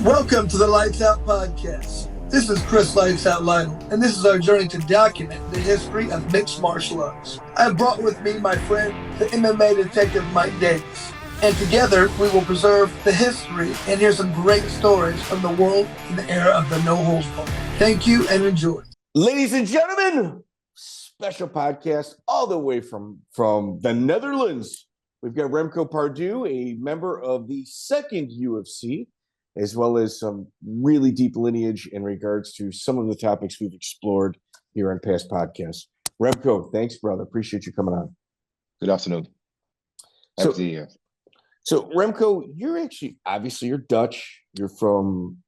Welcome to the Lights Out Podcast. This is Chris Lights Out Lytle, and this is our journey to document the history of mixed martial arts. I have brought with me my friend, the MMA detective Mike Davis, and together we will preserve the history and hear some great stories from the world in the era of the no-holds-barred. Thank you and enjoy. Ladies and gentlemen, special podcast all the way from the Netherlands. We've got Remco Pardoel, a member of the second UFC, as well as some really deep lineage in regards to some of the topics we've explored here on past podcasts. Remco, thanks, brother. Appreciate you coming on. Good afternoon. Happy to be here. So, Remco, you're actually, obviously, you're Dutch. You're from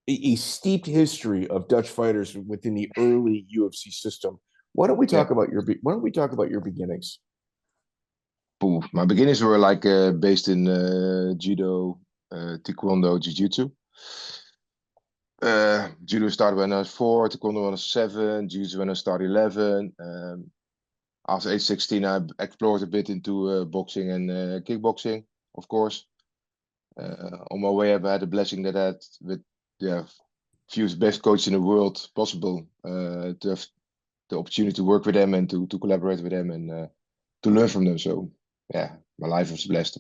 a steeped history of Dutch fighters within the early UFC system. Why don't we talk about your beginnings? Ooh, my beginnings were based in judo, taekwondo, jiu-jitsu. Judo started when I was 4, taekwondo when I was 7, jiu-jitsu when I started 11. After age 16, I explored a bit into boxing and kickboxing, of course. On my way up, I had a blessing that I had with few best coaches in the world possible to have the opportunity to work with them and to collaborate with them and to learn from them. So, yeah, my life was blessed.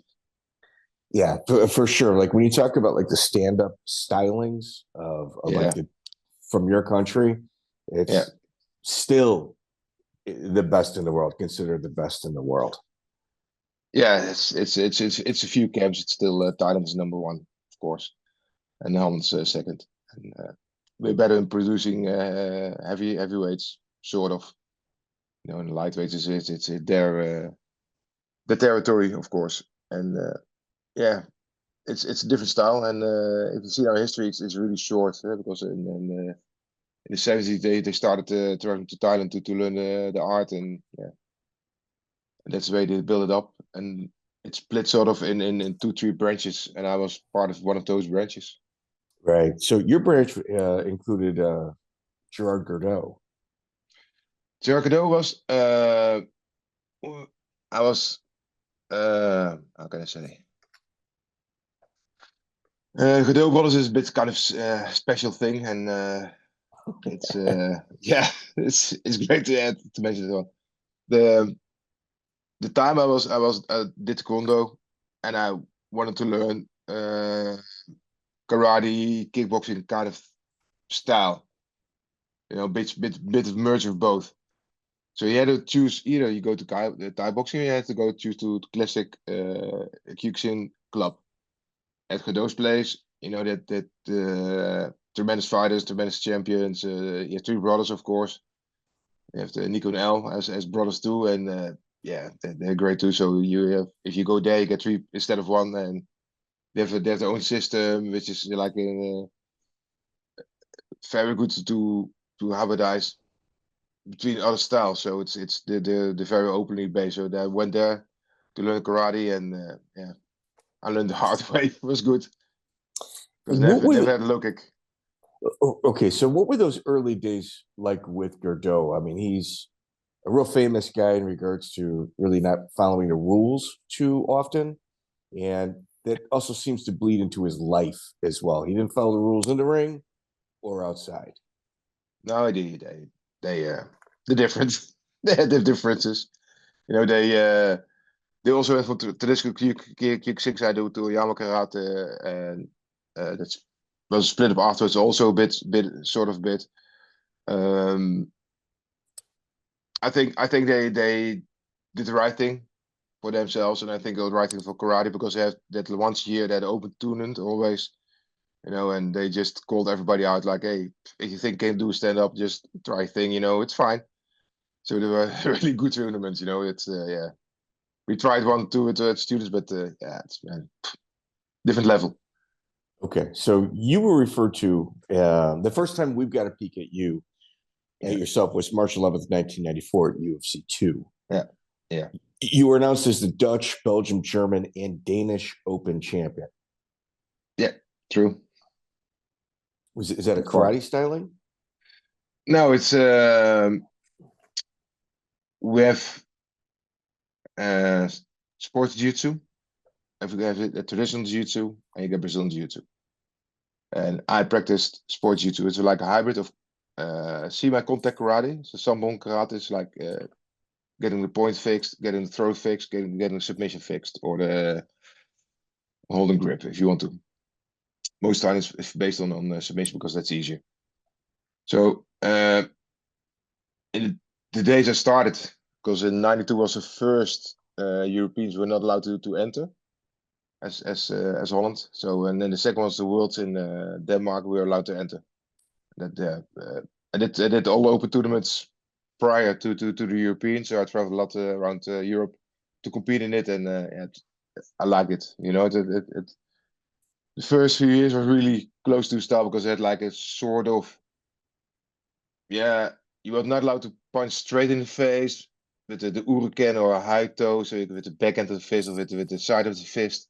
Yeah, for sure. Like when you talk about like the stand-up stylings of like from your country, it's still the best in the world, considered the best in the world. Yeah, it's a few camps. It's still Thailand is number 1, of course, and Holland's second. And we're better in producing heavyweights, sort of. You know, and lightweights it's their territory, of course. And it's a different style. And if you see our history, it's really short because in the 70s they started to travel to Thailand to learn the art, and that's the way they build it up. And it's split sort of in 2-3 branches, and I was part of one of those branches. Right. So your branch included Gerard Gordeau. Gerard Gordeau was how can I say? Gordeau Brothers is a bit kind of special thing, and it's it's great to mention it all. The time I did taekwondo, and I wanted to learn karate, kickboxing kind of style. You know, bit of merge of both. So you had to choose either you go to Thai boxing, or you had to go choose to classic Kyokushin club. At Gordeau's place, you know that tremendous fighters, tremendous champions. You have 3 brothers, of course. You have the Nico and El as brothers too, and they're great too. So you have, if you go there, you get 3 instead of 1, and they have their own system, which is like very good to hybridize between other styles. So it's the very openly based. So I went there to learn karate, and I learned the hard way. It was good because never had a low kick. Okay, so what were those early days like with Gordeau? I mean, he's a real famous guy in regards to really not following the rules too often, and that also seems to bleed into his life as well. He didn't follow the rules in the ring or outside. No, they the difference. They had the differences. You know, they also have traditional Q6 I do to Yama karate, and that's was split up afterwards. Also a bit. I think they did the right thing for themselves, and I think it was the right thing for karate, because they have that once a year that open tournament always, you know, and they just called everybody out like, hey, if you think you can do a stand up, just try thing, you know, it's fine. So they were really good tournaments, you know. It's we tried 1 2 with students, but it's different level. Okay, so you were referred to the first time we've got a peek at you at yourself was March 11th, 1994 at UFC 2. Yeah. You were announced as the Dutch, Belgium, German, and Danish Open champion. Yeah, true. Is that a karate styling? No, it's we have sports jiu-jitsu. If you have a traditional jiu-jitsu, and you get Brazilian jiu-jitsu. And I practiced sports jiu-jitsu. It's like a hybrid of semi-contact karate. So Sambon karate is like getting the point fixed, getting the throat fixed, getting the submission fixed, or the holding grip if you want to. Most times it's based on submission because that's easier. So in the days I started, because in '92 was the first Europeans were not allowed to enter as Holland. So and then the second was the Worlds in Denmark. We were allowed to enter. I did all the open tournaments prior to the Europeans. So I traveled a lot around Europe to compete in it, and I liked it. You know, the first few years were really close to style because it had like a sort of, you were not allowed to punch straight in the face with the uruken or a high toe, so with the back end of the fist or with the side of the fist.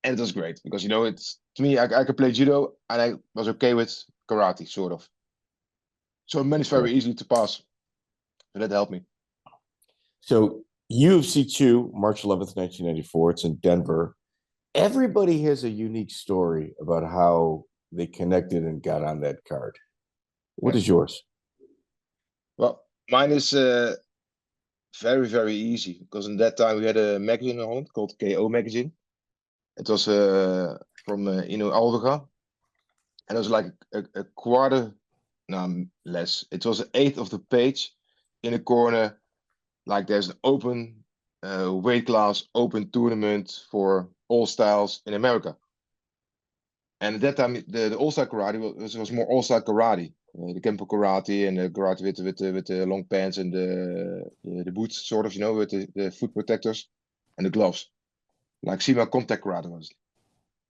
And it was great because, you know, it's to me, I could play judo and I was okay with karate, sort of. So I managed very easily to pass. So that helped me. So UFC 2, March 11th, 1994. It's in Denver. Everybody has a unique story about how they connected and got on that card. What is yours? Well, mine is very, very easy because in that time we had a magazine in Holland called KO Magazine. It was from Ino Alvega. And it was like a quarter, no, less. It was an eighth of the page in a corner. Like there's an open weight class, open tournament for all styles in America. And at that time, the all-style karate was more all-style karate. The Kempo karate and the karate with the long pants and the boots, sort of, you know, with the foot protectors and the gloves. Like semi-contact karate was.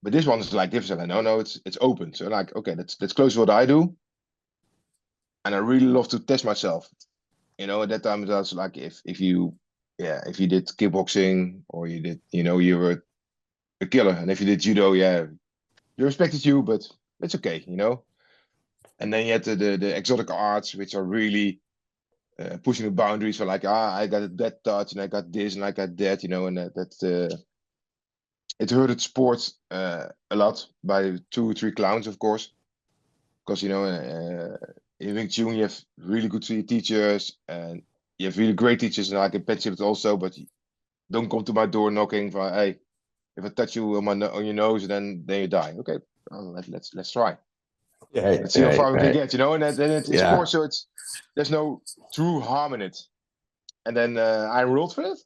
But this one is like different. No, it's open. So like, okay, that's close to what I do. And I really love to test myself. You know, at that time it was like if you did kickboxing or you did, you know, you were a killer. And if you did judo, you respected you, but it's okay, you know. And then you had the exotic arts, which are really pushing the boundaries for like, I got that touch and I got this and I got that, you know, and it hurted sports a lot by 2 or 3 clowns, of course, because, you know, in Wing Chun you have really good teachers and you have really great teachers, and I can patch it also, but don't come to my door knocking for, hey, if I touch you on your nose, then you die. Okay, well, let's try. Let's see how far we can get, you know. And then it's sports, so there's no true harm in it. And then I enrolled for it,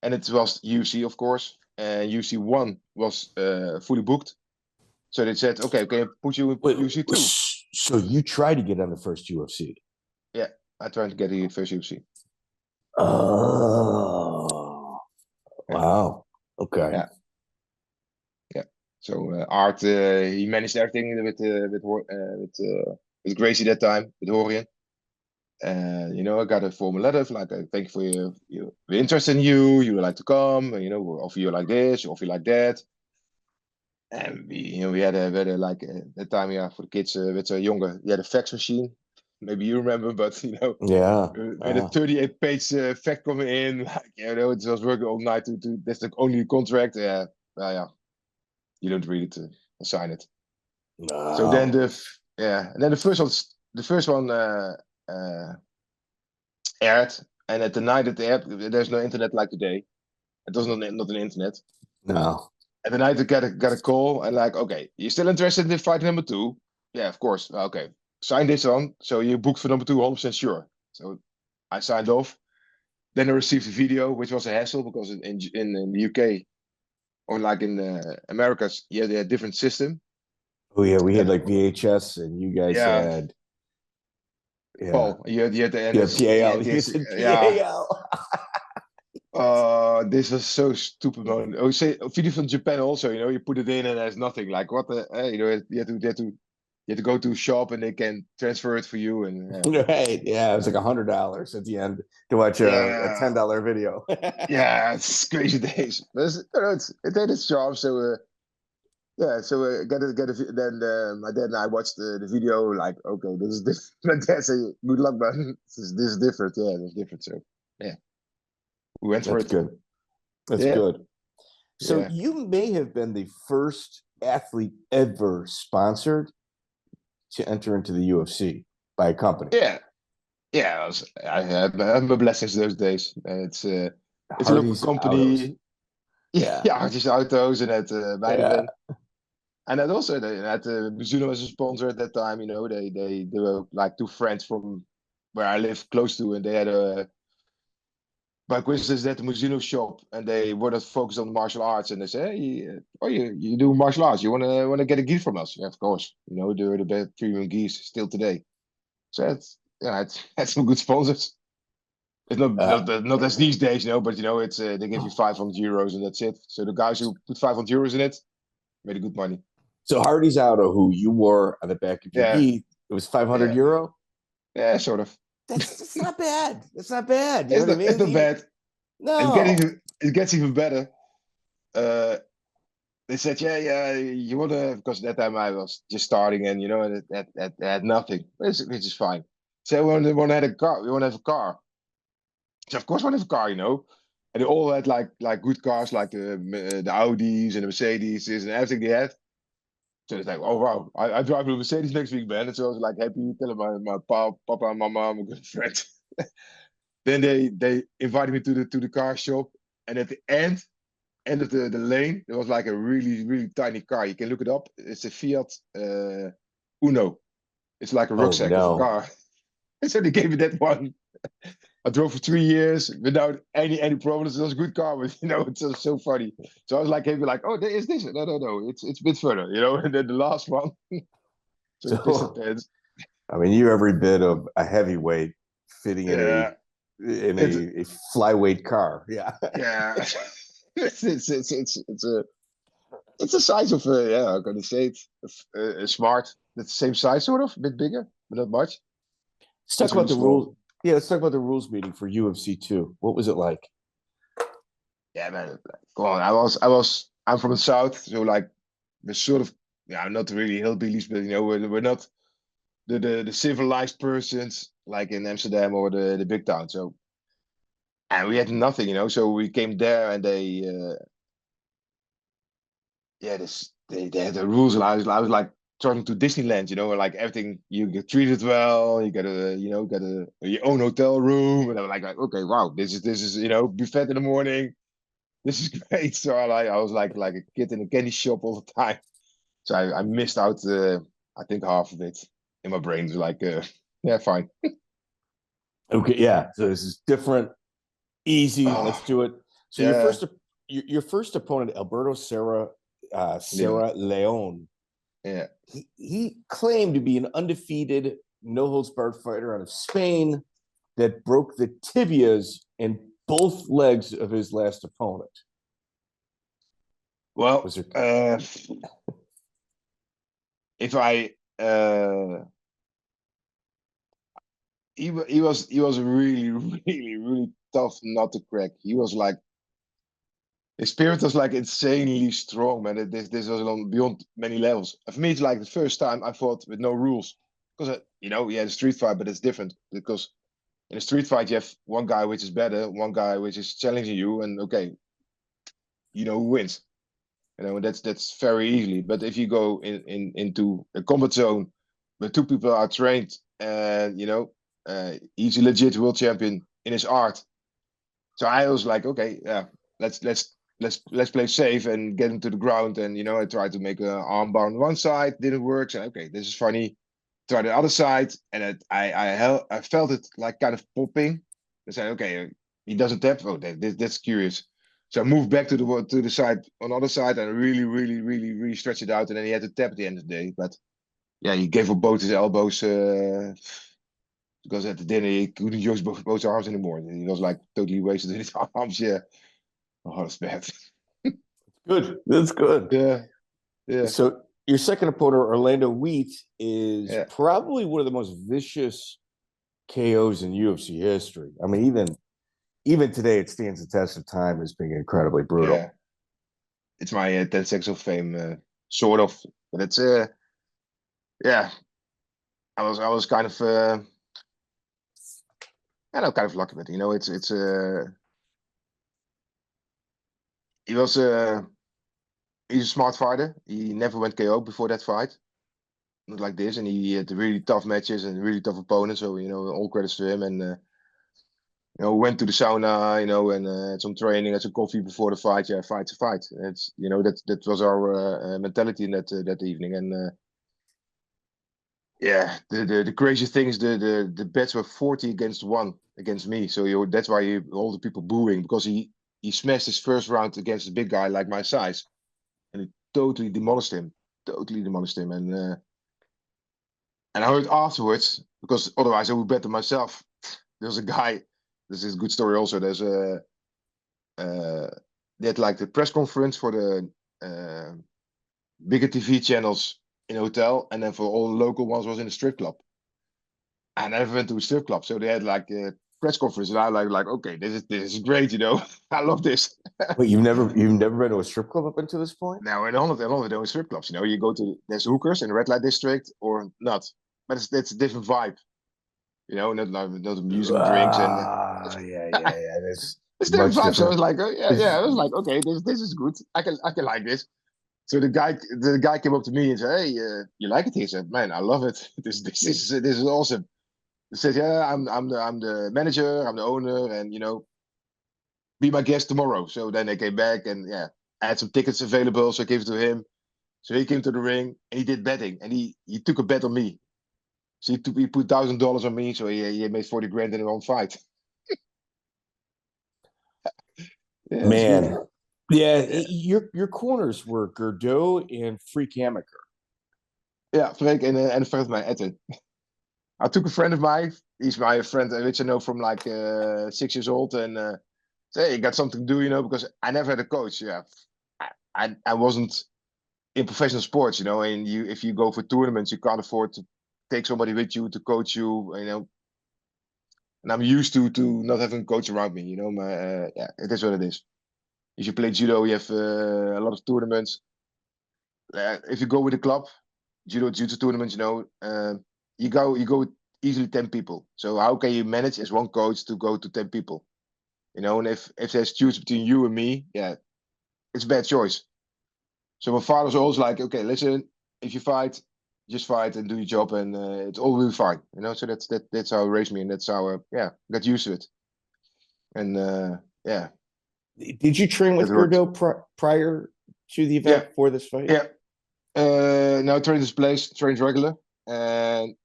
and it was UFC, of course. UFC 1 was fully booked, so they said, okay, put you in UFC 2. So you tried to get on the first UFC? Yeah, I tried to get the first UFC. Oh, wow. Okay. Yeah. So Art, he managed everything with Gracie that time, with Horian. And you know, I got a formal letter like, thank you for your interest in you. You would like to come. And, you know, we'll offer you like this, offer you like that. And we had a like that time, for the kids with a younger, you had a fax machine. Maybe you remember, but you know, we had a 38-page fax coming in. Like, you know, it was working all night to that's the only contract. Yeah. You don't read it to sign it. No. So then and then the first one aired, and at the night it aired, there's no internet like today. It was not an internet. No. At the night I got a call and like, okay, you still interested in fight number 2? Yeah, of course. Okay, sign this on. So you booked for number 2, 100% sure. So I signed off. Then I received a video, which was a hassle because in the UK or like in Americas, they had a different system. Oh yeah, we had like VHS, and you guys had. Yeah. Paul, you had the PAL. This was so stupid, man. Oh, say video from Japan also. You know, you put it in and there's nothing. Like what the? You know, you have to go to a shop and they can transfer it for you. And right, it was like $100 at the end to watch a $10 video. Yeah, it's crazy days. But it had its charm. So so get it. Then my dad and I watched the video. Like, okay, this is different. My dad said, "Good luck, man. This is different." Yeah, it's different. So yeah, we went for it. Good. That's good. So you may have been the first athlete ever sponsored to enter into the UFC by a company. Yeah, yeah. I had my blessings those days. It's a local Hardy's Autos. company. Yeah. Ja, Hartjes Auto's and at Yeah. Meijerden. And that also they had Mizuno as a sponsor at that time. They were like two friends from where I live close to, and they had a by coincidence they had a Mizuno shop, and they were not focused on martial arts. And they said, "Hey, you do martial arts? You wanna get a gi from us?" Yeah, of course. They're the best premium gis still today. So it's some good sponsors. It's Uh, not as these days, but it's they give you 500 euros and that's it. So the guys who put 500 euros in it made a good money. so Hardy's Auto, who you wore on the back of your Yeah, gi, it was 500 yeah, euro. yeah, sort of. That's not bad. That's not bad. You know what I It's mean? not bad. No. It gets even better. Uh, they said, yeah, you wanna because at that time I was just starting and it had nothing, which is fine. So we want to have a car. We want to have a car. So of course, we want to have a car, And they all had like good cars, like the Audis and the Mercedes and everything they had. So it's like, oh wow, I drive a Mercedes next week, man. And so I was like happy, telling my papa and my mom, a good friend. Then they invited me to the car shop, and at the end of the lane, there was like a really really tiny car. You can look it up. It's a Fiat Uno. It's like a Oh rucksack of a no. car. And so they gave me that one. I drove for 3 years without any problems. It was a good car, but it's just so funny. So I was like, maybe like, oh, there is this. No, it's a bit further, And then the last one, so piston So pants. I mean, you're every bit of a heavyweight fitting in Yeah, it's a flyweight car. Yeah. yeah. It's the size of I'm gonna say it. A smart. It's the same size, sort of, a bit bigger, but not much. Let's talk It's about really the small. rules. Yeah, let's talk about the rules meeting for UFC 2. What was it like? Yeah, man. Go on. I'm from the south, so like we're sort of not really hillbillies, but we're not the civilized persons like in Amsterdam or the big town. So and we had nothing, So we came there and they had the rules, and I was like traveling to Disneyland, like everything you get treated well, you get your own hotel room, and I'm like okay, wow, this is buffet in the morning, this is great. So I was like a kid in a candy shop all the time. So I missed out I think half of it in my brain. It was like yeah, fine. Okay, yeah. So this is different, easy. Oh Let's do it. So yeah, your first opponent, Alberto Leon. Serra Leone, Yeah. he claimed to be an undefeated, no holds barred fighter out of Spain that broke the tibias in both legs of his last opponent. Well, Was there? if I he was really really really tough not to crack. He was like his spirit was like insanely strong, man. This was on beyond many levels. And for me, it's like the first time I fought with no rules because yeah, the street fight, but it's different because in a street fight you have one guy which is better, one guy which is challenging you, and okay, you know who wins. And that's very easily. But if you go into a combat zone where two people are trained and he's a legit world champion in his art. So I was like, okay, yeah, let's play safe and get him to the ground. And I tried to make an armbar on one side, didn't work. So okay, this is funny. Try the other side, and I felt it like kind of popping. I said, okay, he doesn't tap. Oh, that's curious. So I moved back to the side on the other side and really, really, really, really stretched it out. And then he had to tap at the end of the day. But yeah, he gave up both his elbows because at the dinner he couldn't use both arms anymore. He was like totally wasted his arms. Yeah, oh, that's bad. Good. That's good. Yeah, yeah, So your second opponent, Orlando Wiet, is yeah, probably one of the most vicious KOs in UFC history. I mean, even today, it stands the test of time as being incredibly brutal. yeah. It's my 10 seconds of fame, sort of. But it's yeah. I was kind of kind of lucky with it. It's he was he's a smart fighter. He never went KO before that fight. Not like this. And he had really tough matches and really tough opponents. So, all credits to him. And, went to the sauna, and had some training, had some coffee before the fight. Yeah, fight's a fight. It's, that was our mentality in that evening. And, yeah, the crazy thing is the bets were 40 against 1 against me. So that's why all the people booing, because he smashed his first round against a big guy like my size, and he totally demolished him. Totally demolished him. And I heard afterwards, because otherwise I would bet on myself. There's a guy. This is a good story. Also, there's they had like the press conference for the bigger TV channels in a hotel, and then for all the local ones was in a strip club. I never went to a strip club, so they had like a press conference, and I like okay, this is great, I love this. Wait, you've never been to a strip club up until this point? Now in Holland, there are strip clubs. You go to there's hookers in the red light district or not, but that's a different vibe. Not music, drinks, and yeah. it's different Much vibe. So I was different. like, I was like, okay, this is good. I can like this. So the guy came up to me and said, "Hey, you like it here?" I said, "Man, I love it. This is awesome." He said, "Yeah, I'm the manager, I'm the owner, and be my guest tomorrow." So then they came back, and yeah, I had some tickets available, so I gave it to him. So he came to the ring and he did betting, and he took a bet on me. So he put $1,000 on me, so he made 40 grand in one fight. Yeah, it's good. Man, yeah, your corners were Gordeau and Freek Hamaker. Yeah, Freek and a friend of mine, Etten. I took a friend of mine. He's my friend, which I know from like 6 years old, and say, "Hey, got something to do, because I never had a coach. Yeah, I wasn't in professional sports, and if you go for tournaments, you can't afford to take somebody with you to coach you, And I'm used to not having a coach around me, yeah, it is what it is. If you play judo, you have a lot of tournaments. If you go with a club, jiu-jitsu tournaments, you go with easily 10 people. So how can you manage as one coach to go to 10 people? And if there's choose between you and me, yeah, it's a bad choice. So my father was always like, okay, listen, if you fight, just fight and do your job, and it's all will be fine. So that's how he raised me, and that's how I got used to it. And yeah, Did you train with that worked. Gordeau prior to the event for this fight? Yeah. Now I train this place, trains regular, and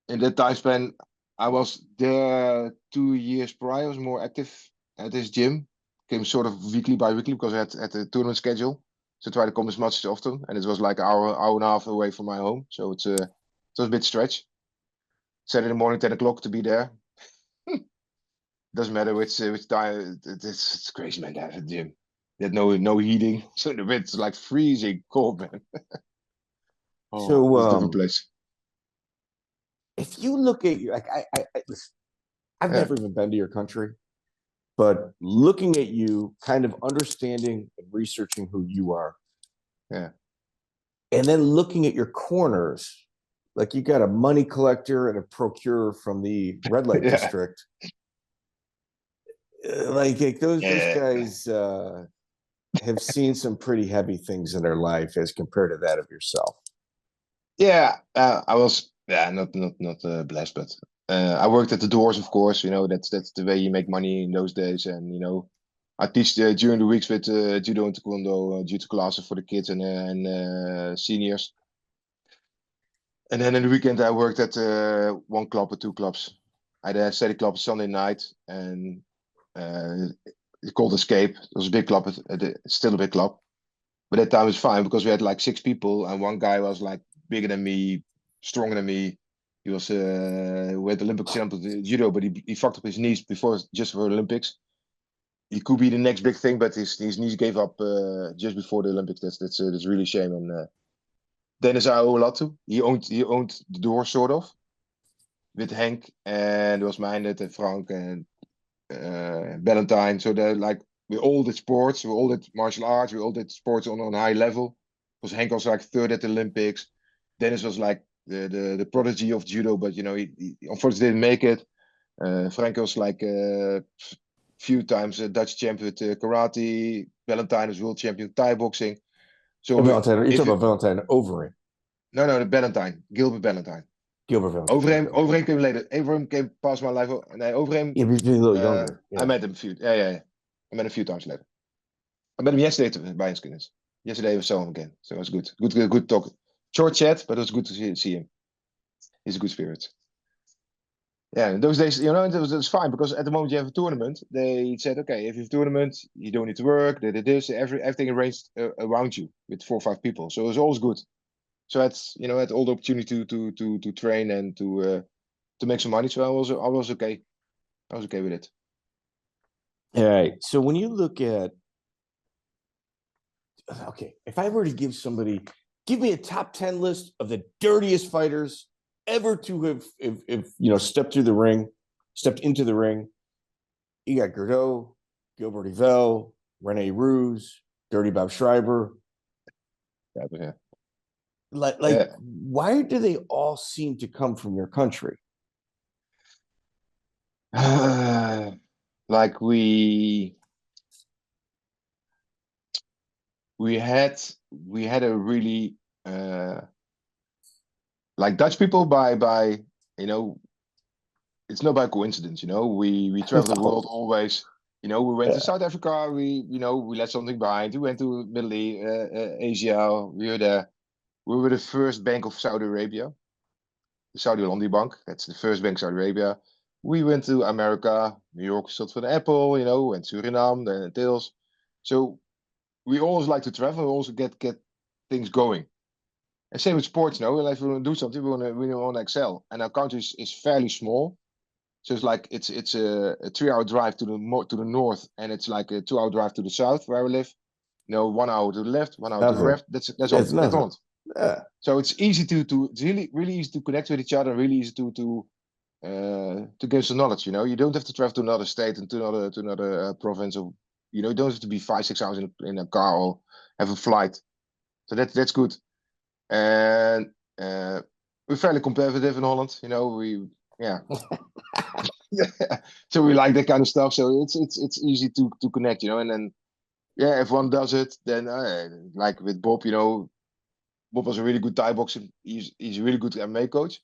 in that time span, I was there 2 years prior. I was more active at this gym. Came sort of weekly by weekly because I had the tournament schedule. So I try to come as much as often, and it was like an hour and a half away from my home. So it was a bit stretch. Saturday morning, 10 o'clock to be there. Doesn't matter which time. It's crazy, man. That at the gym. They had no heating, so the it's like freezing cold, man. So, it's a different place. if you look at you, like listen, I've Yeah. never even been to your country, but looking at you, kind of understanding and researching who you are, Yeah. and then looking at your corners, like you got a money collector and a procurer from the red light Yeah. district. Like those guys have seen some pretty heavy things in their life as compared to that of yourself. Yeah, I was not blessed, but I worked at the doors, of course. That's the way you make money in those days, and I teach during the weeks with judo and taekwondo, jiu-jitsu classes for the kids and seniors. And then in the weekend, I worked at one club or two clubs. I had a steady club Sunday night, and it's called Escape. It was a big club, it's still a big club. But that time was fine because we had like 6 people, and one guy was like bigger than me, stronger than me. He was with Olympic champion judo, but he fucked up his knees before just for Olympics. He could be the next big thing, but his knees gave up just before the Olympics. That's really a shame. And Dennis I owe a lot to. He owned the door sort of with Henk, and there was Meinert and Frank and Valentine. So they're like we all did sports, we all did martial arts, we all did sports on high level. Because Henk was like third at the Olympics. Dennis was like the prodigy of judo, but he unfortunately didn't make it. Frank was like few times Dutch champion with karate. Valentine is world champion Thai boxing. So Valentine, you're talking about Valentine Overeem. No, the Valentine, Gilbert Valentine. Gilbert Valentine. Overeem came later. Overeem came past my life. Nee, Overeem. Yeah, he's a little younger. Yeah. I met him a few. Yeah. I met him a few times later. I met him yesterday by his goodness. Yesterday I saw him again, so it was good. Good talk. Short chat, but it was good to see him. He's a good spirit. Yeah, in those days, it was fine because at the moment you have a tournament, they said, okay, if you have a tournament, you don't need to work. They did this, everything arranged around you with 4 or 5 people, so it was always good. So that's had all the opportunity to train and to make some money. So I was okay. I was okay with it. All right. So when you look at, if I were to give me a top 10 list of the dirtiest fighters ever to have stepped into the ring. You got Gordeau, Gilbert Yvel, Rene Ruas, Dirty Bob Schrijber. Yeah. Why do they all seem to come from your country? Like we had a really like Dutch people by it's not by coincidence, we travel the world always. We went to South Africa, we left something behind. We went to Middle East, Asia, we were there. We were the first bank of Saudi Arabia, the Saudi Landi Bank. That's the first bank of Saudi Arabia. We went to America, New York, stood for the Apple, and Suriname, the Tails. So we always like to travel. We also get things going. And same with sports, if we want to do something, we want to excel. And our country is fairly small, so it's a 3-hour drive to the north, and it's like a 2-hour drive to the south where I live. 1 hour to the left, 1 hour to the left. That's all. Yeah. So it's easy to it's really easy to connect with each other. Really easy to gain some knowledge. You don't have to travel to another state and to another province, or you don't have to be 5-6 hours in a car or have a flight. So that's good. And we're fairly competitive in Holland. So we like that kind of stuff. So it's easy to connect. And then if one does it, then like with Bob, Bob was a really good Thai boxer. He's a really good MMA coach.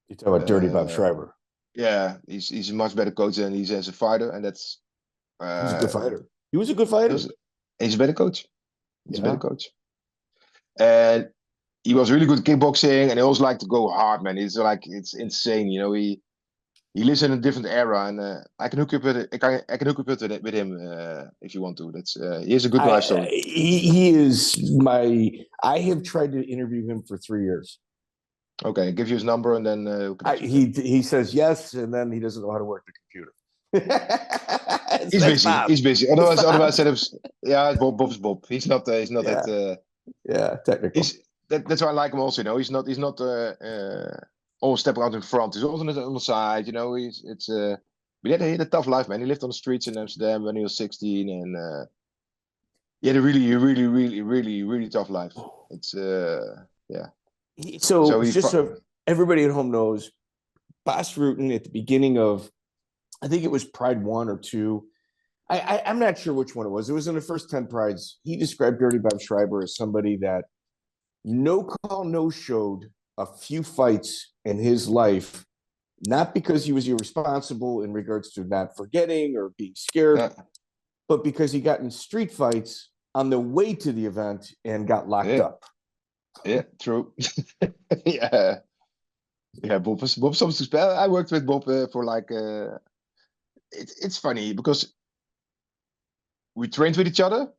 You talk about Dirty Bob Schrijber. Yeah, he's a much better coach than he's as a fighter, and that's. He's a good fighter. He was a good fighter. He's a better coach. And he was really good at kickboxing, and he also liked to go hard, man. It's insane, He lives in a different era, and I can hook you up with it. I can hook you up with him if you want to. He has a good life story. He is I have tried to interview him for 3 years. Okay, give you his number, and then he says yes, and then he doesn't know how to work the computer. He's busy. He's busy. Otherwise, Bob's Bob. He's not that. Technical. That's why I like him also. He's not always stepping out in front. He's also on the side. He had a tough life, man. He lived on the streets in Amsterdam when he was 16, and he had a really tough life. So everybody at home knows, Bas Rutten at the beginning of, I think it was Pride 1 or 2. I'm not sure which one it was. It was in the first 10 Prides. He described Dirty Bob Schrijber as somebody that no-showed a few fights in his life, not because he was irresponsible in regards to not forgetting or being scared, but because he got in street fights on the way to the event and got locked up. Yeah, true. Yeah, Bob's something. I worked with Bob for like. It's funny because we trained with each other,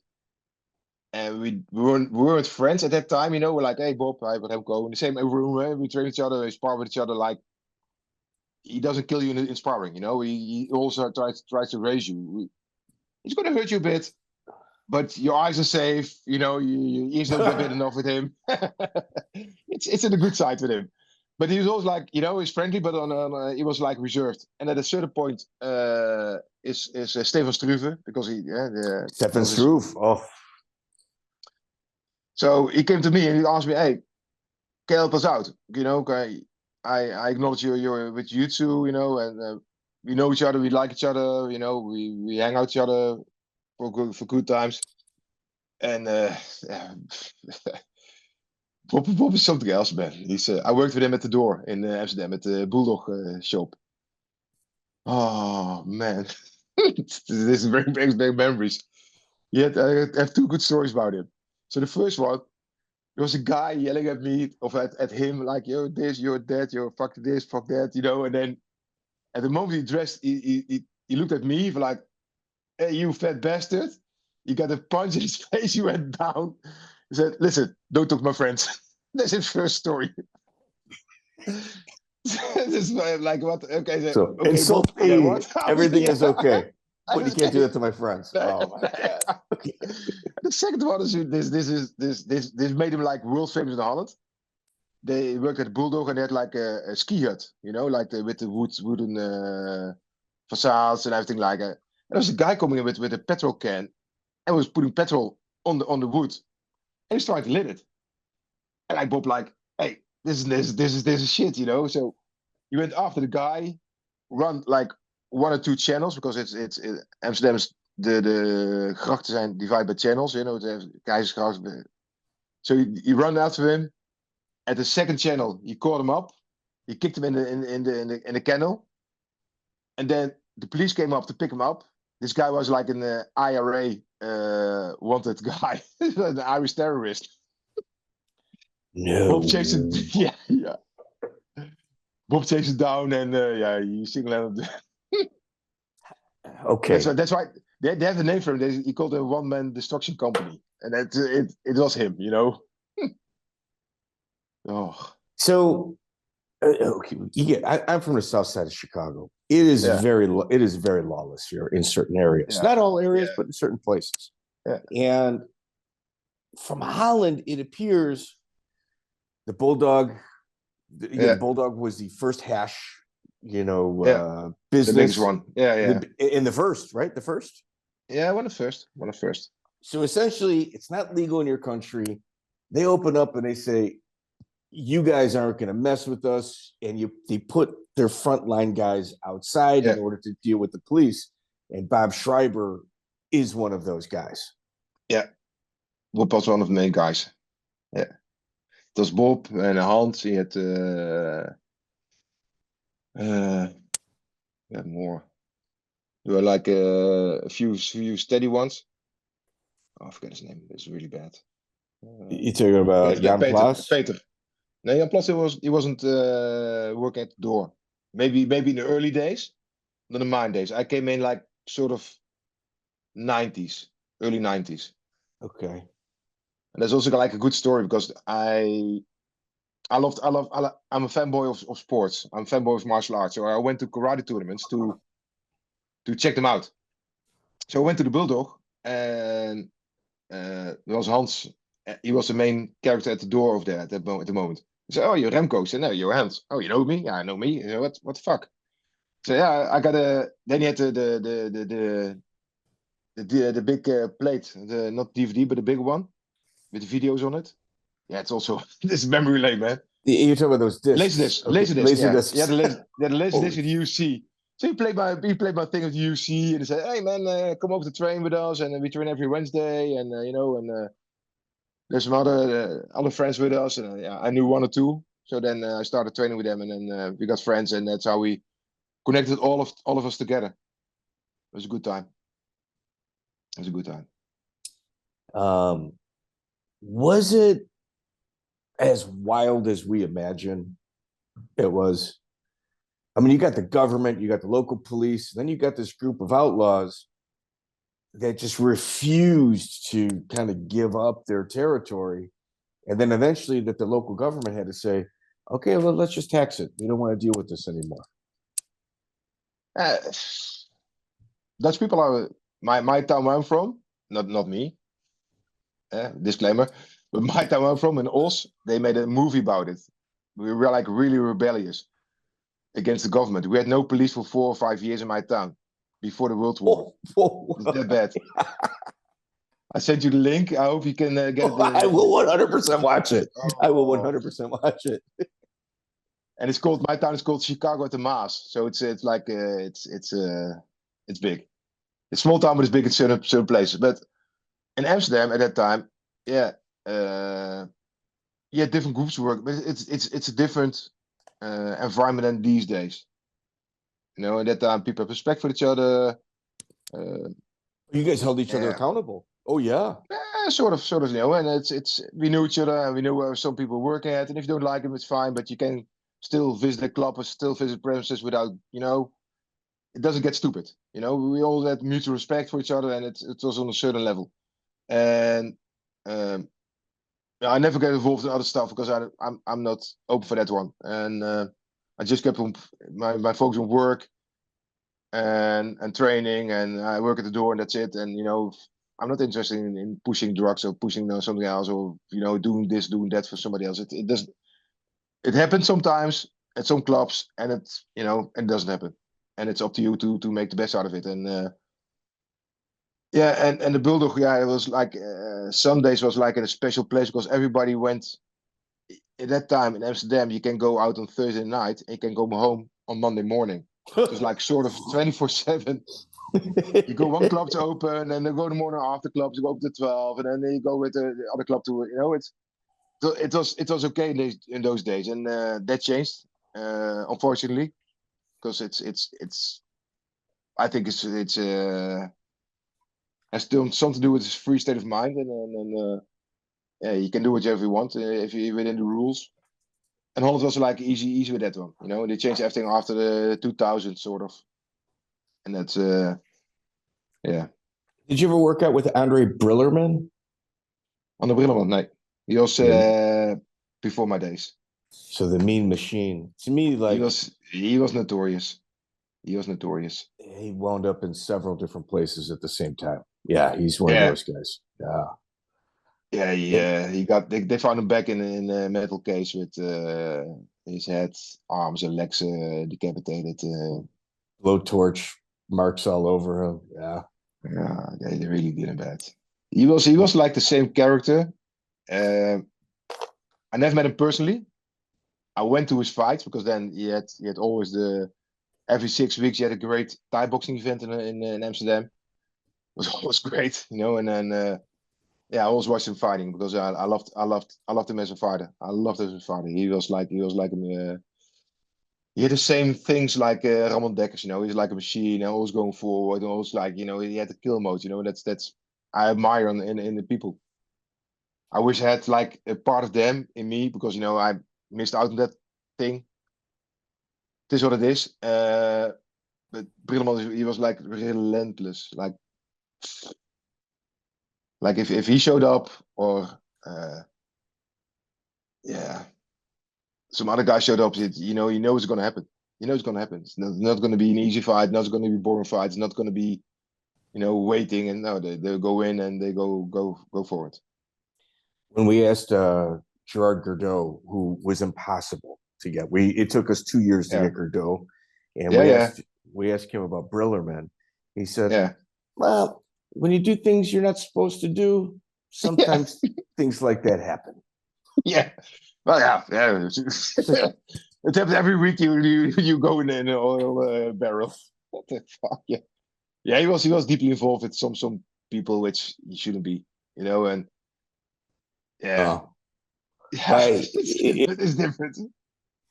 and we weren't friends at that time. We're like, hey Bob, hi, but Remco in the same room. We train each other, we spar with each other. Like, he doesn't kill you in sparring. He also tries to raise you. He's gonna hurt you a bit, but your eyes are safe. Your ears don't get bit enough with him. It's in the good side with him. But he was always like, he's friendly, but he was like reserved. And at a certain point, is Stefan Struve, because Stefan Struve. Oh. So he came to me and he asked me, "Hey, can you help us out? I acknowledge you're with Jiu Jitsu, and we know each other, we like each other, you know, we hang out each other for good times. And yeah. Bob is something else, man. He's I worked with him at the door in Amsterdam at the Bulldog shop. Oh man, this brings back memories. Yet I have two good stories about him. So the first one, there was a guy yelling at me or at him like, "You're this, you're that, you're fuck this, fuck that," you know. And then at the moment he dressed, he looked at me for like, "Hey, you fat bastard!" He got a punch in his face. He went down. He said, "Listen, don't talk to my friends." That's his first story. This is like what? Okay, So okay, insult Bob, me. what? Everything is okay. I But you just can't do can't. that to my friends. Oh my god. Okay. The second one is this made him like world famous in Holland. They worked at Bulldog and they had like a ski hut, you know, like with the wooden facades and everything like that. And there was a guy coming in with a petrol can and was putting petrol on the wood and he's trying to lit it. And I Bob like, hey, this is shit, you know. So he went after the guy, run like one or two channels because it's Amsterdam's the grachten zijn divided by channels, you know, the Keizersgracht. So he ran after him. At the second channel, he caught him up. He kicked him in the kennel, and then the police came up to pick him up. This guy was like an IRA wanted guy, an Irish terrorist. No. Bob chased him. Yeah. Bob chased him down, and yeah, he single-handed. Okay. That's why they have the name for him. He called it a one-man destruction company, and it was him, you know. Oh. So, okay, I'm from the south side of Chicago. It is very lawless here in certain areas. Not all areas, but in certain places. Yeah. And from Holland, it appears the Bulldog. The Bulldog was the first hash, business. The biggest one. In the first, right? The first. Yeah, one of first. So essentially, it's not legal in your country. They open up and they say, you guys aren't going to mess with us. And they put their frontline guys outside in order to deal with the police. And Bob Schrijber is one of those guys. Yeah. Bob was one of the main guys. Yeah. It was Bob and Hans. He had more. There were like a few steady ones. Oh, I forget his name. It's really bad. You're talking about Jan Plass? Peter. No, Jan Plass, he wasn't working at the door. Maybe in the early days, not in mine days. I came in like sort of 90s, early 90s. Okay. And there's also like a good story because I'm a fanboy of sports. I'm a fanboy of martial arts. So I went to karate tournaments to check them out. So I went to the Bulldog and there was Hans. He was the main character at the door of there at the moment. He said, "Oh, you're Remco." I said, "No, you're Hans." "Oh, you know me?" "Yeah, I know me." Said, what the fuck? So yeah, I got Then he had the big plate, not DVD, but the big one with the videos on it. Yeah, it's also this memory lane, man. You're talking about those discs. Laser discs. Yeah, the laser disc with UFC. So he played my thing with UFC, and he said, "Hey man, come over to train with us, and we train every Wednesday, and there's some other friends with us, and I knew one or two. So then I started training with them, and then we got friends, and that's how we connected all of us together. It was a good time. Was it as wild as we imagine it was? I mean, you got the government, you got the local police, then you got this group of outlaws that just refused to kind of give up their territory. And then eventually that the local government had to say, okay, well, let's just tax it. We don't want to deal with this anymore. Dutch people are my town where I'm from, not me. Disclaimer. But my town where I'm from in Os, they made a movie about it. We were like really rebellious against the government. We had no police for 4 or 5 years in my town before the World War. It's that bad. I sent you the link. I hope you can get it. I will 100% watch it. I will 100% watch it. And it's called, my town is called Chicago at the Maas. So it's like, it's big. It's small town, but it's big in certain places. But in Amsterdam at that time, yeah, different groups work, but it's a different environment than these days. At that time, people have respect for each other. You guys held each other Yeah. accountable. Oh yeah. Sort of, and it's we knew each other, and we knew where some people working at, and if you don't like them, it's fine, but you can still visit the club or still visit premises without, it doesn't get stupid. We all had mutual respect for each other, and it was on a certain level. And I never get involved in other stuff because I'm not open for that one, and I just kept on my focus on work and training, and I work at the door, and that's it. And I'm not interested in pushing drugs or pushing something else, or doing this, doing that for somebody else. It doesn't. It happens sometimes at some clubs, and it doesn't happen, and it's up to you to make the best out of it. And and the Bulldog, it was like Sundays was like in a special place because everybody went. At that time in Amsterdam, you can go out on Thursday night and you can go home on Monday morning. It was like sort of 24/7. You go one club to open, and then go the morning after club to go up to 12, and then you go with the other club to it was okay in those days, and that changed unfortunately, because it's I think it's has still something to do with his free state of mind, and you can do whatever you want if you're within the rules. And Holland was like easy with that one, they changed everything after the 2000 sort of, and that's yeah. Did you ever work out with Andre Brillerman? On the Brillerman, no. He was before my days. So the Mean Machine. To me, like he was notorious. He was notorious. He wound up in several different places at the same time. Yeah, he's one of those guys. Yeah. Yeah, he got. They found him back in a metal case with his head, arms, and legs decapitated. Blowtorch marks all over him. Yeah. Yeah, they really did him bad. He was like the same character. I never met him personally. I went to his fights because then he had always every 6 weeks he had a great Thai boxing event in Amsterdam. It was always great, and then. I always watched him fighting because I loved him as a fighter. I loved him as a fighter. He was like he had the same things like Ramon Dekkers. He's like a machine, always going forward, always like he had the kill mode. That's I admire in the people. I wish I had like a part of them in me because I missed out on that thing. It is what it is. But Brillerman, he was like relentless, like if he showed up or some other guy showed up, you know it's gonna happen. It's gonna happen. It's not gonna be an easy fight, not gonna be a boring fight, it's not gonna be waiting, and no, they go in and they go forward. When we asked Gerard Gordeau, who was impossible to get, it took us 2 years to get Gordeau, and we asked him about Brillerman. He said, well, when you do things you're not supposed to do, sometimes things like that happen. Yeah. Well, yeah. It happens every week. You go in an oil barrel. What the fuck? Yeah. He was deeply involved with some people, which he shouldn't be. And it's different.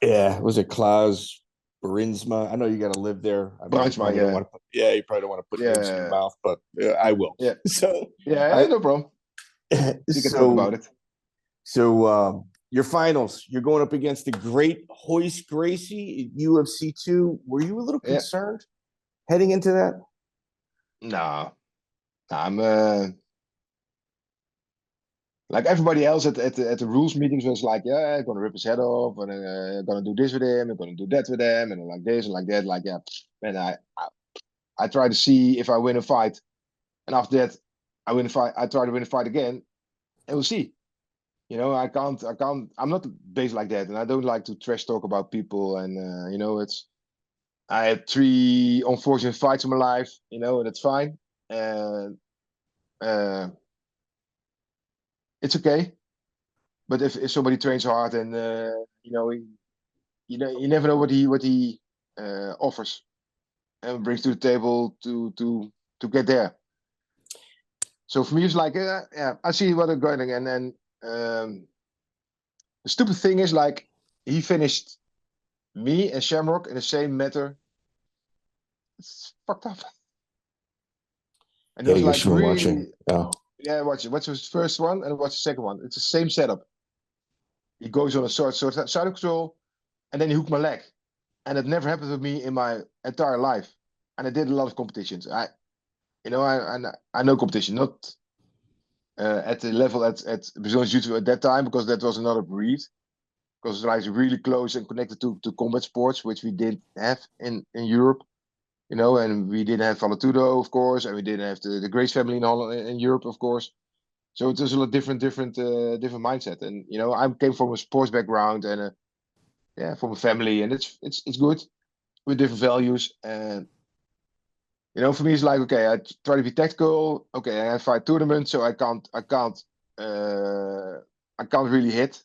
Yeah, was it Klaus Barinsma? I know you got to live there. Barinsma, you probably don't want to put names in your mouth, but I will. Yeah. So no problem. You can talk about it. So your finals, you're going up against the great Royce Gracie at UFC 2. Were you a little concerned heading into that? No, I'm like everybody else at the rules meetings was like, I'm gonna rip his head off, and I'm gonna do this with him, I'm gonna do that with him, and like this and like that. Like man, I try to see if I win a fight, and after that, I win a fight. I try to win a fight again, and we'll see. I can't. I'm not based like that, and I don't like to trash talk about people. And I had 3 unfortunate fights in my life, and that's fine. And it's okay. But if somebody trains hard and you never know what he offers and brings to the table to get there. So for me, it's like, I see what I'm going, and then the stupid thing is like he finished me and Shamrock in the same matter. It's fucked up. And it was like really, watching. Oh. yeah, watch it. What's the first one and what's the second one? It's the same setup. He goes on a side control, and then he hooked my leg, and it never happened with me in my entire life. And I did a lot of competitions. I know competition, not at the level at Brazilian Jiu-Jitsu at that time, because that was another breed. Because it's like really close and connected to combat sports, which we didn't have in Europe. And we didn't have Valatudo, of course, and we didn't have the Grace family in Holland, in Europe, of course. So it was a lot different mindset. And I came from a sports background and from a family, and it's good with different values. And for me, it's like, okay, I try to be tactical. Okay, I fight tournaments, so I can't really hit.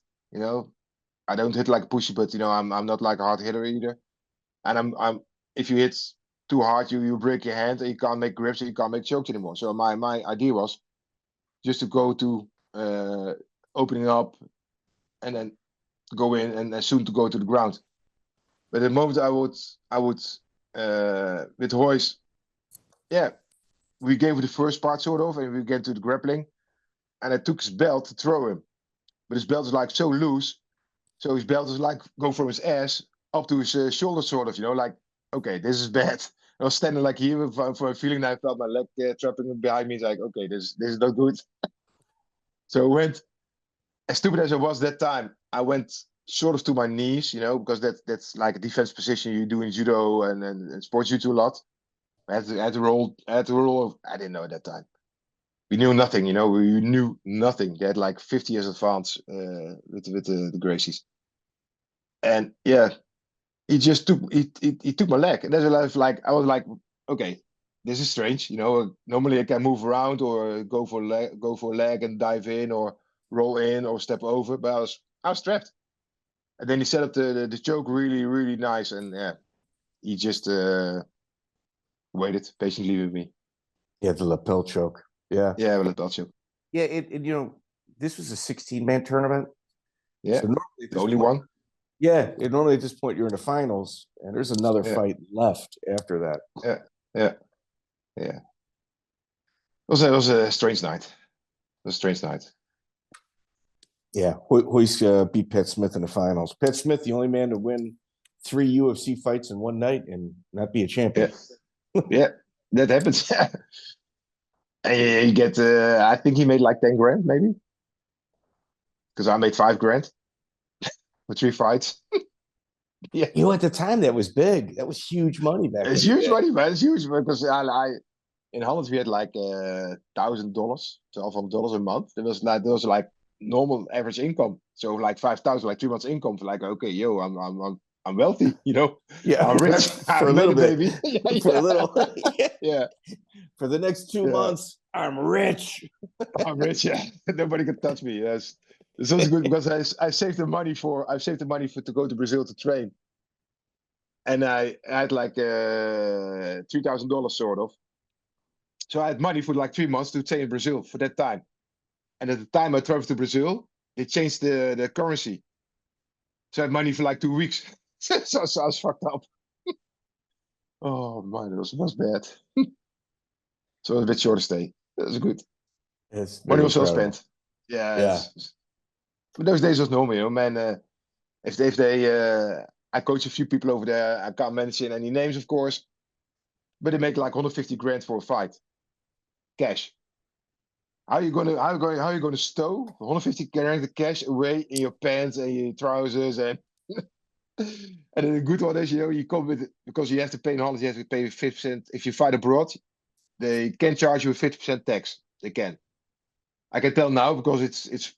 I don't hit like a pushy, but I'm not like a hard hitter either. And I'm if you hit too hard, you break your hand and you can't make grips and you can't make chokes anymore. So my idea was just to go to opening up and then go in and soon to go to the ground. But the moment I would with Royce, we gave it the first part sort of, and we get to the grappling, and I took his belt to throw him, but his belt is like so loose, so his belt is like go from his ass up to his shoulder sort of, like, okay, this is bad. I was standing like here for a feeling that I felt my leg trapping behind me. It's like, okay, this is not good. So I went, as stupid as I was that time, I went sort of to my knees, because that's like a defense position you do in judo and sports jiu-jitsu a lot. I had to roll. I didn't know at that time. We knew nothing, we knew nothing. They had like 50 years advance with the Gracies. And he just took my leg. And that's like I was like, okay, this is strange. Normally I can move around or go for a leg and dive in or roll in or step over, but I was trapped. And then he set up the choke really, really nice, and he just waited patiently with me. Yeah, the lapel choke. Yeah. Yeah, the lapel choke. Yeah, this was a 16-man tournament. Yeah, so the only one. Yeah, normally at this point you're in the finals, and there's another fight left after that. Yeah. It was a strange night. Yeah, Royce beat Pat Smith in the finals. Pat Smith, the only man to win 3 UFC fights in one night and not be a champion. Yeah, that happens. And you get, I think he made like 10 grand, maybe, because I made 5 grand for 3 fights. Yeah, at the time that was big. That was huge money back then. It's huge money, man. It's huge because I in Holland we had like $1,000, $1,200 a month. There was like normal average income. So like 5,000, like 3 months income. For like, okay, I'm wealthy, Yeah, I'm rich for a little bit, baby. For a little. Yeah. For the next 2 months, I'm rich. I'm rich. Yeah, nobody can touch me. Yes, it's also good because I saved the money for to go to Brazil to train, and I had like $3,000 sort of. So I had money for like 3 months to train in Brazil for that time. And at the time I traveled to Brazil, they changed the currency. So I had money for like 2 weeks. so I was fucked up. Oh man, it was bad. So it was a bit shorter stay. It was good. Money was well spent. Yeah. But those days was normal, man. If they I coach a few people over there. I can't mention any names, of course, but they make like 150 grand for a fight, cash. How are you gonna stow 150 grand of cash away in your pants and your trousers and and then the good one is, you come with it because you have to pay in Holland. You have to pay 50%. If you fight abroad, they can charge you 50% tax. They can. I can tell now because it's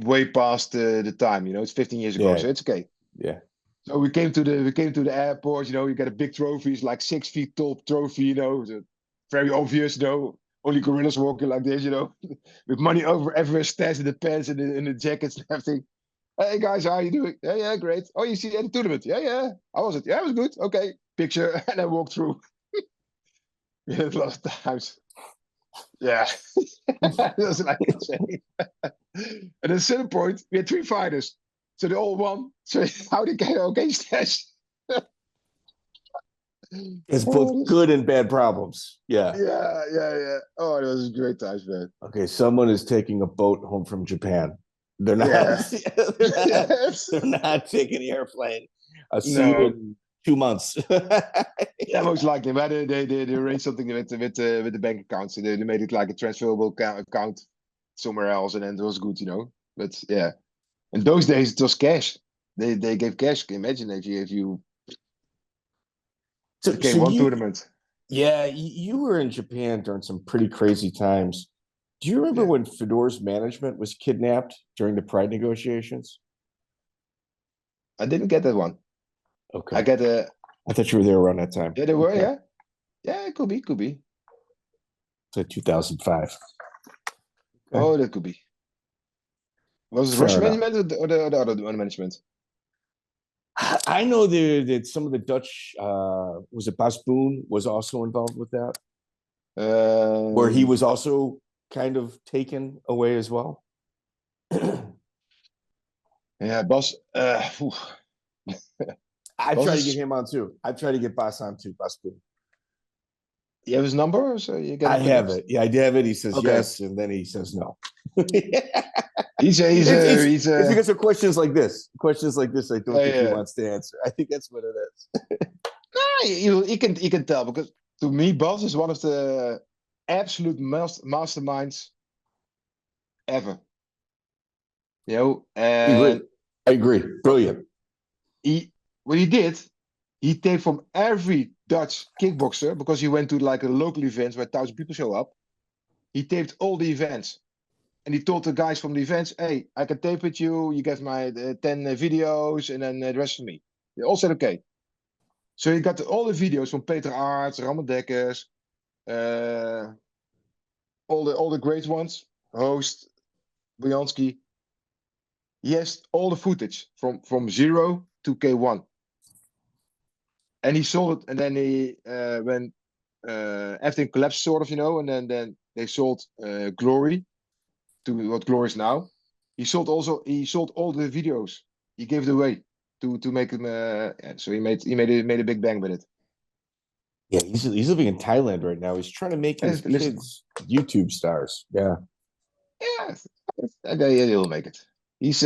way past the time. It's 15 years ago, so it's okay. Yeah. So we came to the airport. You get a big trophy, it's like 6 feet tall trophy. Very obvious. Only gorillas walking like this. With money over everywhere, stashed in the pants and in the jackets and everything. Hey guys, how are you doing? Yeah, great. Oh, you see the tournament? Yeah. How was it? Yeah, it was good. Okay, picture, and I walked through. We had a lot of times. Yeah, it was like insane. And at a certain point, we had 3 fighters, so they all won. So how they get against us? It's both Oh, good and bad problems. Yeah. yeah. Oh, it was great times, man. Okay, someone is taking a boat home from Japan. They're not. Yeah. they're not. Yes. They're not taking the airplane. I'll see you No. in 2 months. Yeah, most likely. But they arranged something with the bank account, so they made it like a transferable account somewhere else, and then it was good, you know. But yeah, in those days it was cash. They gave cash. Can you imagine if you so, came so one you, tournament? yeah, you were in Japan during some pretty crazy times. Do you remember Yeah, when Fedor's management was kidnapped during the Pride negotiations? I didn't get that one. I Okay, get a I thought you were there around that time. yeah, they were Okay, yeah, it could be. so 2005. Okay, Oh, that could be. Was it fair Russian enough. management or the other management? I know that some of the Dutch, was it Bas Boon was also involved with that, where he Um, was also kind of taken away as well. yeah, Bas. I've Bas tried to get is. him on too. I've tried to get Bas on too, Bas Boon. You have his number, so you get I him have connected. it. Yeah, I have it. He says Okay. yes, and then he says no. He's a he's it's a he's it's a because of questions like this. Questions like this, I don't think he yeah. wants to answer. I think that's what it is. You can tell because to me, Bas is one of the absolute masterminds ever. You know, I agree. and I agree. Brilliant. he what he did, he taped from every Dutch kickboxer because he went to like a local event where 1,000 people show up. He taped all the events. And he told the guys from the events, "Hey, I can tape with you. You get my 10 videos, and then the rest of me." They all said, "Okay." So he got all the videos from Peter Aerts, Ramon Dekkers, uh, all the great ones, Host, Bojanski. He has all the footage from 0 to K1, and he sold it. And then he when everything collapsed, sort of, you know, and then they sold Glory to what Glory is now. He sold all the videos. He gave it away to make him. Yeah, so he made a big bang with it. Yeah, he's living in Thailand right now. He's trying to make his And listen, kids YouTube stars. Yeah. yeah, that guy, yeah, he'll make it. He's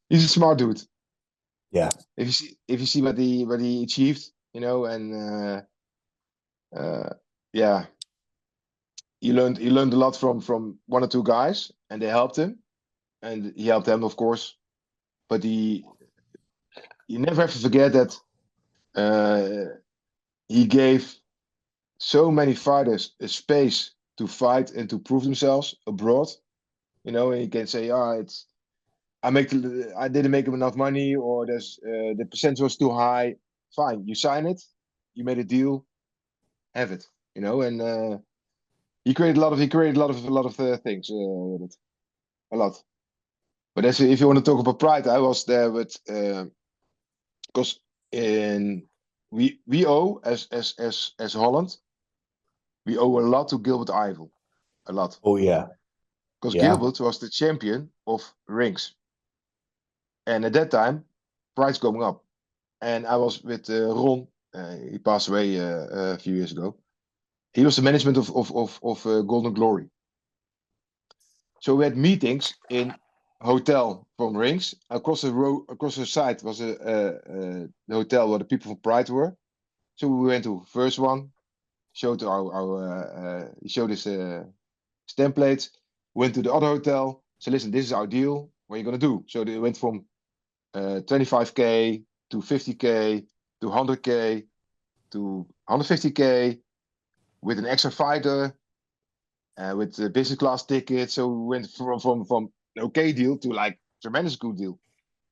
he's a smart dude. Yeah. If you see what he achieved, you know, and yeah, he learned a lot from one or two guys, and they helped him, and he helped them, of course. But you never have to forget that he gave so many fighters a space to fight and to prove themselves abroad. You know, and you can say, it's I didn't make him enough money, or the percentage was too high. Fine, you sign it, you made a deal, have it. You know, and he created a lot of things with it, a lot. But if you want to talk about pride, I was there with because in we owe as Holland, we owe a lot to Gilbert Ivel, a lot. Oh yeah. Because Yeah. Gilbert was the champion of rings. And at that time, price going up. And I was with Ron. He passed away a few years ago. He was the management of Golden Glory. So we had meetings in hotel from rings. Across the side was the hotel where the people from Pride were. So we went to first one, showed he showed his templates, went to the other hotel. So listen, this is our deal. What are you gonna do? So they went from 25K to 50K to 100K to 150K with an extra fighter, with the business class ticket. So we went from an okay deal to like tremendous good deal.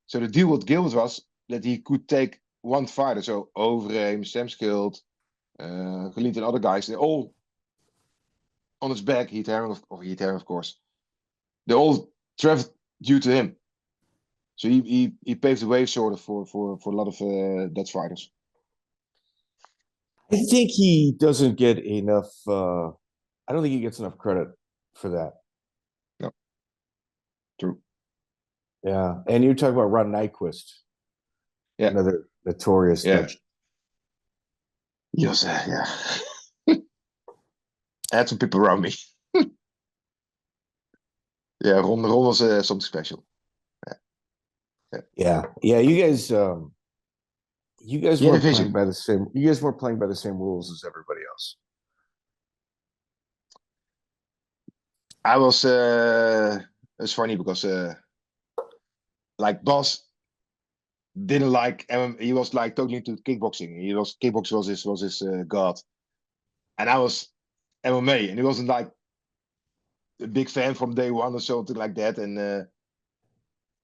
So the deal with Gilbert was that he could take one fighter. So Overeem, Sam Schild, Geliet and other guys, they're all on his back. Heat Herring, of course. They all traveled due to him. So he paved the way sort of for a lot of Dutch fighters. I think he doesn't get enough. I don't think he gets enough credit for that. No, true. Yeah, and you're talking about Ron Nyquist, another notorious Dutch. Yes, yeah. I had some people around me. Yeah, Ron was something special. Yeah. You guys weren't playing by the same. You guys weren't playing by the same rules as everybody else. I was. It's funny because like Bas didn't like MMA. He was like totally into kickboxing. Kickboxing was his god, and I was MMA, and he wasn't like a big fan from day one or something like that. And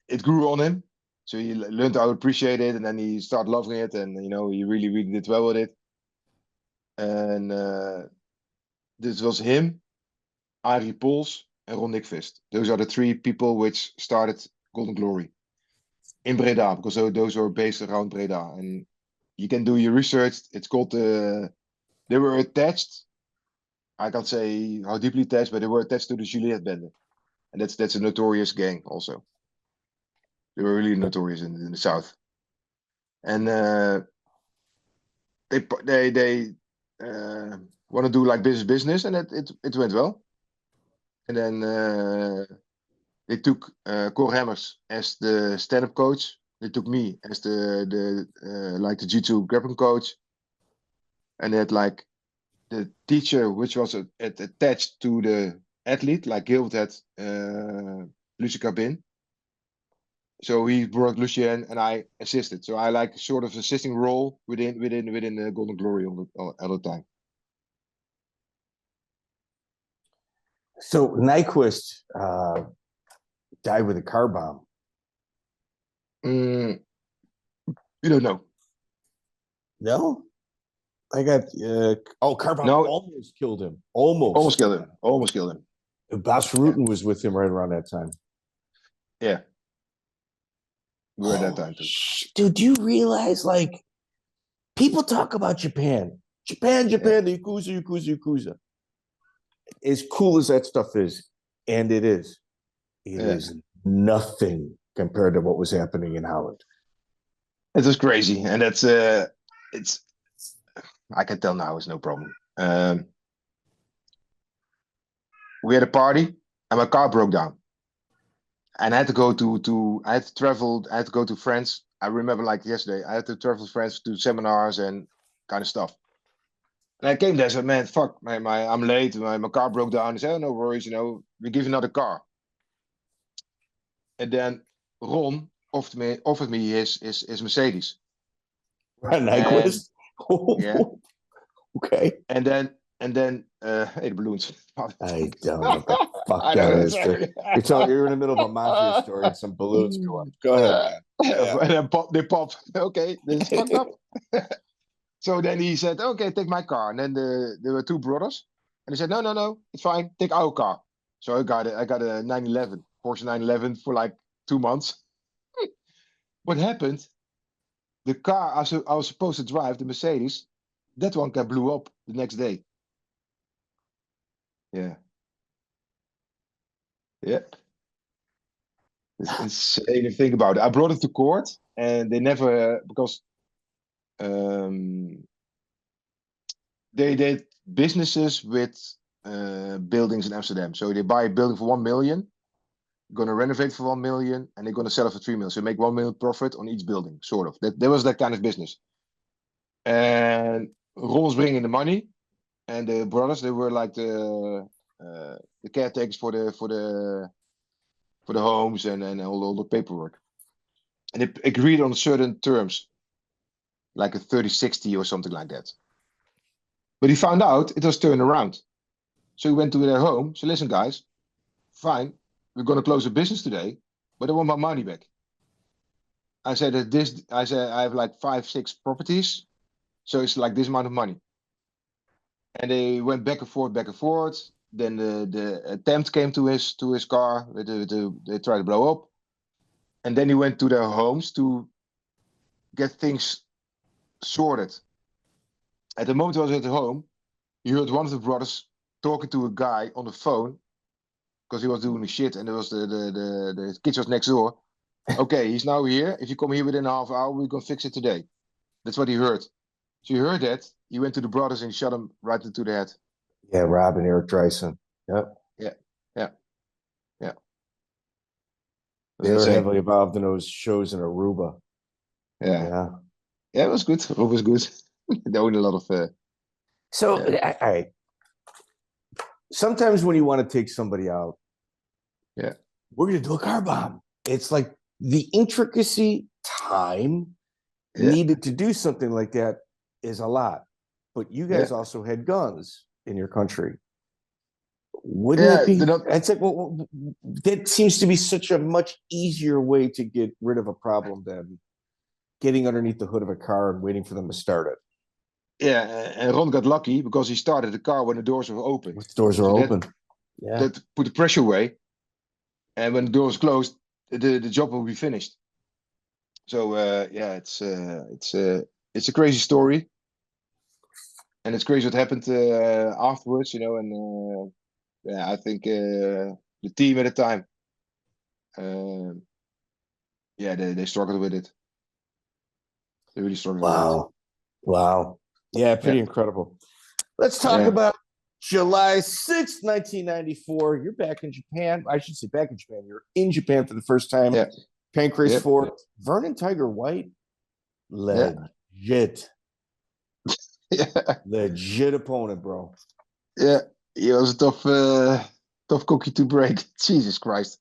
it grew on him, so he learned how to appreciate it, and then he started loving it, and he really really did well with it. And this was him, Arie Pols, and Ron Nyquist. Those are the three people which started Golden Glory in Breda, because those were based around Breda. And you can do your research. It's called they were attached. I can't say how deeply attached, but they were attached to the Juliet Bende, and that's a notorious gang also. They were really notorious in the south, and they want to do like business, and it went well. And then they took Cor Hammers as the stand-up coach. They took me as the jiu-jitsu grappling coach, and they had like the teacher, which was attached to the athlete, like Gilbert had Lucie Cabin. So he brought Lucien, and I assisted. So I like sort of assisting role within the Golden Glory all the time. So Nyquist died with a car bomb. You don't know. No? I got car bomb almost killed him. Almost killed him. Bas Rutten was with him right around that time. Yeah. We were at that time too. Dude, do you realize, like, people talk about Japan, the Yakuza. As cool as that stuff is, and it is nothing compared to what was happening in Holland. It was crazy, and that's it's. I can tell now, it's no problem. We had a party, and my car broke down, and I had to go I had to go to France. I remember like yesterday, I had to travel to France to seminars and kind of stuff. And I came there and said, man, fuck, I'm late. My car broke down. He said, oh, no worries, we give you another car. And then Ron offered me his Mercedes. Nyquist? Yeah. Okay. And then hey, the balloons. I don't know what the fuck that is. You're in the middle of a mafia story and some balloons go up. Go ahead. And then they pop. Okay, this is fucked up. So then he said, okay, take my car. And then there were two brothers. And he said, no, it's fine. Take our car. So I got a 911, Porsche 911 for like 2 months. What happened? The car I was supposed to drive, the Mercedes, that one got blew up the next day. Yeah. Yeah. It's insane to think about it. I brought it to court, and they never, because they did businesses with buildings in Amsterdam. So they buy a building for 1 million, going to renovate for 1 million, and they're going to sell it for 3 million. So make 1 million profit on each building, sort of. There was that kind of business. And Ron was bringing the money, and the brothers, they were like the caretakers for the homes and all the paperwork. And they agreed on certain terms, like a 30-60 or something like that. But he found out it was turned around. So he went to their home. So listen, guys, fine, we're going to close the business today, but I want my money back. I said I have like 5-6 properties, so it's like this amount of money. And they went back and forth. Then the attempt came to his car. They tried to blow up. and then he went to their homes to get things sorted. At the moment I was at home, he heard one of the brothers talking to a guy on the phone because he was doing the shit, and there was the kids was next door. Okay, he's now here. If you come here within a half hour, we're gonna fix it today. That's what he heard. So he heard that. He went to the brothers and shot him right into the head. Yeah, Rob and Eric Dreisen. Yep. Yeah. They were insane. heavily involved in those shows in Aruba. Yeah, it was good. It was good. They owned a lot of. I sometimes when you want to take somebody out, we're gonna do a car bomb. It's like the intricacy, time needed to do something like that is a lot. But you guys also had guns in your country. Wouldn't it be? It's like, well, that seems to be such a much easier way to get rid of a problem than getting underneath the hood of a car and waiting for them to start it. Yeah, and Ron got lucky because he started the car when the doors were open. The doors are open. That put the pressure away. And when the doors closed, the job will be finished. So it's a crazy story, and it's crazy what happened afterwards, and I think the team at the time, they struggled with it. They really struggled with it. Wow. Yeah, pretty incredible. Let's talk about July 6th, 1994. You're back in Japan. I should say back in Japan. You're in Japan for the first time. Yeah. Pancrase 4. Vernon Tiger White. Legit. Legit opponent, bro. Yeah. He was a tough cookie to break. Jesus Christ.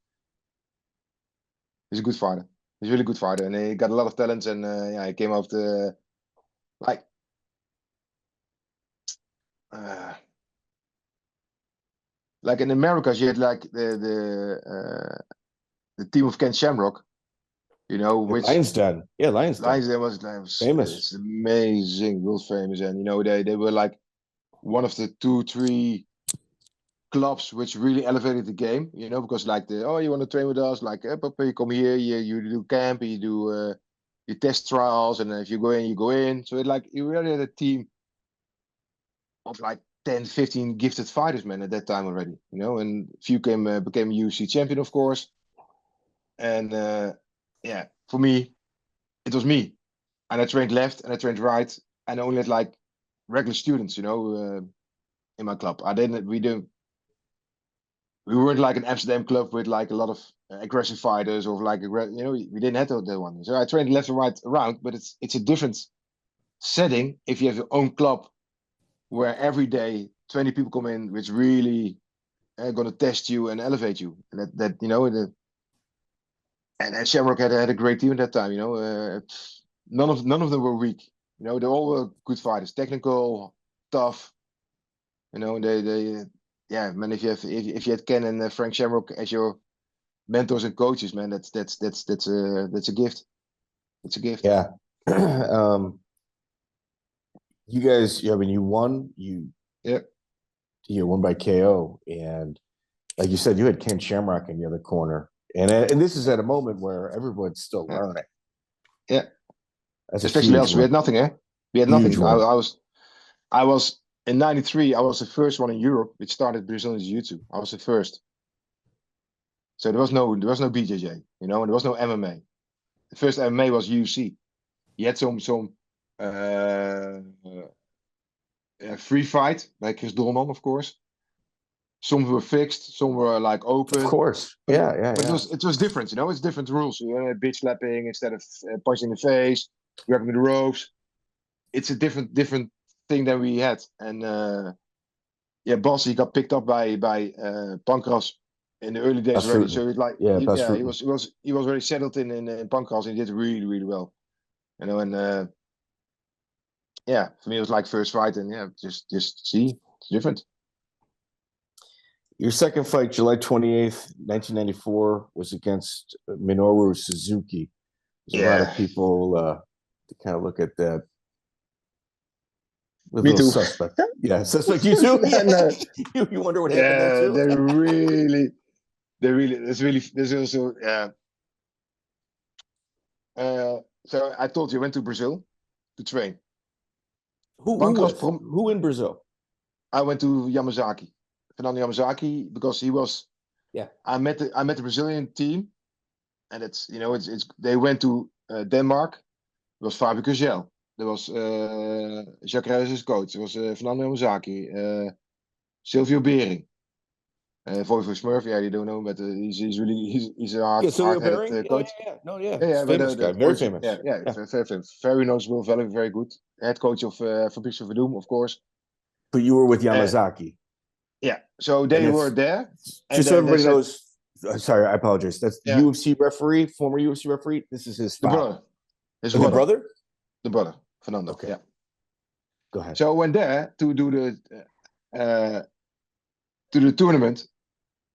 He's a good fighter. He's a really good fighter. And he got a lot of talents. And he came out like in America, you had like the team of Ken Shamrock, which Lions Den. Yeah, Lions Den was famous. It's amazing, world famous, and they were like one of the 2-3 clubs which really elevated the game, because like you want to train with us, like Papa, you come here, you do camp, you do you test trials, and if you go in, you go in. So you really had a team of like 10, 15 gifted fighters, man, at that time already, and few became UFC champion, of course. And for me, it was me. And I trained left and I trained right, and I only had like regular students, in my club. We weren't like an Amsterdam club with like a lot of aggressive fighters or like, we didn't have that one. So I trained left and right around, but it's a different setting if you have your own club where every day 20 people come in, which really going to test you and elevate you. And and Shamrock had a great team at that time. None of them were weak. They all were good fighters, technical, tough. Man. If you had Ken and Frank Shamrock as your mentors and coaches, man, that's a gift. It's a gift. Yeah. You guys, you won. You won by KO, and like you said, you had Ken Shamrock in the other corner, and this is at a moment where everyone's still learning. Yeah, that's especially us. We had nothing, We had huge nothing. I was in '93. I was the first one in Europe which started Brazilian Jiu-Jitsu. I was the first. So there was no BJJ, and there was no MMA. The first MMA was UFC. You had some free fight by Chris Dolman, of course. Some were fixed, some were like open. Of course, yeah. But it was different, It's different rules. Bitch slapping instead of punching in the face, grabbing the ropes. It's a different thing than we had. And Bas, he got picked up by Pancras in the early days already. So it's like he was very settled in Pancras, and he did really, really well. And for me it was like first fight, and just see, it's different. Your second fight, July 28th, 1994, was against Minoru Suzuki. There's a lot of people to kind of look at that. Me too. Suspect. Yeah, suspect you too? You wonder what happened there too? There's also, So I told you I went to Brazil to train. Who One class with? from Who in Brazil? I went to Yamazaki, Fernando Yamazaki, because he was. Yeah. I met the Brazilian team, and it's they went to Denmark. It was Fabio Cugel. There was Jacques Reis's coach. There was Fernando Yamazaki, Silvio Bering, Voivo Smurf. Yeah, you don't know, but he's a Silvio hard-headed Bering. coach. Yeah. Yeah, but Famous guy, the very coach, famous. yeah, very knowledgeable, very, very good. Head coach of Fabricio Verdum, of course. But you were with Uh, Yamazaki. yeah, so And they were there, and just so they everybody said, knows. Sorry, I apologize. That's yeah, UFC referee, former UFC referee. This is his the father. brother, his The brother, brother? Fernando. Okay. Yeah. Go ahead. So I went there to do the tournament,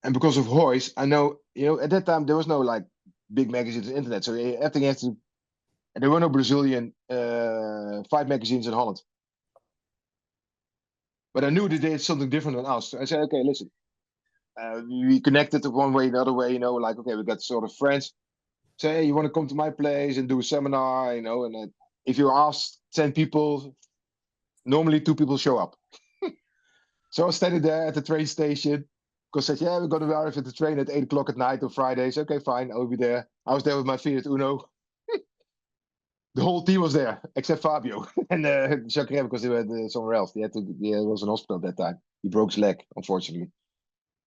and because of Royce, I know at that time there was no like big magazines and internet, so everything has to. And there were no Brazilian fight magazines in Holland. But I knew they did something different than us. So I said, okay, listen, we connected one way, another way, like, okay, we got sort of friends. Say, hey, you want to come to my place and do a seminar, and if you ask 10 people, normally 2 people show up. So I was standing there at the train station, because I said, yeah, we're going to arrive at the train at 8 o'clock at night on Fridays. Okay, fine, I'll be there. I was there with my Fiat Uno. The whole team was there, except Fabio and Jacques, because they went somewhere else. He was in hospital at that time. He broke his leg, unfortunately.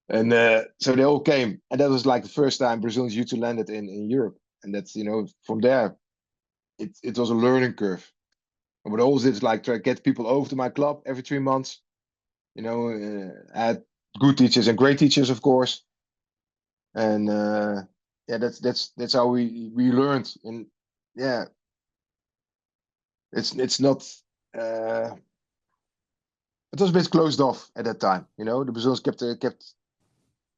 And so they all came. And that was like the first time Brazilian Jiu-Jitsu landed in Europe. And that's, from there, it was a learning curve. And what I always did is like try to get people over to my club every 3 months. I had good teachers and great teachers, of course. And yeah, that's how we learned. And yeah, it's not. It was a bit closed off at that time. The Brazilians kept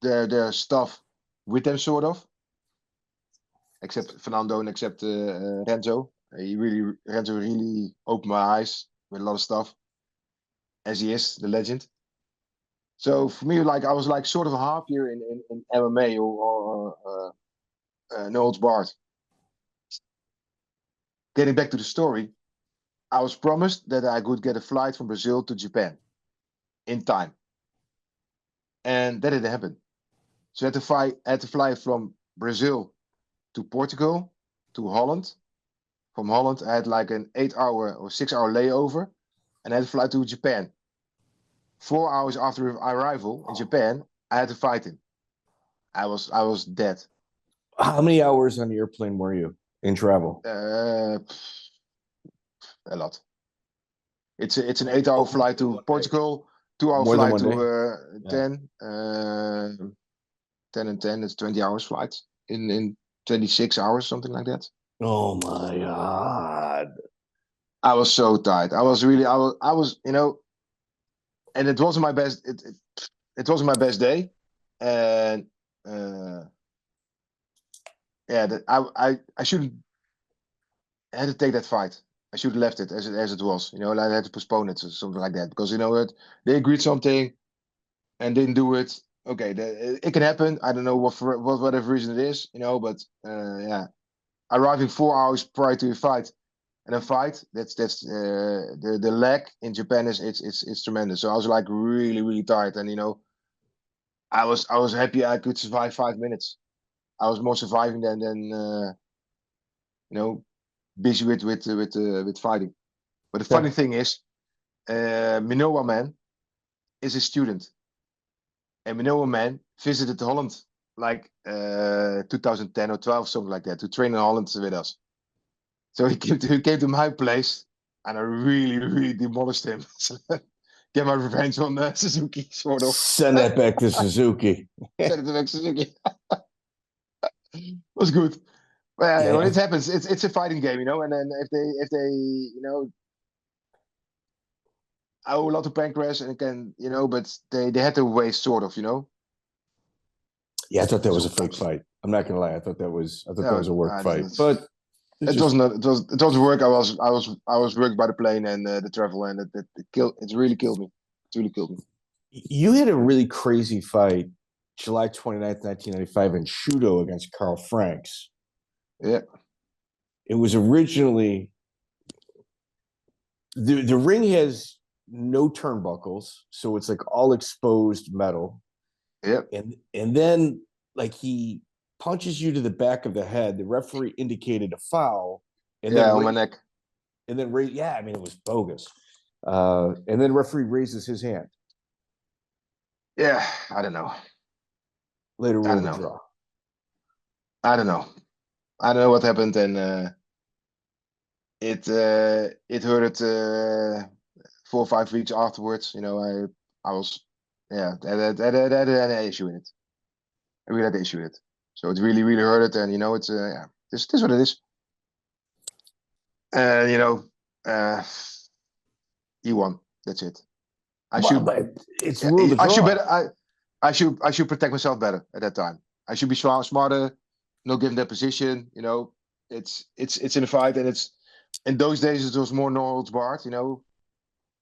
their stuff with them, sort of, except Fernando and except Renzo. Renzo really opened my eyes with a lot of stuff, as he is the legend. So for me, like I was like sort of a half year in MMA or no holds barred. Getting back to the story, I was promised that I could get a flight from Brazil to Japan in time, and that didn't happen. So I had to fly from Brazil to Portugal to Holland. From Holland, I had like an 8-hour or 6-hour layover, and I had to fly to Japan. 4 hours after arrival in Japan, I had to fight him. I was dead. How many hours on the airplane were you in travel? A lot. It's an 8-hour flight to Portugal, 2-hour More than flight one day? to Yeah. 10 and 10. It's 20 hours flight in 26 hours, something like that. Oh my God. I was so tired. I was, and it wasn't my best. It wasn't my best day, and yeah, I shouldn't. I had to take that fight. I should have left it as it was. I had to postpone it or something like that, because they agreed something and didn't do it. Okay, it can happen. I don't know whatever reason it is, but yeah, arriving 4 hours prior to a fight. And a fight, that's the lag in Japan it's tremendous. So I was like really, really tired, and I was happy I could survive 5 minutes. I was more surviving than busy with fighting. But the funny thing is, Minoru man is a student, and Minoru man visited Holland like 2010 or 12, something like that, to train in Holland with us. So he came to my place, and I really, really demolished him. Get my revenge on Suzuki, sort of. Send that back to Suzuki. Send it back to Suzuki. Was good. Well, Yeah. when it happens, it's a fighting game, And then if they I owe a lot of pancreas and can, but they had to waste, sort of, Yeah, I thought that was So- a fake fight. I'm not gonna lie. I thought that was a work fight. it's- But It doesn't work. I was worked by the plane and the travel, and it really killed me. It really killed me. you had a really crazy fight, July 29th, 1995, in Shudo against Carl Franks. Yeah. it was originally the ring has no turnbuckles, so it's like all exposed metal. Yep. And then like he punches you to the back of the head. The referee indicated a foul, and then on my neck. And then I mean, it was bogus. And then referee raises his hand. Yeah, I don't know. Later ruled a draw. I don't know. I don't know what happened, and it hurt 4 or 5 weeks afterwards. You know, I was had an issue with it. I really had an issue with it. So it really, really hurt it, and you know, it's this is what it is. And you know, he won. That's it. It's ruled a draw. I should protect myself better at that time. I should be smarter, not give that position. You know, it's in a fight, and it's in those days it was more no barred, you know,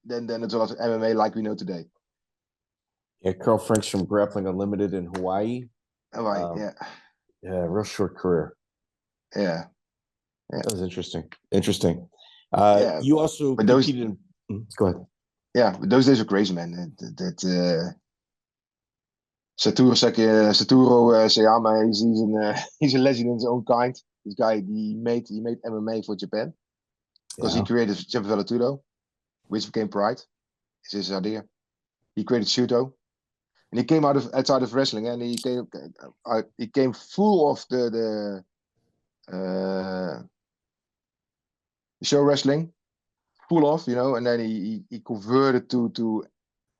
than it's a lot of MMA like we know today. Yeah, Carl Frank's from Grappling Unlimited in Hawaii. Yeah, real short career. Yeah. That was interesting. You also competed in. Go ahead. Yeah, but those days were crazy, man. Satoru Sayama, he's a legend in his own kind. This guy, he made MMA for Japan because he created Champion Tudo, which became Pride. It's his idea. He created Shuto, and he came outside of wrestling, and he came full of the show wrestling, full of, you know, and then he converted to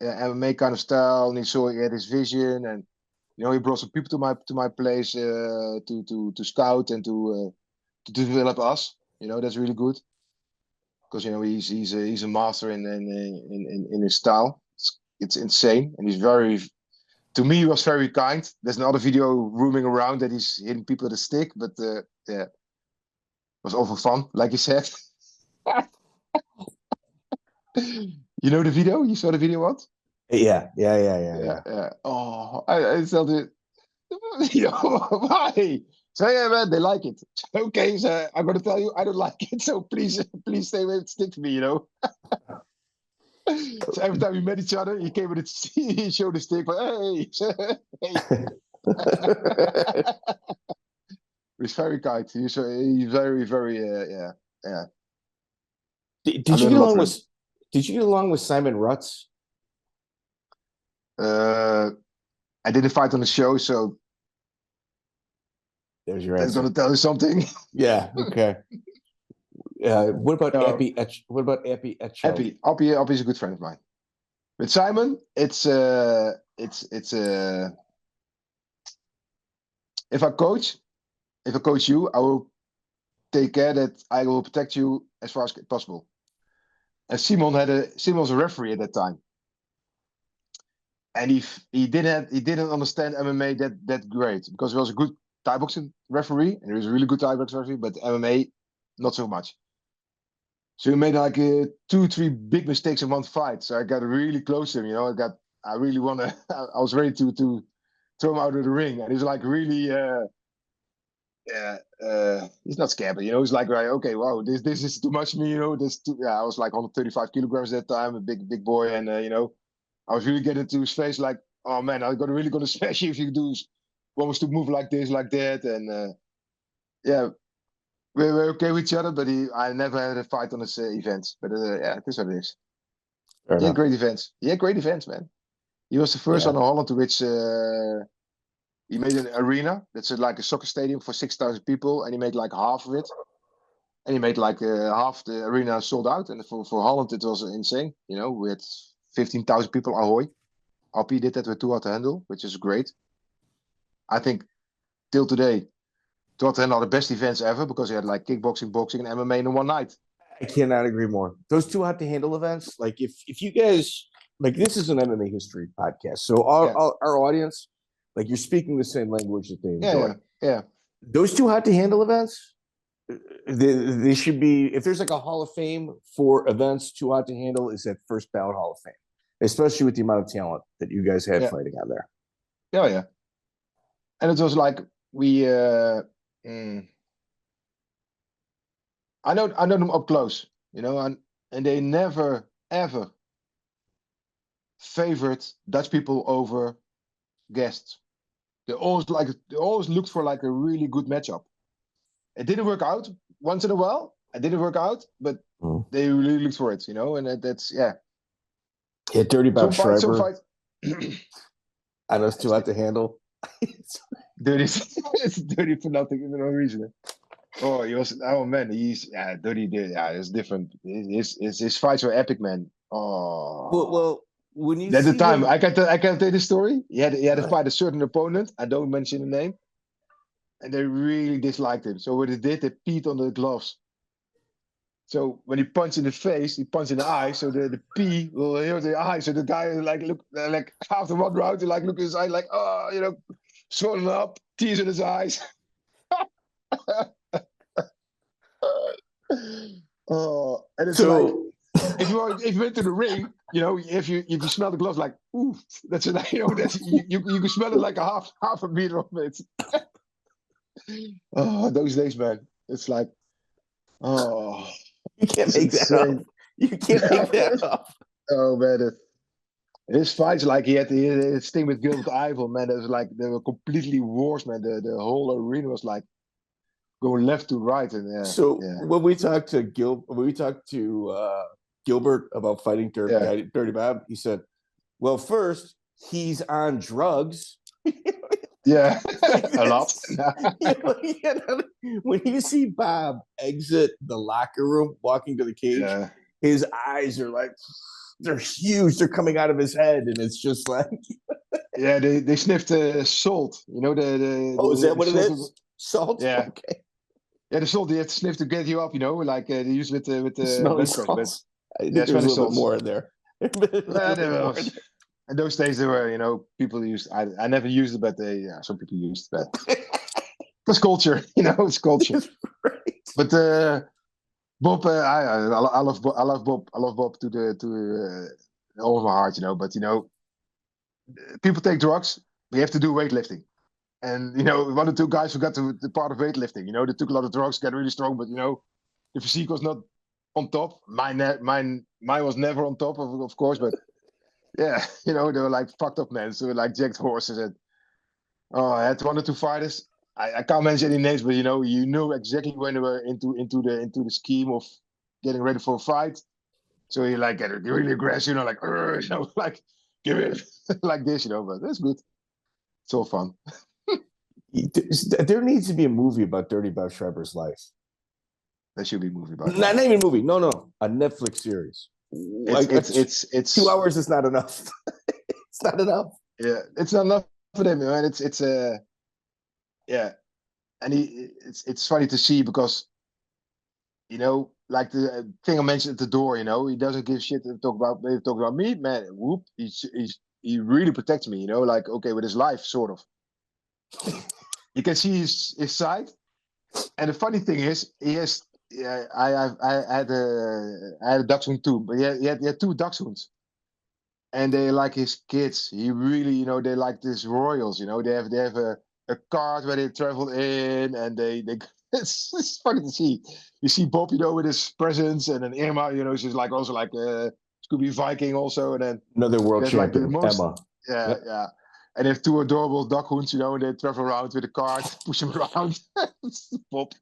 MMA kind of style, and he had his vision, and you know, he brought some people to my place to scout and to develop us. You know, that's really good because you know he's a master in his style. It's insane, and he's very. To me, he was very kind. There's another video roaming around that he's hitting people with a stick, but yeah, it was all for fun, like you said. You know the video? You saw the video, what? Yeah. Oh, I told it. You know, why? So yeah, man, they like it. Okay, so I'm gonna tell you, I don't like it. So please stay away with stick for me. You know. So every time we met each other, he came with it. He showed the stick. Like, hey. He's very kind. He's very, very, yeah. Did you get along with Simon Rutz? I didn't fight on the show, so there's your answer. answer. That's gonna tell you something. Yeah. Okay. What about Appy? What about Appy? Appy is a good friend of mine. With Simon, it's if I coach you, I will take care that I will protect you as far as possible. And Simon was a referee at that time, and he didn't understand MMA that great because he was a good Thai boxing referee, and he was a really good Thai boxing referee, but MMA not so much. So he made like 2-3 big mistakes in one fight. So I got really close to him, you know. I was ready to throw him out of the ring, and he's like really he's not scared, but you know, he's like, right, okay, wow, this is too much for me, you know. I was like 135 kilograms at that time, a big boy, and you know, I was really getting into his face like, oh man, I'm really gonna smash you if you do one was to move like this, like that, and yeah, we're okay with each other, but I never had a fight on his events, but yeah, this is what it is. He had great events, man. He was the first one in Holland to which he made an arena that's like a soccer stadium for 6,000 people, and he made like half of it. And he made like half the arena sold out. And for Holland, it was insane. You know, we had 15,000 people. Ahoy. Appy did that with Too Hard to Handle, which is great. I think till today, Too Hard to Handle are the best events ever because he had like kickboxing, boxing, and MMA in one night. I cannot agree more. Those Too Hard to Handle events, like if you guys, like this is an MMA history podcast. So our audience, like you're speaking the same language that they enjoy. Yeah. Those Too Hot to Handle events, they should be, if there's like a Hall of Fame for events Too Hot to Handle, is that first ballot Hall of Fame, especially with the amount of talent that you guys had fighting out there. Yeah. And it was like we I know them up close, and they never ever favored Dutch people over guests. They always looked for like a really good matchup. It didn't work out once in a while. It didn't work out, but they really looked for it, and that's Yeah, Dirty Bob some Schrijber. fight. I know it's too hot to handle. Dirty, it's dirty for nothing, for no reason. Oh, he's dirty. Yeah, it's different. His fights were epic, man. Oh, well, when you at the see time, him, I can tell the story. He had to fight a certain opponent. I don't mention the name, and they really disliked him. So what they did, they peed on the gloves. So when he punched in the face, he punched in the eye. So the pee will hit the eye. So the guy look like after one round, he look at his eye swollen up, tears in his eyes. Oh, and it's if you went to the ring, if you smell the gloves, like, ooh, that's you can smell it like a half a meter of it. Oh, those days, man. It's like, oh, you can't make that up. You can't make that up. Oh man, his fights, like he had his thing with Gilbert Eiffel, man. It was like they were completely wars, man. The whole arena was like going left to right, and when we talked to Gilbert about fighting Dirty Bob, he said, "Well, first he's on drugs." Yeah, a lot. When you see Bob exit the locker room, walking to the cage, his eyes are like, they're huge. They're coming out of his head, and it's just like, yeah, they sniffed salt. Is that what it is? Salt? Yeah. Okay. Yeah, the salt they have to sniff to get you up. Like they use with the smelly salts. I think there's a little bit more in there. In those days, there were, people used. I never used it, but some people used it. But it's culture, it's culture. Right. But Bob, I love Bob. I love Bob to all of my heart, But people take drugs. We have to do weightlifting, and one or two guys forgot the part of weightlifting. They took a lot of drugs, got really strong, but the physique was not on top. Mine was never on top, of course, but. Yeah, they were like fucked up men. So like jacked horses. And I had one or two fighters. I can't mention any names, but you know exactly when they were into the scheme of getting ready for a fight. So you like get really aggressive, like give it like this, but that's good. It's all fun. There needs to be a movie about Dirty Bob Schrijber's life. There should be a movie about not even a movie. No, a Netflix series. It's 2 hours is not enough. It's not enough. Yeah, it's not enough for them, man. It's yeah, and it's funny to see because like the thing I mentioned at the door, he doesn't give shit to talk about me, man. Whoop, he really protects me, like okay with his life, sort of. You can see his side, and the funny thing is he has. Yeah, I had a dachshund too, but he had two dachshunds, and they like his kids. He really, they like this royals. They have a cart where they travel in, and they it's funny to see. You see Bob, with his presents, and then Irma, she's like also like Scooby Viking also, and then another world champion, like Emma. Yeah. And they have two adorable dachshunds, and they travel around with a cart, push him around. Bob.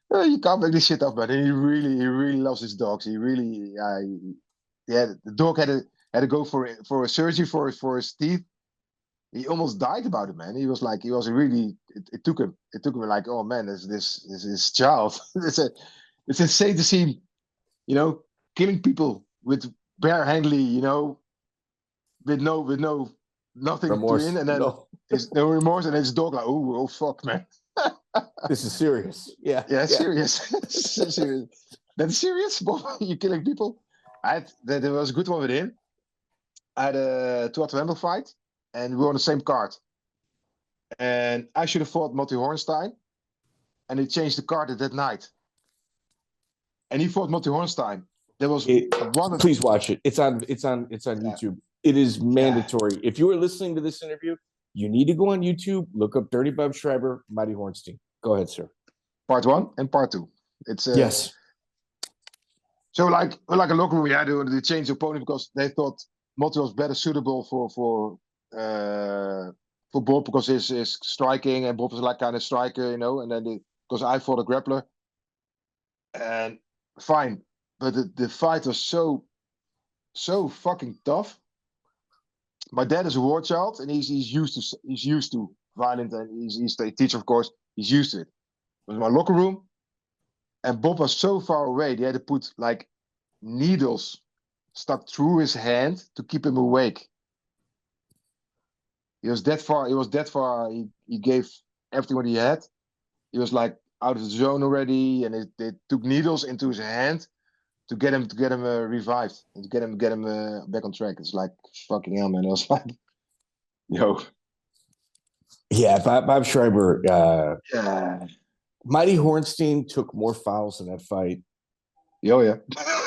You can't make this shit up, man. He really loves his dogs. He really, the dog had to go for a surgery for his teeth. He almost died about it, man. He was really. It took him like, oh man, this child. It's insane to see him, killing people with barehandedly, with nothing remorse. to in, and then there's no remorse, and his dog like, oh fuck, man. This is serious. Yeah. Serious. Serious. That's serious, Bob. You killing people. There was a good one with him. I had a 2 Handle fight, and we were on the same card. And I should have fought Moti Horenstein, and he changed the card at that night. And he fought Moti Horenstein. There was please watch it. It's on YouTube. It is mandatory. Yeah. If you are listening to this interview, you need to go on YouTube, look up Dirty Bob Schrijber, Moti Horenstein. Go ahead, sir. Part 1 and part 2. It's Yes. So like a locker room, yeah, they changed the opponent because they thought Moti was better suitable for Bob because his striking, and Bob was like kind of striker, you know, and then because I fought a grappler, and fine, but the fight was so fucking tough. My dad is a war child, and he's used to violent, and he's a teacher, of course. He's used to it. It was my locker room, and Bob was so far away. They had to put like needles stuck through his hand to keep him awake. He was that far. He was that far. He gave everything what he had. He was like out of the zone already, and they took needles into his hand to get him revived and to get him back on track. It's like fucking hell, man. I was like, yo, Yeah, Bob Schrijber. yeah, Mighty Horenstein took more fouls in that fight. yo, yeah.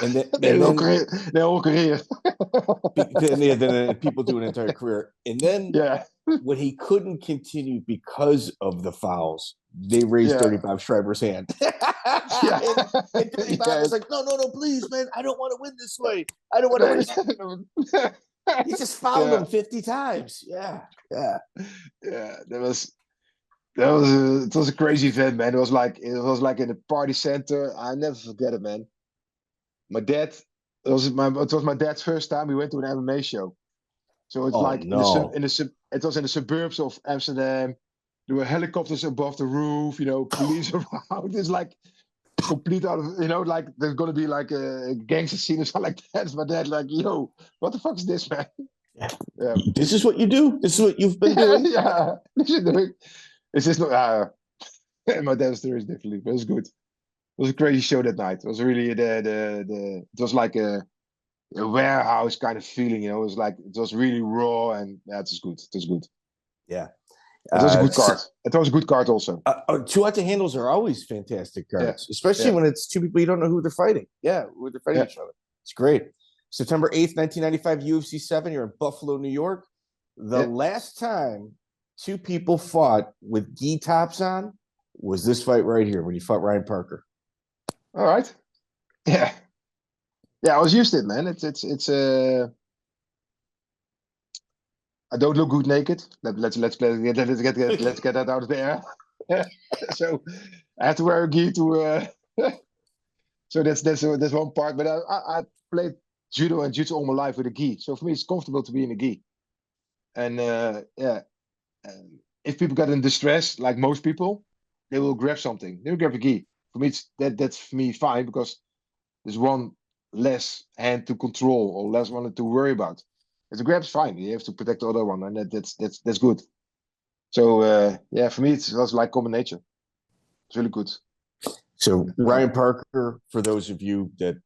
And then, Their whole career. then people do an entire career. And then Yeah. when he couldn't continue because of the fouls, they raised Dirty Bob Schrijber's hand. Yeah. And Dirty Bob was like, no, please, man. I don't want to win this way. I don't want to win this way. He just fouled him 50 times. Yeah. It was a crazy event, man. It was like in a party center. I never forget it, man. My dad, it was my dad's first time. We went to an MMA show. So it's it was in the suburbs of Amsterdam. There were helicopters above the roof, you know, police around. It's like complete out of, you know, like there's gonna be like a gangster scene or something like that. It's my dad like, yo, what the fuck is this, man? Yeah. This is what you do? This is what you've been doing? Yeah. It's just not my dad story is differently, but it was good. It was a crazy show that night. It was really it was like a warehouse kind of feeling, you know. It was really raw, and it was good. It was good. Yeah. It was a good card. It was a good card also. 2 out to handles are always fantastic cards, especially when it's two people you don't know who they're fighting. Yeah, who they're fighting each other. It's great. September 8th, 1995, UFC 7. You're in Buffalo, New York. The last time 2 people fought with gi tops on was this fight right here when you fought Ryan Parker. All right. Yeah. Yeah, I was used to it, man. It's I don't look good naked. Let's get that out there. So I have to wear a gi to. So that's one part. But I played judo and jiu-jitsu all my life with a gi. So for me, it's comfortable to be in a gi. And if people get in distress, like most people, they will grab something. They will grab a gi. For me, that's for me fine because there's one less hand to control or less one to worry about. If the grab's fine, you have to protect the other one, and that's good. So for me, it was like common nature. It's really good. So Ryan Parker, for those of you that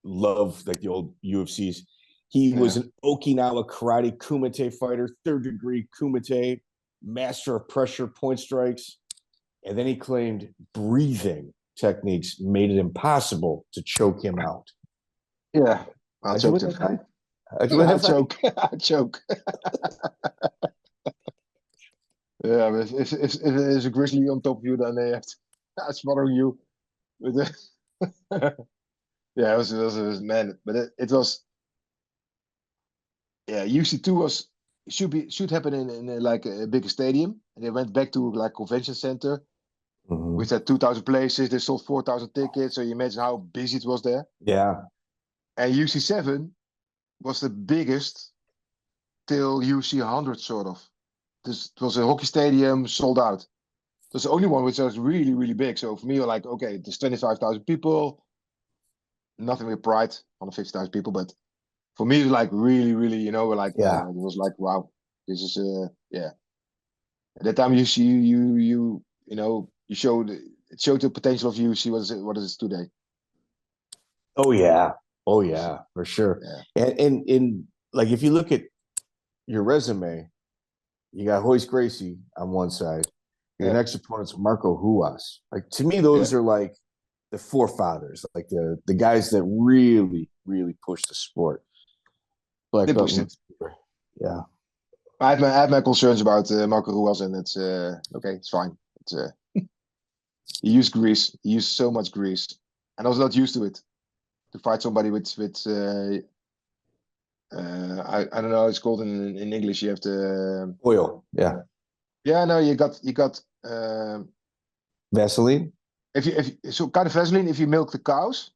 love like the old UFCs, he was an Okinawa karate kumite fighter, 3rd degree kumite, master of pressure point strikes, and then he claimed breathing techniques made it impossible to choke him out. Yeah, I'll choke him. I choke. Yeah, but if there's a grizzly on top of you, then they have to smother you. With yeah, it was man, but it was. Yeah, UC2 should happen in like a bigger stadium, and they went back to like convention center. With that 2,000 places, they sold 4,000 tickets. So you imagine how busy it was there. Yeah. And UC7 was the biggest till UC 100, sort of. It was a hockey stadium, sold out. It was the only one which was really, really big. So for me, like, okay, there's 25,000 people. Nothing with pride on 50,000 people, but for me, it was like really, really, you know, like it was like, wow, this is At that time, you see, you know, it showed the potential of UFC. What is it today? Oh yeah, for sure. Yeah. And like if you look at your resume, you got Royce Gracie on one side. Your next opponent's Marco Ruas. Like to me, those are like the forefathers, like the guys that really, really pushed the sport. They pushed it. Yeah. I have my concerns about Marco Ruas, and it's okay. It's fine. It's He used grease. He used so much grease, and I was not used to it. To fight somebody with I don't know how it's called in English. You have to Oil. Yeah. yeah, no, you got Vaseline. if you so kind of Vaseline if you milk the cows.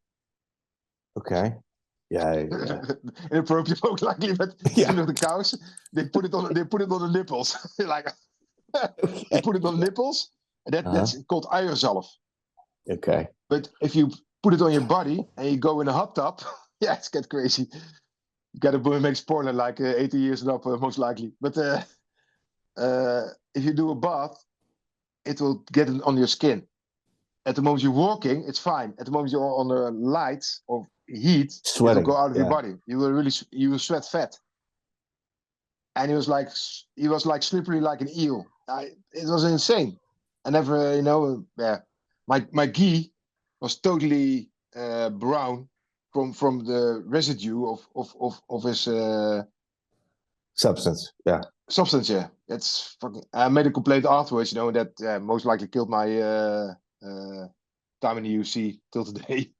Okay. Yeah. Inappropriate, most likely, but if you milk the cows, they put it on the nipples. Like they put it on the nipples, and that's called eierzalf. Okay. But if you put it on your body and you go in a hot tub, yeah, it's get crazy. You gotta make spoiler like 80 years and up, most likely. But if you do a bath, it will get on your skin. At the moment you're walking, it's fine. At the moment you're on the light or heat, Sweating. it'll go out of your body. You will sweat fat. And he was like slippery like an eel. It was insane. I never, my gi was totally brown from the residue of his substance. Yeah. Substance. Yeah, it's fucking. I made a complaint afterwards. That most likely killed my time in the UFC till today.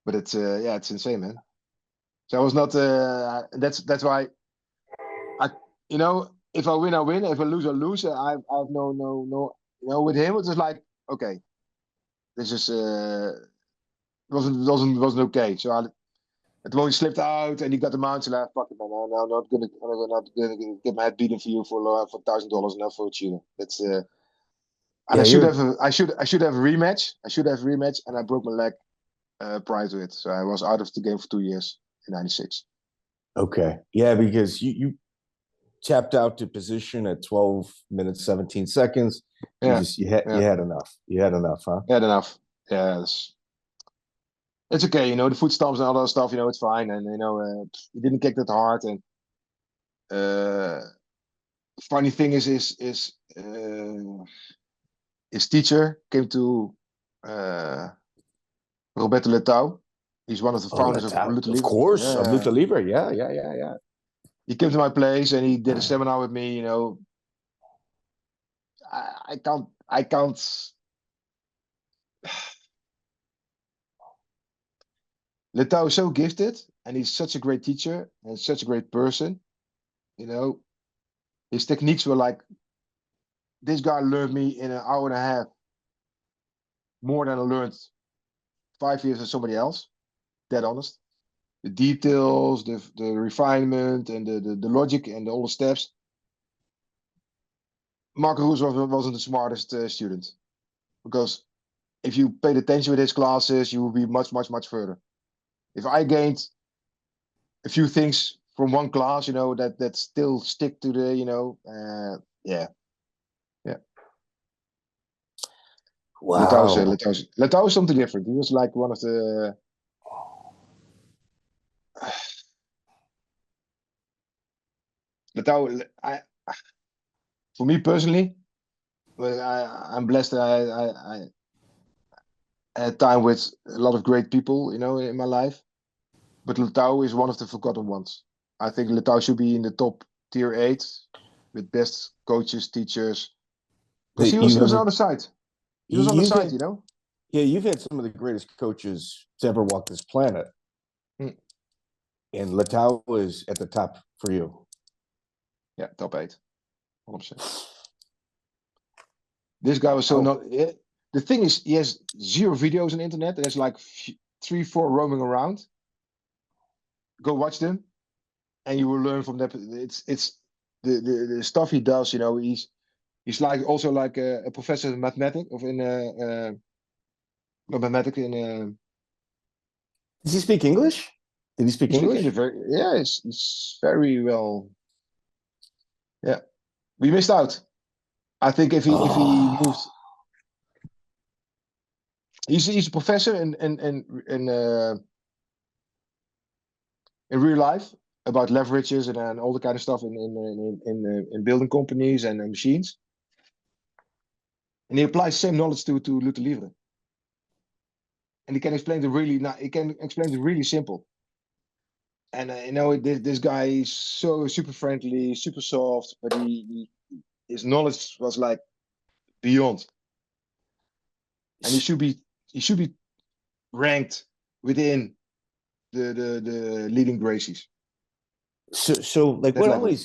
But it's it's insane, man. So I was not. That's why. If I win, I win. If I lose, I lose. I've no. With him, it was like, okay, this is wasn't okay. So at the moment he slipped out and he got the mount. So like, fuck it, man. I'm not gonna get my head beaten for you for $1,000 enough for a cheater. That's and I should have a rematch. I should have a rematch, and I broke my leg prior to it. So I was out of the game for 2 years in '96. Okay. Yeah, because you tapped out to position at 12 minutes 17 seconds. You had enough. You had enough, huh? You had enough. Yeah, it's okay. The foot stomps and all that stuff. It's fine. And he didn't kick that hard. And funny thing is his teacher came to Roberto Letao. He's one of the founders of Luta Libre. Of course, of Luta Libre. Yeah. He came to my place and he did a seminar with me. I can't. Letao is so gifted, and he's such a great teacher and such a great person. His techniques were like, this guy learned me in an hour and a half more than I learned 5 years with somebody else. Dead honest. The details, the refinement, and the logic and all the steps. Marco Ruas wasn't the smartest student, because if you paid attention with his classes, you would be much, much, much further. If I gained a few things from one class, that still stick to the, yeah. Wow. Letao is something different. He was like one of the. Letao, for me personally, I'm blessed that I had time with a lot of great people, in my life. But Letao is one of the forgotten ones. I think Letao should be in the top tier 8 with best coaches, teachers. Because he was on the side. He was on the side, Yeah, you've had some of the greatest coaches to ever walk this planet. And Letao is at the top for you. Yeah, top 8. 100%. This guy was so not. The thing is, he has 0 videos on the internet. There's like 3, 4 roaming around. Go watch them, and you will learn from that. It's the stuff he does. He's like also like a professor in mathematics Does he speak English? Did he speak English? He's very well. Yeah, we missed out. I think if he moved, he's a professor in real life about leverages and all the kind of stuff in building companies and machines, and he applies the same knowledge to Luta Libre, and he can explain it really simple. And this guy is so super friendly, super soft, but his knowledge was like beyond. and he should be ranked within the leading Gracies. So like That level.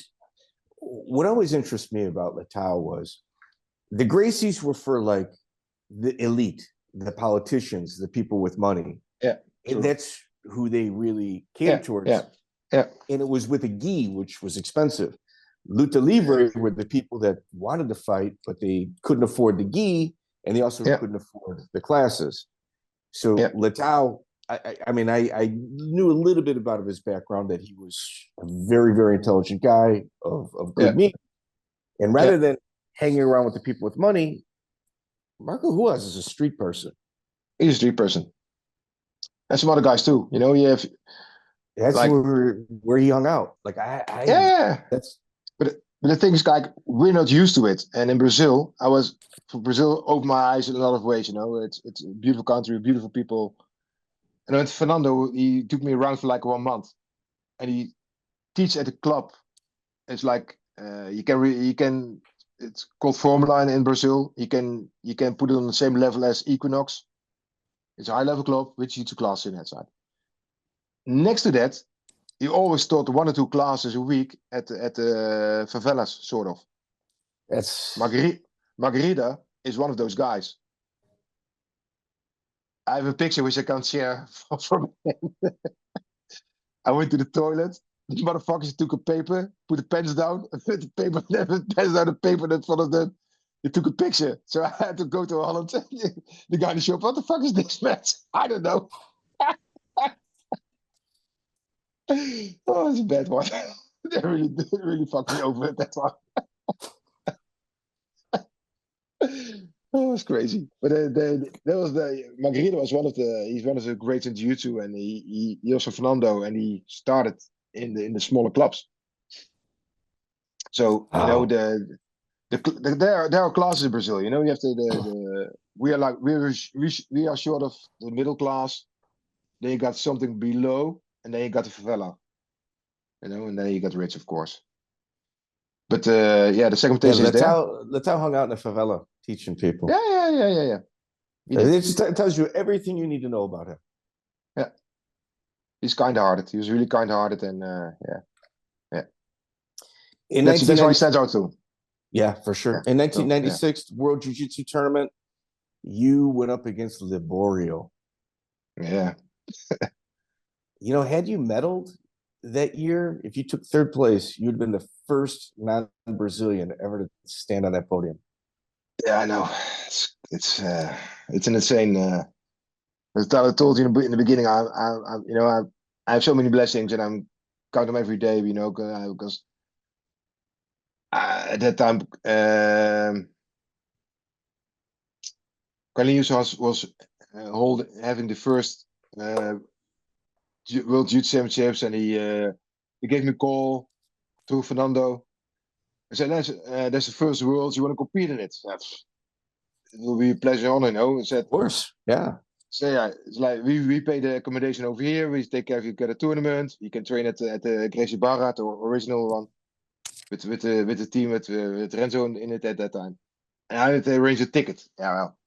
what always interests me about Latau was the Gracies were for like the elite, the politicians, the people with money. Yeah, and that's who they really catered towards. Yeah. And it was with a gi, which was expensive. Luta Libre were the people that wanted to fight, but they couldn't afford the gi, and they also couldn't afford the classes. So Latau, I mean, I knew a little bit about his background, that he was a very, very intelligent guy of good meat. And rather than hanging around with the people with money, Marco Ruas is a street person. He's a street person. And some other guys too. You know, you have that's like, where he hung out. Like that's but the thing is, like, we're not used to it. And in Brazil, Brazil opened my eyes in a lot of ways. You know, it's a beautiful country, beautiful people. And then Fernando, he took me around for like 1 month, and he teach at the club. It's like you can. It's called Formula in Brazil. You can put it on the same level as Equinox. It's a high level club with Jiu Jitsu class in that side. Next to that, he always taught 1 or 2 classes a week at the favelas, sort of. That's Margarida is one of those guys. I have a picture which I can't share from him. I went to the toilet. The motherfuckers took a paper, put the pens down, put the paper, pens down the paper in front of them. They took a picture. So I had to go to Holland. The guy in the shop, what the fuck is this, man? I don't know. Oh, it's a bad one. They really fucked me over at that one. Oh, it's crazy. But Margarida was he's one of the greats in Jiu-Jitsu, and he also Fernando, and he started in the smaller clubs. So you know there are classes in Brazil. You know, you have we are short of the middle class. Then you got something below, and then you got the favela. You know, and then you got rich, of course. But the segmentation is there. Latau hung out in the favela teaching people. Yeah. It just tells you everything you need to know about him. Yeah. He's kind-hearted. He was really kind-hearted, and that's why he stands out too. Yeah, for sure. In 1996 World Jiu-Jitsu tournament, you went up against Liborio. Yeah. You know, had you medaled that year, if you took 3rd place, you'd have been the first non-Brazilian ever to stand on that podium. Yeah, I know. It's an insane. As I told you in the beginning, I have so many blessings, and I'm count them every day. You know, because at that time, Carlinhos was having the first World Jiu-Jitsu Championships, and he gave me a call to Fernando. I said, "That's the first Worlds. You want to compete in it? It will be a pleasure honor, you know." I said, "Of course, yeah." So it's like we pay the accommodation over here. We take care of you get a tournament. You can train at the Gracie Barra, the original one, with the team with Renzo in it at that time. And I had to arrange a ticket. Yeah, well.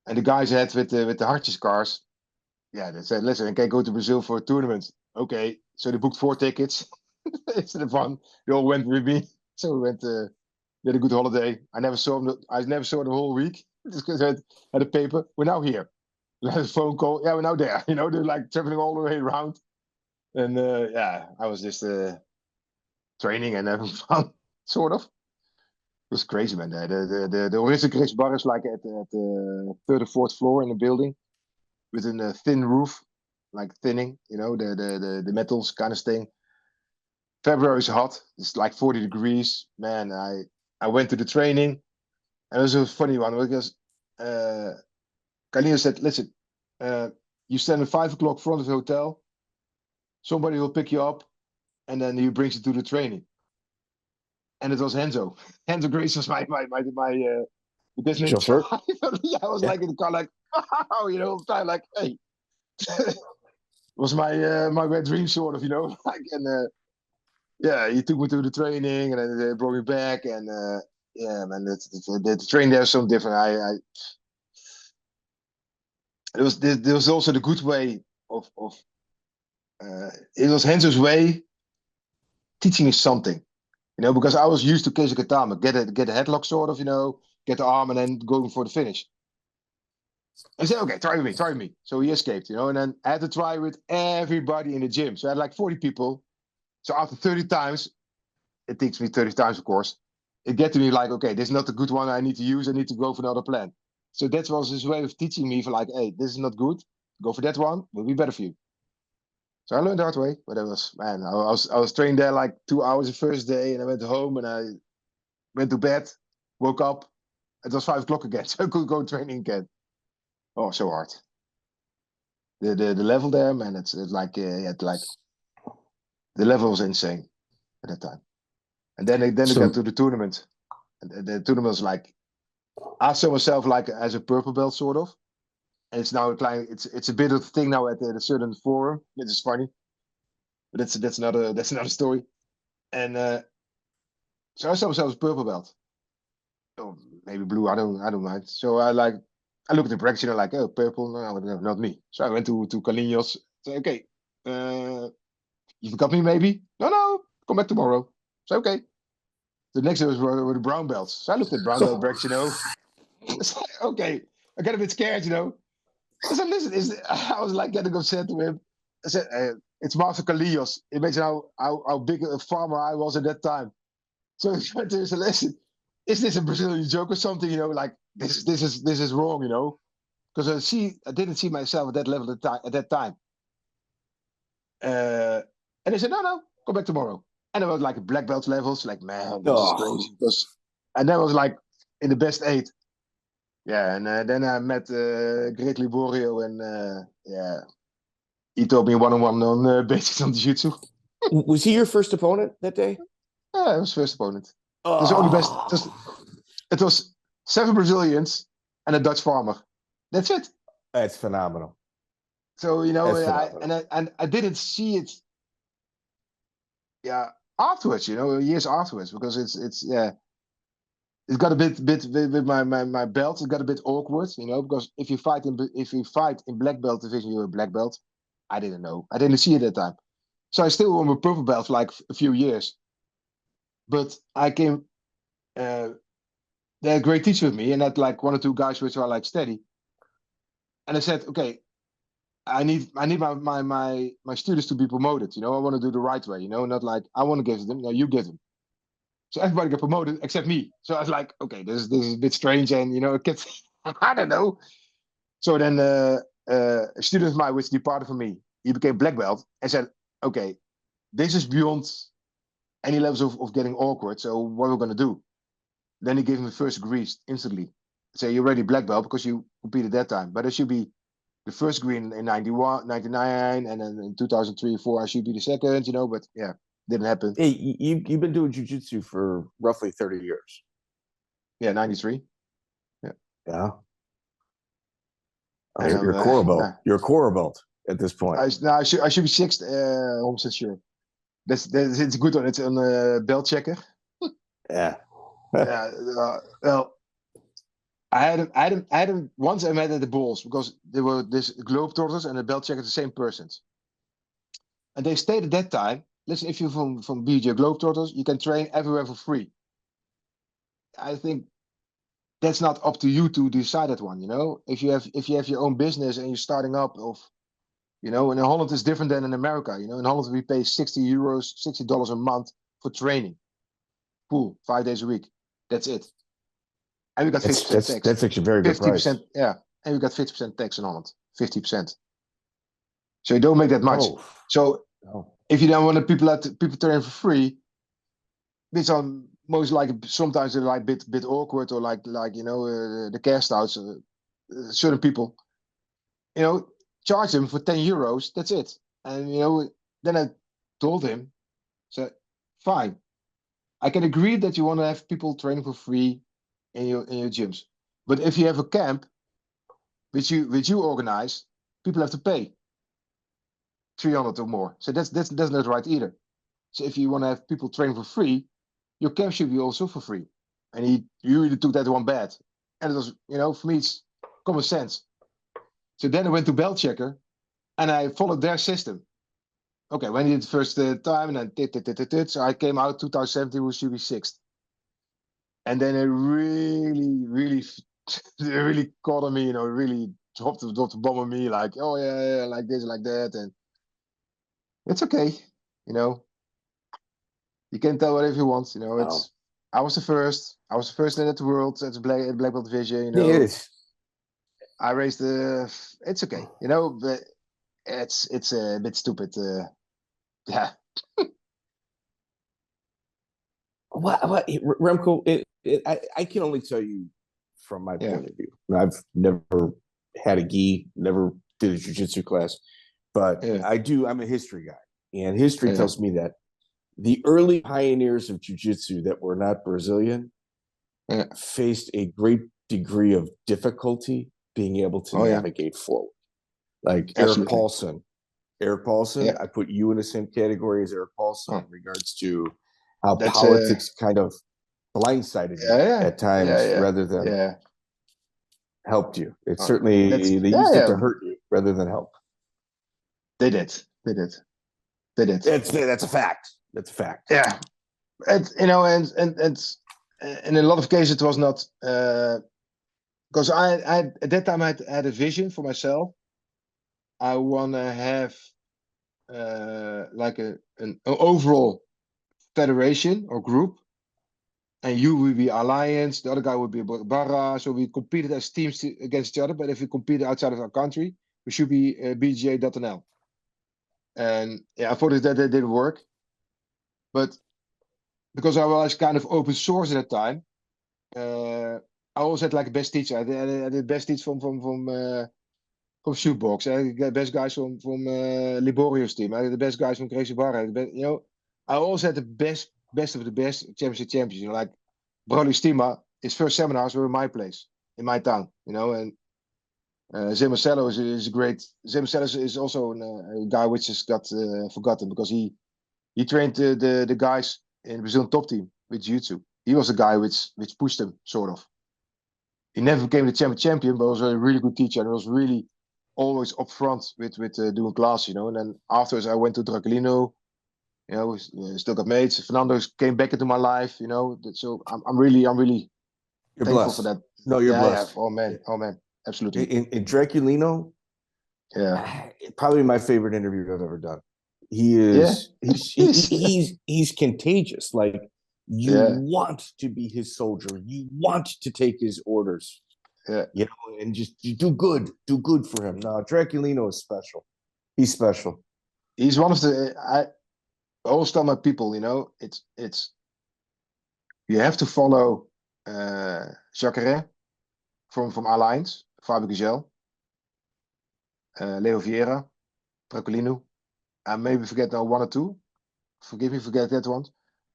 And the guys had with the Hartjes cars. Yeah, they said, "Listen, can I go to Brazil for a tournament?" Okay, so they booked 4 tickets instead of 1. They all went with me, so we went. We had a good holiday. I never saw them. I never saw the whole week just because I had a paper. We're now here. We had a phone call. Yeah, we're now there. You know, they're like traveling all the way around. And I was just training and having fun, sort of. It was crazy, man. The original Gracie Bar is like at the 3rd or 4th floor in the building, with a thin roof, like thinning. You know, the metals kind of thing. February is hot. It's like 40 degrees. Man, I went to the training, and it was a funny one because Carlinhos said, "Listen, you stand at 5 o'clock front of the hotel. Somebody will pick you up, and then he brings you to the training." And it was Renzo. Renzo Gracie was my business chauffeur. I was like in the car, like, wow, you know, time like, hey, it was my wet dream, sort of, you know, like, and he took me to the training, and then they brought me back, and man, the training there is so different. there was also the good way of it was Renzo's way teaching me something, because I was used to Keisha Katama, get a headlock sort of, get the arm and then going for the finish. I said, okay, try with me. So he escaped, and then I had to try with everybody in the gym. So I had like 40 people. So after 30 times, it takes me 30 times, of course, it get to me like, okay, this is not the good one I need to use. I need to go for another plan. So that was his way of teaching me for like, hey, this is not good. Go for that one. Will be better for you. So I learned the hard way. But it was, man, I was trained there like 2 hours the first day, and I went home and I went to bed, woke up. It was 5 o'clock again, so I could go training again. Oh, so hard. The level there, man, it's like the level was insane at that time. And then it got to the tournament. And the tournament was like, I saw myself like as a purple belt sort of. And it's now it's a bit of a thing now at a certain forum. It is funny, but that's another story. And so I saw myself as purple belt, or maybe blue. I don't mind. So I looked at the brackets, like, oh, purple, no, not me. So I went to Calinos. Say, okay, you forgot me maybe? No, come back tomorrow. So okay. The next day were the brown belts. So I looked at brown belt brackets, It's like, okay, I got a bit scared, I said, listen, I was like getting upset to him. I said, it's Master Kalios. Imagine how big a farmer I was at that time. So I said, listen, is this a Brazilian joke or something? Like this is wrong, because I didn't see myself at that level at that time. And they said, no, go back tomorrow. And it was like black belt levels, like, man, this is crazy. And that was like in the best 8. Yeah, and then I met Great Liborio, and he taught me one-on-one on basics on jiu-jitsu. Was he your first opponent that day? Yeah, it was first opponent. It was only best. It was 7 Brazilians and a Dutch farmer. That's it. That's phenomenal. So I didn't see it. Yeah, afterwards, years afterwards, because it got a bit with my belt. It got a bit awkward, because if you fight in black belt division, you're a black belt. I didn't know. I didn't see it at that time. So I still won a purple belt for like a few years. But I came. They had a great teacher with me, and had like 1 or 2 guys which are like steady. And I said, okay, I need my students to be promoted. I want to do the right way. Not like I want to give them. No, you give them. So everybody got promoted except me. So I was like, okay, this is a bit strange, and it gets I don't know. So then a student of mine, which departed from me, he became black belt and said, okay, this is beyond any levels of getting awkward. So what are we gonna do? Then he gave me the first grease instantly. Say you're already black belt because you competed that time, but it should be the first green in 91, 99, and then in 2003, 4 I should be the second. But yeah. Didn't happen. Hey, you've been doing jiu-jitsu for roughly 30 years. Yeah, 93. Yeah. You're a core belt. You're a core belt at this point. I should be 6th. I'm sure. It's a good one. It's on a belt checker. Yeah. Well, I had him once. I met at the balls because there were this Globetrotters and a belt checker, the same persons, and they stayed at that time. Listen, if you're from BJ Globetrotters, you can train everywhere for free. I think that's not up to you to decide that one. If you have your own business and you're starting up, and in Holland it's different than in America. In Holland we pay $60 a month for training, pool 5 days a week. That's it, and we got 50% tax. That's actually a very good price. 50%, yeah, and we got 50% tax in Holland, 50%. So you don't make that much. If you don't want people train for free, which are most likely sometimes they're like bit awkward, or like the cast outs, certain people, charge them for €10. That's it. And then I told him, so fine, I can agree that you want to have people training for free in your gyms, but if you have a camp which you organize, people have to pay 300 or more. So that's not right either. So if you want to have people train for free, your camp should be also for free. And he really took that one bad. And it was, for me, it's common sense. So then I went to belt checker, and I followed their system. Okay, when you did the first time, and then so I came out 2017 with should be sixth, and then it really really caught on me, really dropped the bomb on me, like, oh yeah, like this, like that, and it's okay, you know. You can tell whatever you want, Oh, I was the first. I was the first in the world at the black belt division, it is. I raised the. It's okay, but it's a bit stupid. Yeah. What Remco? I can only tell you from my point of view. I've never had a gi, never did a jiu-jitsu class, but I do. I'm a history guy, and history tells me that the early pioneers of jiu-jitsu that were not Brazilian faced a great degree of difficulty being able to navigate forward. Like Absolutely. Eric Paulson, I put you in the same category as Eric Paulson in regards to how politics kind of blindsided you at times rather than helped you. It certainly, they used it to hurt you rather than help. They did. That's a fact. That's a fact. Yeah. And in a lot of cases it was not because I at that time I had a vision for myself. I want to have like an overall federation or group, and you will be alliance, the other guy would be barra, so we competed as teams against each other, but if we competed outside of our country we should be BJJ.nl. And I thought that didn't work, but because I was kind of open source at that time, I always had like a best teacher. I had the best teacher from Shootbox. I had the best guys from Liborio's team. I had the best guys from Gracie Barra. I always had the best of the best championship champions. Like Broly Stima, his first seminars were in my place, in my town. And Zé Marcelo is great. Zé Marcelo is also a guy which has got forgotten because he trained the guys in the Brazilian top team with Jiu-Jitsu. He was the guy which pushed him, sort of. He never became the champion, but was a really good teacher and was really always up front with doing class, And then afterwards, I went to Draculino. We still got mates. Fernando came back into my life, So I'm really you're thankful blessed. for that. No, you're blessed. Oh man, absolutely. In Draculino, probably my favorite interview I've ever done. He is he's contagious. Like you want to be his soldier. You want to take his orders. And just you do good for him. No, Draculino is special. He's special. He's one of the. I always tell my people, it's you have to follow Jacare from Alliance, Fabio Gugel, Leo Vieira, Draculino. I maybe forget now one or two. Forgive me, forget that one.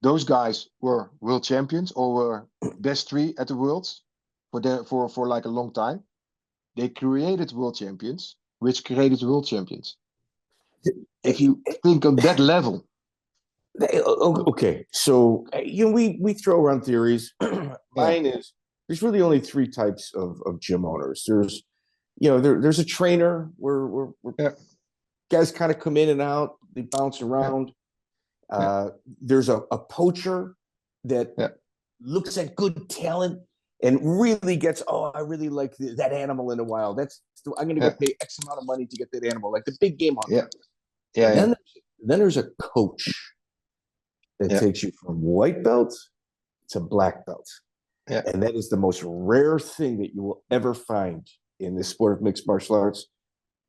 Those guys were world champions or were best three at the worlds for like a long time. They created world champions, which created world champions. If you think on that level. Okay, so we throw around theories. Mine is there's really only three types of gym owners. There's there's a trainer where guys kind of come in and out, they bounce around. There's a poacher that looks at good talent and really gets, I really like that animal in the wild. I'm going to go pay X amount of money to get that animal, like the big game hunter. Then there's a coach that takes you from white belt to black belt. And that is the most rare thing that you will ever find in the sport of mixed martial arts.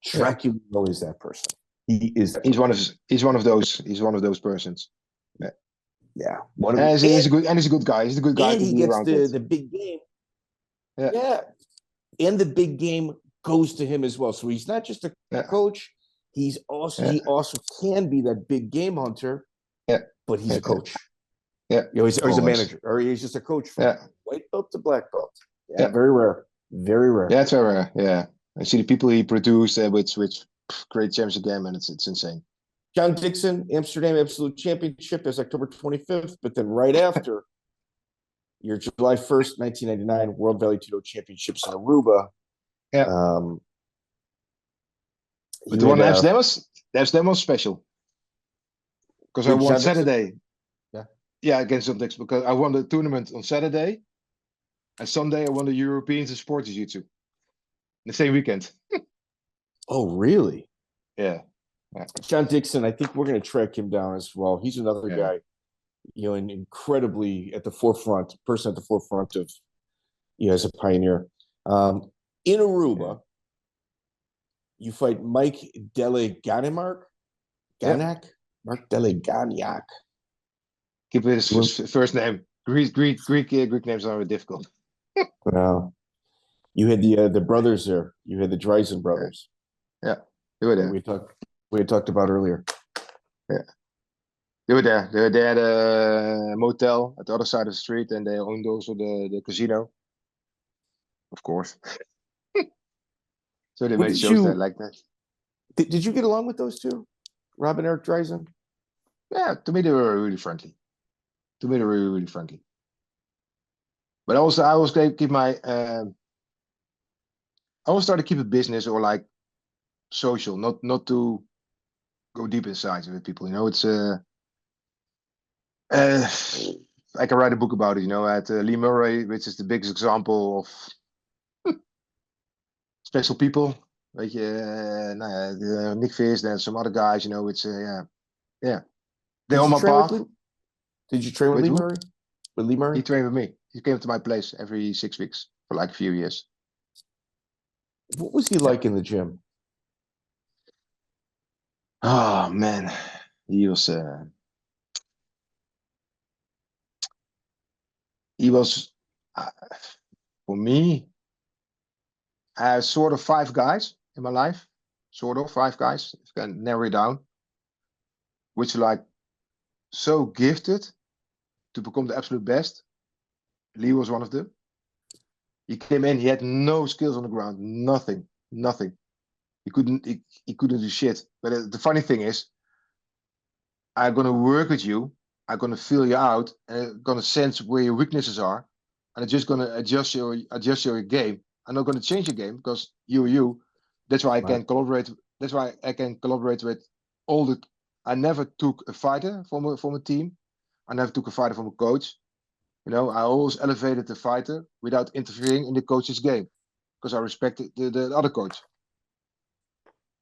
Draculino is that person. He's one of those persons. He's a good guy. He's a good guy. And he gets the big game. And the big game goes to him as well. So he's not just a coach. He also can be that big game hunter. But he's a coach. He's a manager, or he's just a coach from white belt to black belt. Very rare. Very rare. Yeah, it's very rare. Yeah, I see the people he produced, which great championship game, and it's insane. John Dixon, Amsterdam Absolute Championship is October 25th, but then right after your July 1st, 1999 World Vale Tudo Championships in Aruba. But the one in Amsterdam was special. Because I Which won Jan Dixon? Saturday. Yeah, against Jan Dixon. Because I won the tournament on Saturday. And Sunday I won the Europeans in Sport Jiu-Jitsu. The same weekend. Oh, really? Yeah. John Dixon, I think we're going to track him down as well. He's another Yeah. guy, you know, incredibly at the forefront, person at the forefront of, you know, as a pioneer. In Aruba, you fight Mike Deleganimark? Ganak? Mark Deleganiak. Keep it his first name. Greek names are difficult. Well, you had the brothers there. You had the Dreisen brothers. Yeah, they were there. We had talked about earlier. Yeah, they were there. They had a motel at the other side of the street, and they owned also the casino, of course. So they made shows there like that. Did you get along with those two, Rob and Eric Dreisen? Yeah, to me they were really friendly. Really friendly. But also, I always keep my. I always try to keep it business or like social, not to go deep inside with people. You know, it's I can write a book about it. You know, at Liborio, which is the biggest example of special people. Weet je, Nyquist and some other guys. You know, it's yeah. They're on my path. Did you train with Lee Murray? With Lee Murray? He trained with me. He came to my place every 6 weeks for like a few years. What was he like in the gym? Oh man, he was for me. I have sort of 5 guys in my life, sort of 5 guys. If you can narrow it down, which are like so gifted to become the absolute best. Lee was one of them. He came in, he had no skills on the ground, nothing. He couldn't do shit. But the funny thing is, I'm gonna work with you. I'm gonna feel you out, and I'm gonna sense where your weaknesses are, and I'm just gonna adjust your game. I'm not gonna change your game because you. That's why I can collaborate. That's why I can collaborate with all the. I never took a fighter from a team. I never took a fighter from a coach. You know, I always elevated the fighter without interfering in the coach's game because I respected the other coach.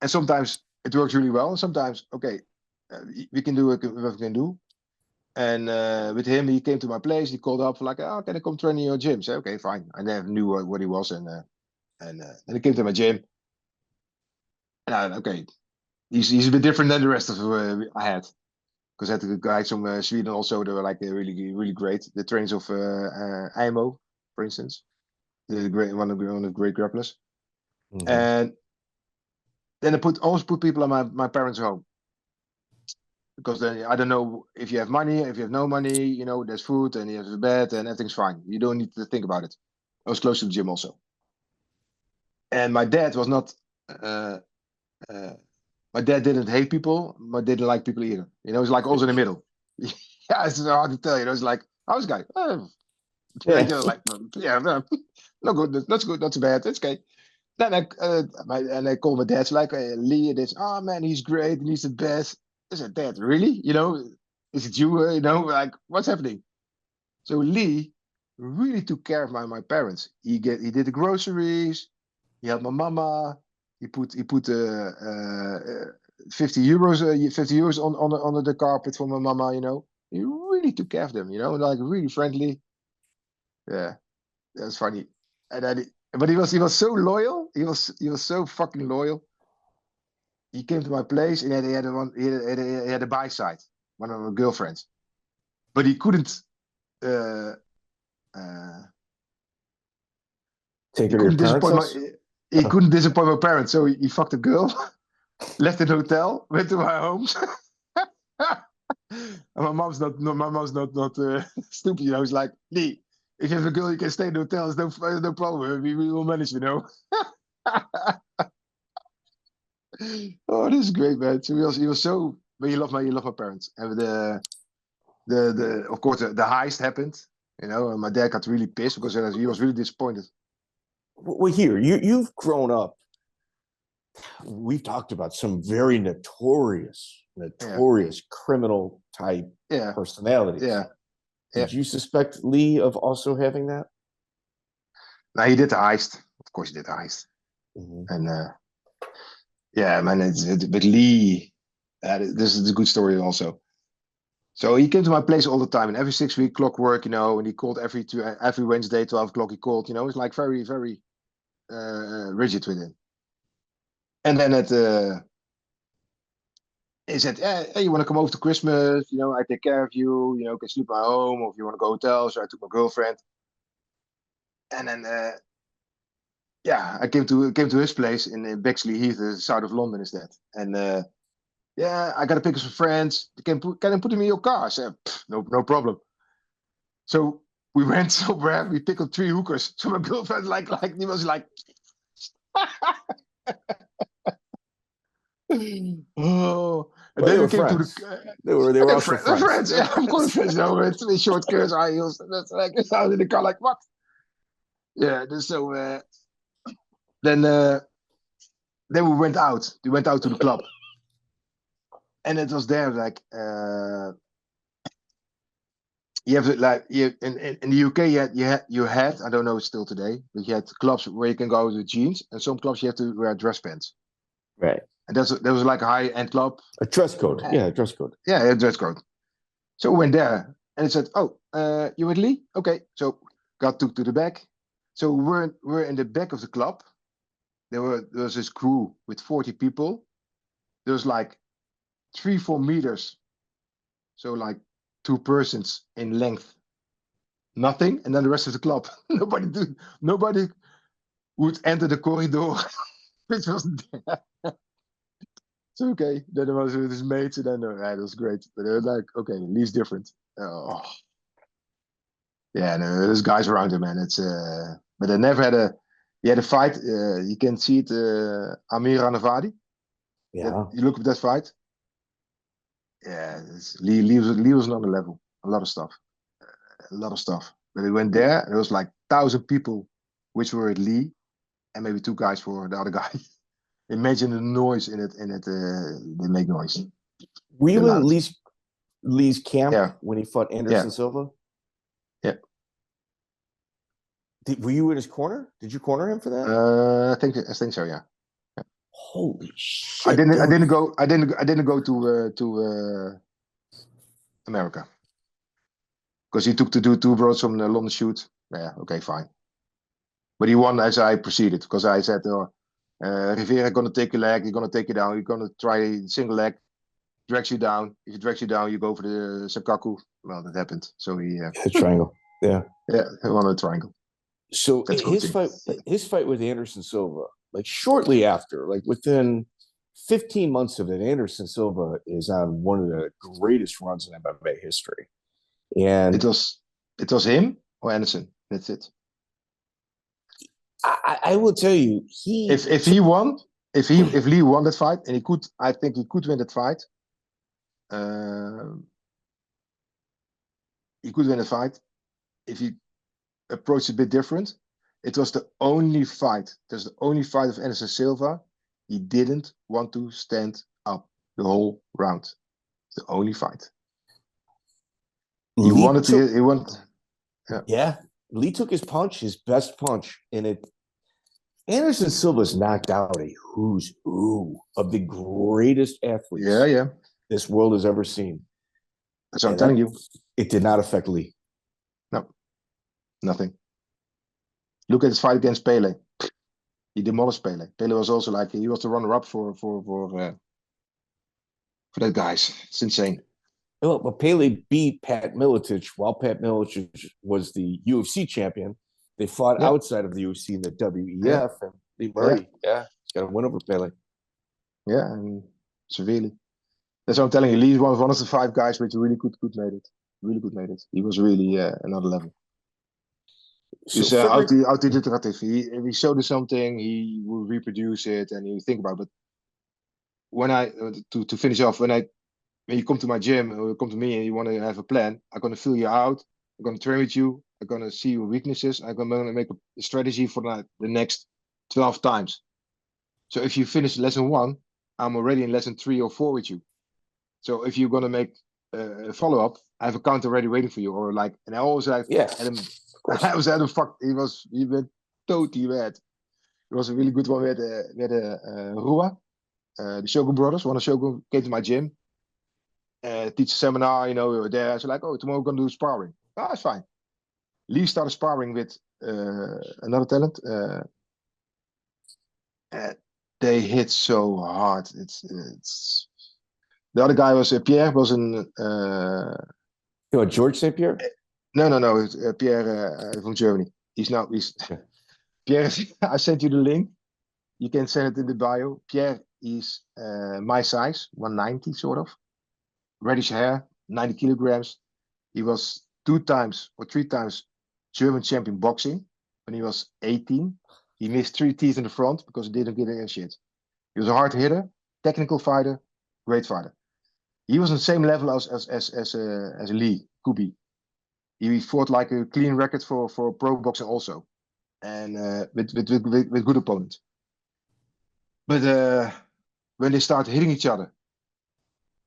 And sometimes it works really well, and sometimes we can do what we can do. And with him, he came to my place. He called up for like, "Oh, can I come train in your gym?" I said, "Okay, fine." I never knew what he was, and then he came to my gym. And okay, he's a bit different than the rest of I had, because I had the guys from Sweden also. They were like really great. The trainers of IMO, for instance, one of the great grapplers. Mm-hmm. And then I always put people on my parents' home. Because then I don't know if you have money, if you have no money, you know, there's food and you have a bed and everything's fine. You don't need to think about it. I was close to the gym also. And my dad was not, my dad didn't hate people, but didn't like people either. You know, it's like also in the middle. Yeah, it's hard to tell, you know, it's like, how's guy? Like, no good, that's good, not too bad, that's okay. Then I called my dad, like, Lee, and this, oh man, he's great, and he's the best. I said, Dad, really? You know, is it you? You know, like, what's happening? So Lee really took care of my parents. He did the groceries. He helped my mama. He put 50 euros on the carpet for my mama. You know, he really took care of them. You know, like really friendly. Yeah, that's funny. But he was so loyal. He was so fucking loyal. He came to my place and he had a buy side, one of my girlfriends, but he couldn't. Take he couldn't disappoint my parents, so he fucked a girl, left the hotel, went to my home. And my mom's not stupid, you know. It's like, Lee, if you have a girl, you can stay in the hotel. There's no problem. We will manage, you know. Oh, this is great, man. So he was so, but he loved my parents. And of course the heist happened, you know, and my dad got really pissed because he was really disappointed. Well, here you've grown up we've talked about some very notorious criminal type personalities. Yeah. Did you suspect Lee of also having that? Now he did the heist. Of course, he did the heist. And man, with Lee, this is a good story also. So he came to my place all the time, and every 6 week clockwork, and he called every Wednesday, 12 o'clock. He called, it's like very, very rigid with him. And then he said, hey, you want to come over to Christmas? I take care of you. Can sleep at home, or if you want to go hotel. So I took my girlfriend. And then, I came to his place in Bexley Heath, the south of London, is that. And I got to pick up some friends. Can I put him in your car? I said, no problem. So we went somewhere. We picked up 3 hookers. So my girlfriend, he was like, oh. And then we came to the. They were also friends. Yeah, I'm calling friends now with short skirts, high heels. That's like I was in the car, like what? Yeah. So then we went out. We went out to the club, and it was there like you have in the UK you had I don't know still today, but you had clubs where you can go with jeans, and some clubs you have to wear dress pants. Right. And there was like a high-end club. A dress code. Yeah, a dress code. Yeah, a dress code. So we went there, and it said, "Oh, you with Lee? Okay." So got took to the back. So we're in the back of the club. There was this crew with 40 people. There was like 3-4 meters, so like 2 persons in length. Nothing, and then the rest of the club. Nobody would enter the corridor, which wasn't there. So okay, then it was with his mates, and then that was great. But they were like, okay, Lee's different. Oh, yeah, no, there's guys around him, man. It's but I never had he had a fight. You can see it, Amir Anavadi. Yeah, you look at that fight. Yeah, Lee was another level. A lot of stuff. But he went there, and there was like 1,000 people, which were at Lee, and maybe 2 guys for the other guy. Imagine the noise in it. They make noise. Were you in Lee's camp when he fought Anderson Yeah. Silva? Yeah. Were you in his corner? Did you corner him for that? I think so. Yeah. Holy shit! I didn't go to America because he took to do 2 bros from the London shoot. Yeah. Okay. Fine. But he won as I proceeded because I said, Rivera gonna take your leg, you're gonna take it down, you're gonna try single leg, drags you down. If he drags you down, you go for the Sakaku. Well, that happened. So he the triangle. Yeah. Yeah, he won a triangle. So his fight with Anderson Silva, like shortly after, like within 15 months of it, Anderson Silva is on one of the greatest runs in MMA history. And it was him or Anderson. That's it. I will tell you, if Lee won that fight, and I think he could win that fight. He could win a fight if he approached a bit different. It was the only fight. It was the only fight of Anderson Silva. He didn't want to stand up the whole round. It's the only fight. He wanted to. Yeah. Lee took his punch, his best punch, and it. Anderson Silva's knocked out a who's who of the greatest athletes this world has ever seen. That's what I'm telling you. It did not affect Lee. No, nothing. Look at his fight against Pele. He demolished Pele. Pele was also like, he was the runner-up for that guys. It's insane. Well, but Pele beat Pat Miletich while Pat Miletich was the UFC champion. They fought outside of the UFC in the WEF, and Lee Murray, he's got a win over Pele. Yeah, and severely. That's what I'm telling you. Lee was one of the 5 guys which really could made it. Really good made it. He was really another level. He's auto-iterative. He showed us something, he will reproduce it, and he think about it. But when I to finish off, when you come to my gym or come to me and you want to have a plan, I'm gonna fill you out. I'm gonna train with you. I'm gonna see your weaknesses. I'm gonna make a strategy for the next 12 times. So if you finish lesson 1, I'm already in lesson 3 or 4 with you. So if you're gonna make a follow-up, I have a count already waiting for you. Or like, and I always like Yeah, had him. of course. I was at him. Fuck, he went totally mad. It was a really good one. We had Ruas, the Shogun brothers. One of Shogun came to my gym, teach a seminar. We were there. So like, oh, tomorrow we're gonna do sparring. Oh, it's fine. Lee started sparring with another talent. They hit so hard. It's the other guy was Pierre was an George St. Pierre? no it's, Pierre from Germany. He's Pierre. I sent you the link. You can send it in the bio. Pierre is my size, 190 sort of, reddish hair, 90 kilograms. He was 2 times or 3 times German champion boxing when he was 18. He missed 3 teeth in the front because he didn't get any shit. He was a hard hitter, technical fighter, great fighter. He was on the same level as Lee Kubi. He fought like a clean record for pro boxing also, and with good opponents. But when they started hitting each other,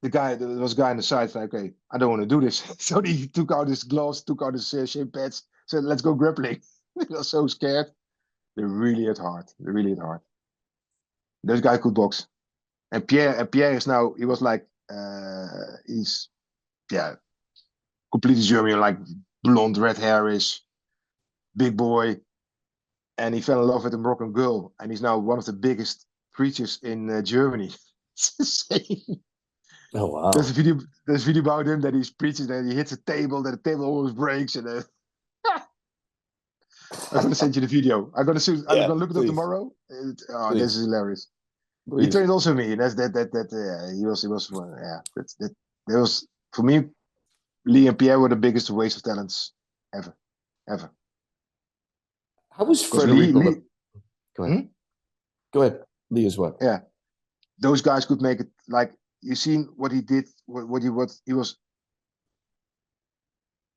there was a guy on the side like, okay, I don't want to do this. So he took out his gloves, took out his shin pads, said, let's go grappling. They were so scared. They really hit hard. Those guys could box. And Pierre is now, he was like, he's, completely German, like blonde, red hairish, big boy. And he fell in love with a Moroccan girl. And he's now one of the biggest preachers in Germany. It's insane. Oh, wow. There's a video about him that he's preaching and he hits a table, that the table almost breaks. And I'm going to send you the video. I'm going to look it up tomorrow. This is hilarious. Please. He trained also me. That's he was that was for me. Lee and Pierre were the biggest waste of talents ever. How was Federico? Lee, Go ahead. Go ahead. Lee as well. Yeah, those guys could make it. Like you seen what he did. What he was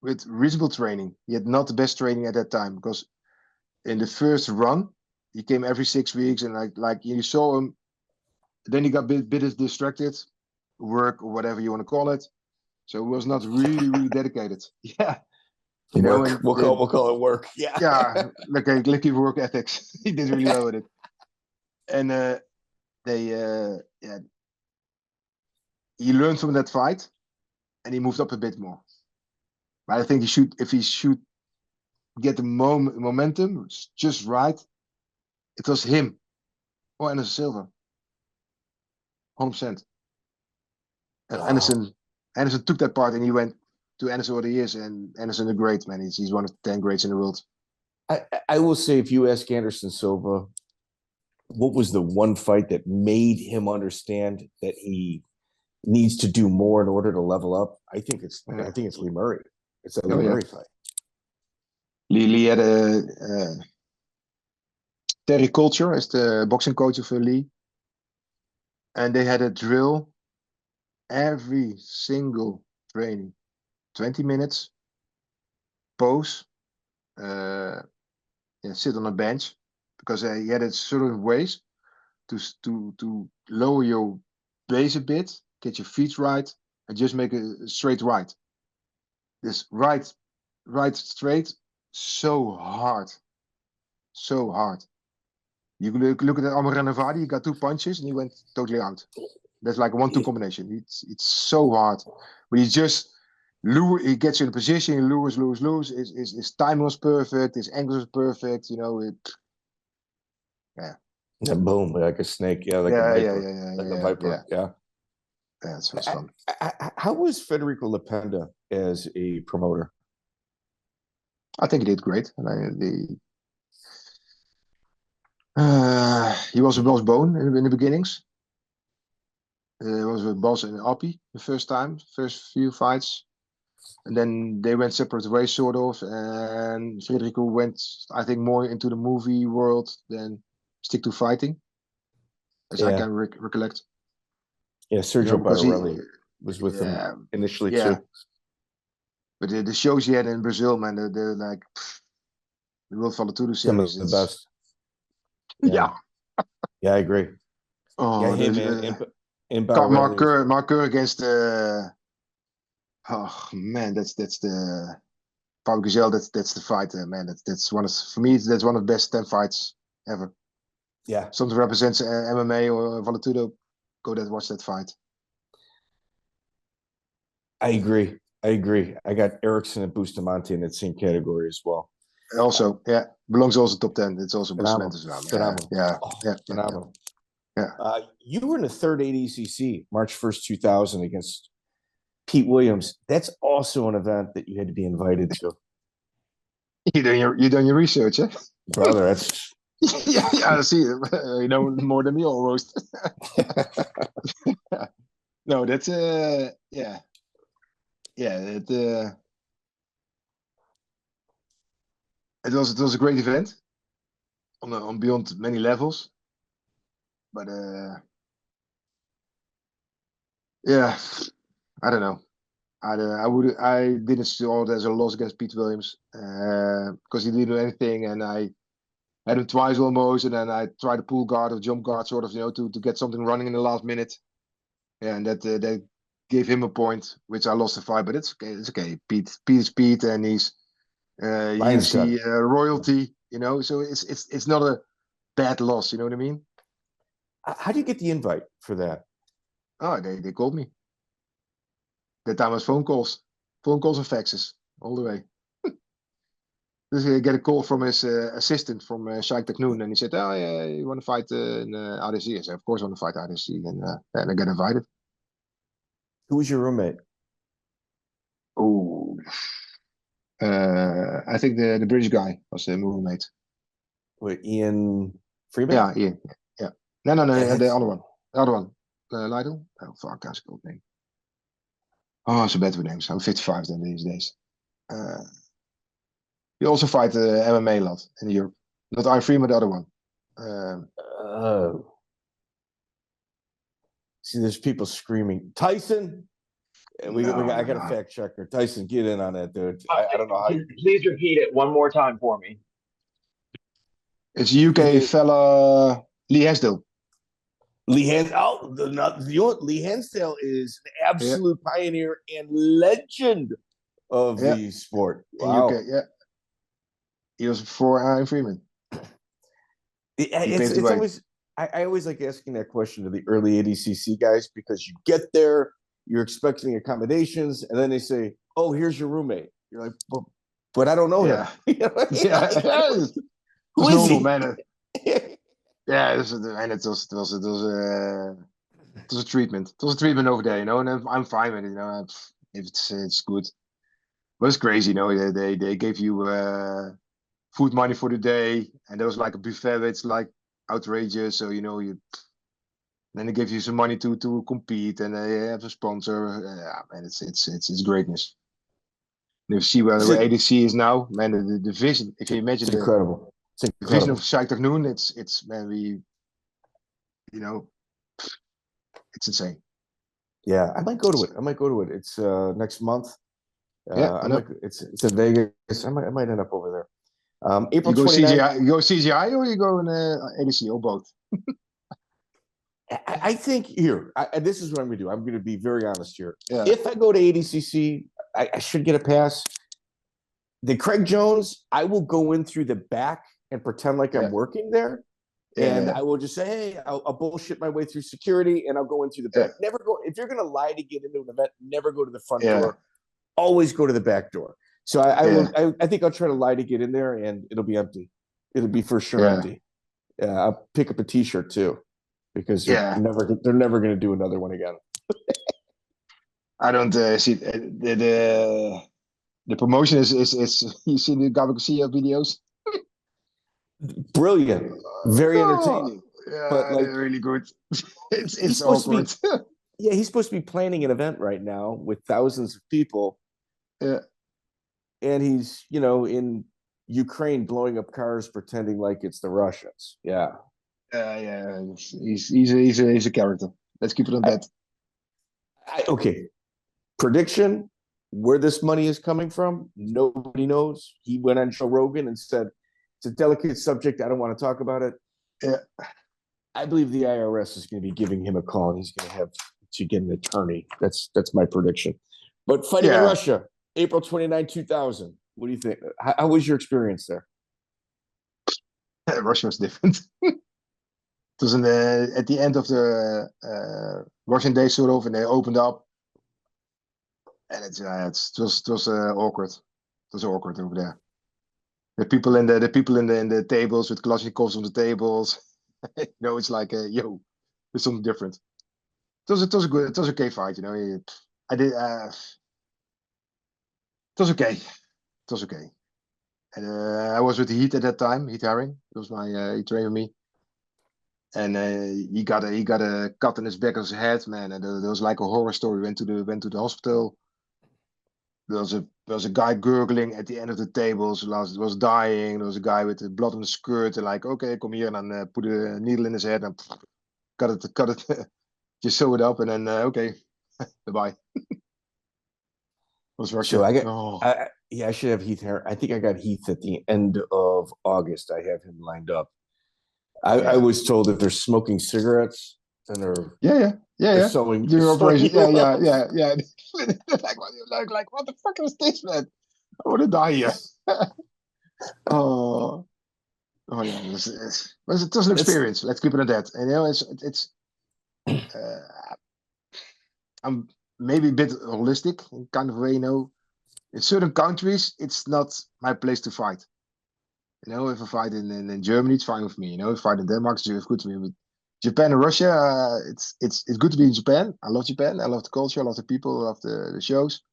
with reasonable training. He had not the best training at that time because in the first run he came every 6 weeks and like you saw him. Then he got a bit distracted, work or whatever you want to call it. So he was not really dedicated. Yeah. We'll call it work. Yeah. Yeah. Like work ethics. He did really well with it. And he learned from that fight and he moved up a bit more. But I think if he should get the momentum just right, it was him or Anderson Silva. 100%. And Anderson took that part and he went to Anderson over the years, and Anderson a great man. He's one of the 10 greats in the world. I will say, if you ask Anderson Silva, what was the one fight that made him understand that he needs to do more in order to level up? I think it's Lee Murray. It's a Lee Murray fight. Lee had Terry Culture as the boxing coach of Lee, and they had a drill every single training, 20 minutes, pose, sit on a bench, because he had a certain ways to lower your base a bit, get your feet right, and just make a straight right. This right straight, so hard. You look at Amaranavadi, he got 2 punches and he went totally out. That's like a 1-2 combination. It's so hard. But he just he gets you in a position, he lures. His timing was perfect, his angle was perfect, And boom, like a snake, a viper. Yeah, that's what's fun. How was Federico Lapenda as a promoter? I think he did great. He was with Bas Boon in the beginnings. He was with Bas and Appie the first few fights. And then they went separate ways, sort of. And Federico went, I think, more into the movie world than stick to fighting, as I can recollect. Yeah, Sergio Barbarelli was with him initially too. But the shows he had in Brazil, man, they're like the World Follow 2 series. Some of the best. Yeah. Yeah, I agree. Yeah, Oh, him there's and Barrelli. Marker against oh man, that's the Pablo Gazelle. That's the fight, man. That's one of for me. That's one of the best 10 fights ever. Yeah, Something represents MMA or Valetudo. Go there, watch that fight. I agree. I got Erickson and Bustamante in that same category as well. Also, yeah, belongs also top 10. It's also Phenomenal. Bustamante as well. Phenomenal. Yeah, Oh, yeah, yeah, phenomenal. yeah. You were in the third ADCC, March 1st, 2000, against Pete Williams. That's also an event that you had to be invited to. You done your research, eh? Brother, that's Yeah, I see. You know more than me almost. No, that's yeah, yeah. It was a great event on beyond many levels, but yeah, I don't know. I didn't see all that as a loss against Pete Williams because he didn't do anything, and I had him twice almost, and then I tried to pull guard or jump guard, sort of, to get something running in the last minute. Yeah, and that gave him a point, which I lost the fight, but it's okay. It's okay. Pete is Pete, and he's Lions UFC gun. royalty. So it's not a bad loss. You know what I mean? How do you get the invite for that? Oh, they called me. That time was phone calls and faxes all the way. Dus he get a call from his assistant from Shaik Taknoon, and he said, "Oh yeah, you want to fight in RDC?" I said, "Of course, I want to fight RDC," and I get invited. Who was your roommate? Oh, I think the British guy was the roommate. With Ian Freeman? Yeah, yeah, yeah. No, Yeah, the other one, Lytle. Oh fuck, I can't the name. Oh, so bad with names. I'm 55 then these days. You also fight MMA a lot in Europe. Not Iron Freeman, the other one. Oh. See, there's people screaming, Tyson. And I got a fact checker. Tyson, get in on that, dude. I don't know how. Please repeat it one more time for me. It's a UK fella, Lee Hesdale. Lee Hansdale is an absolute pioneer and legend of the sport. Wow. In UK, yeah. He was before Iron Freeman. It's always I always like asking that question to the early ADCC guys, because you get there, you're expecting accommodations, and then they say, "Oh, here's your roommate." You're like, "But I don't know him." Who is he? Man. Yeah, it was a treatment. It was a treatment over there, and I'm fine with it. If it's good. But it's crazy, They gave you food money for the day, and there was like a buffet. It's like outrageous. So then they give you some money to compete, and they have a sponsor. Man, it's greatness. And if you see where ADC is now, man, the vision. If you imagine it's incredible. The vision of Shaik Taknoon, it's man, it's insane. Yeah, I might go to it. It's next month. It's in Vegas. I might end up over there. April 29th. You go CGI or you go in ADC or both? I think this is what I'm going to do. I'm going to be very honest here. Yeah. If I go to ADCC, I should get a pass. The Craig Jones, I will go in through the back and pretend like I'm working there. And I will just say, hey, I'll bullshit my way through security, and I'll go in through the back. Never go, if you're going to lie to get into an event, never go to the front door. Always go to the back door. So I think I'll try to lie to get in there, and it'll be empty. It'll be for sure empty. I'll pick up a T-shirt too, because they're never going to do another one again. I don't see the promotion is you see the Gabriel Garcia videos. Brilliant, very entertaining. Yeah, but really good. It's awkward. He's supposed to be planning an event right now with thousands of people. Yeah. And he's, in Ukraine blowing up cars, pretending like it's the Russians. Yeah. Yeah. He's a character. Let's keep it on that. Okay. Prediction: where this money is coming from, nobody knows. He went on Joe Rogan and said, "It's a delicate subject. I don't want to talk about it." Yeah. I believe the IRS is going to be giving him a call, and he's going to have to get an attorney. That's my prediction. But fighting in Russia, April 29, 2000. What do you think? How was your experience there? Russia was different. It was at the end of the Russian day, sort of, and they opened up, and it was awkward. It was awkward over there. The people in the tables with Kalashnikovs on the tables. It's like yo, it's something different. It was good. It was okay fight. I did. It was okay. It was okay. And I was with Heat at that time. Heat Herring. It was he trained with me. And he got a cut in his back of his head, man. And there was like a horror story. Went to the hospital. There was a guy gurgling at the end of the tables. Was dying. There was a guy with the blood on the skirt. And like, okay, come here, and then put a needle in his head and cut it, just sew it up, and then okay, bye. Was Russia? So I should have Heath here. I think I got Heath at the end of August. I have him lined up. I was told that they're smoking cigarettes and they're sewing. During operation, yeah. like what the fuck is this, man? I want to die here. Oh yeah, it was an experience. Let's keep it at that. And it's I'm maybe a bit holistic in kind of way. In certain countries, it's not my place to fight. If I fight in Germany, it's fine with me. If I fight in Denmark, it's good to me. But Japan and Russia, it's good to be in Japan. I love Japan. I love the culture. I love the people. I love the shows.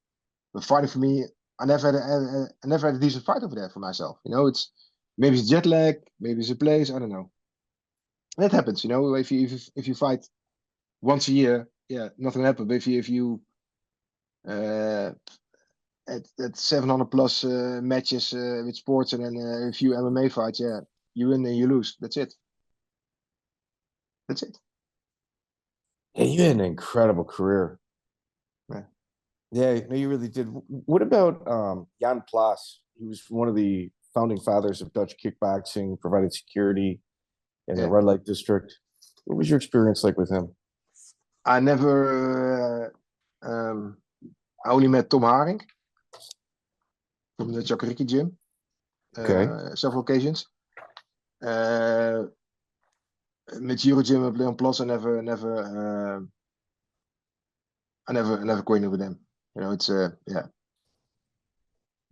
But fighting for me, I never had a decent fight over there for myself. It's maybe it's jet lag, maybe it's a place. I don't know. That happens. If you fight once a year, yeah, nothing happens. But if you at 700 plus matches with sports and then a few MMA fights, yeah, you win and you lose. That's it. Yeah, you had an incredible career. Yeah, no, you really did. What about Jan Plass? He was one of the founding fathers of Dutch kickboxing, provided security in the red light district. What was your experience like with him? I never. I only met Tom Haring from the Chakariki gym. Several occasions. Met Euro Gym at Leon Plus, I never coordinated with them. It's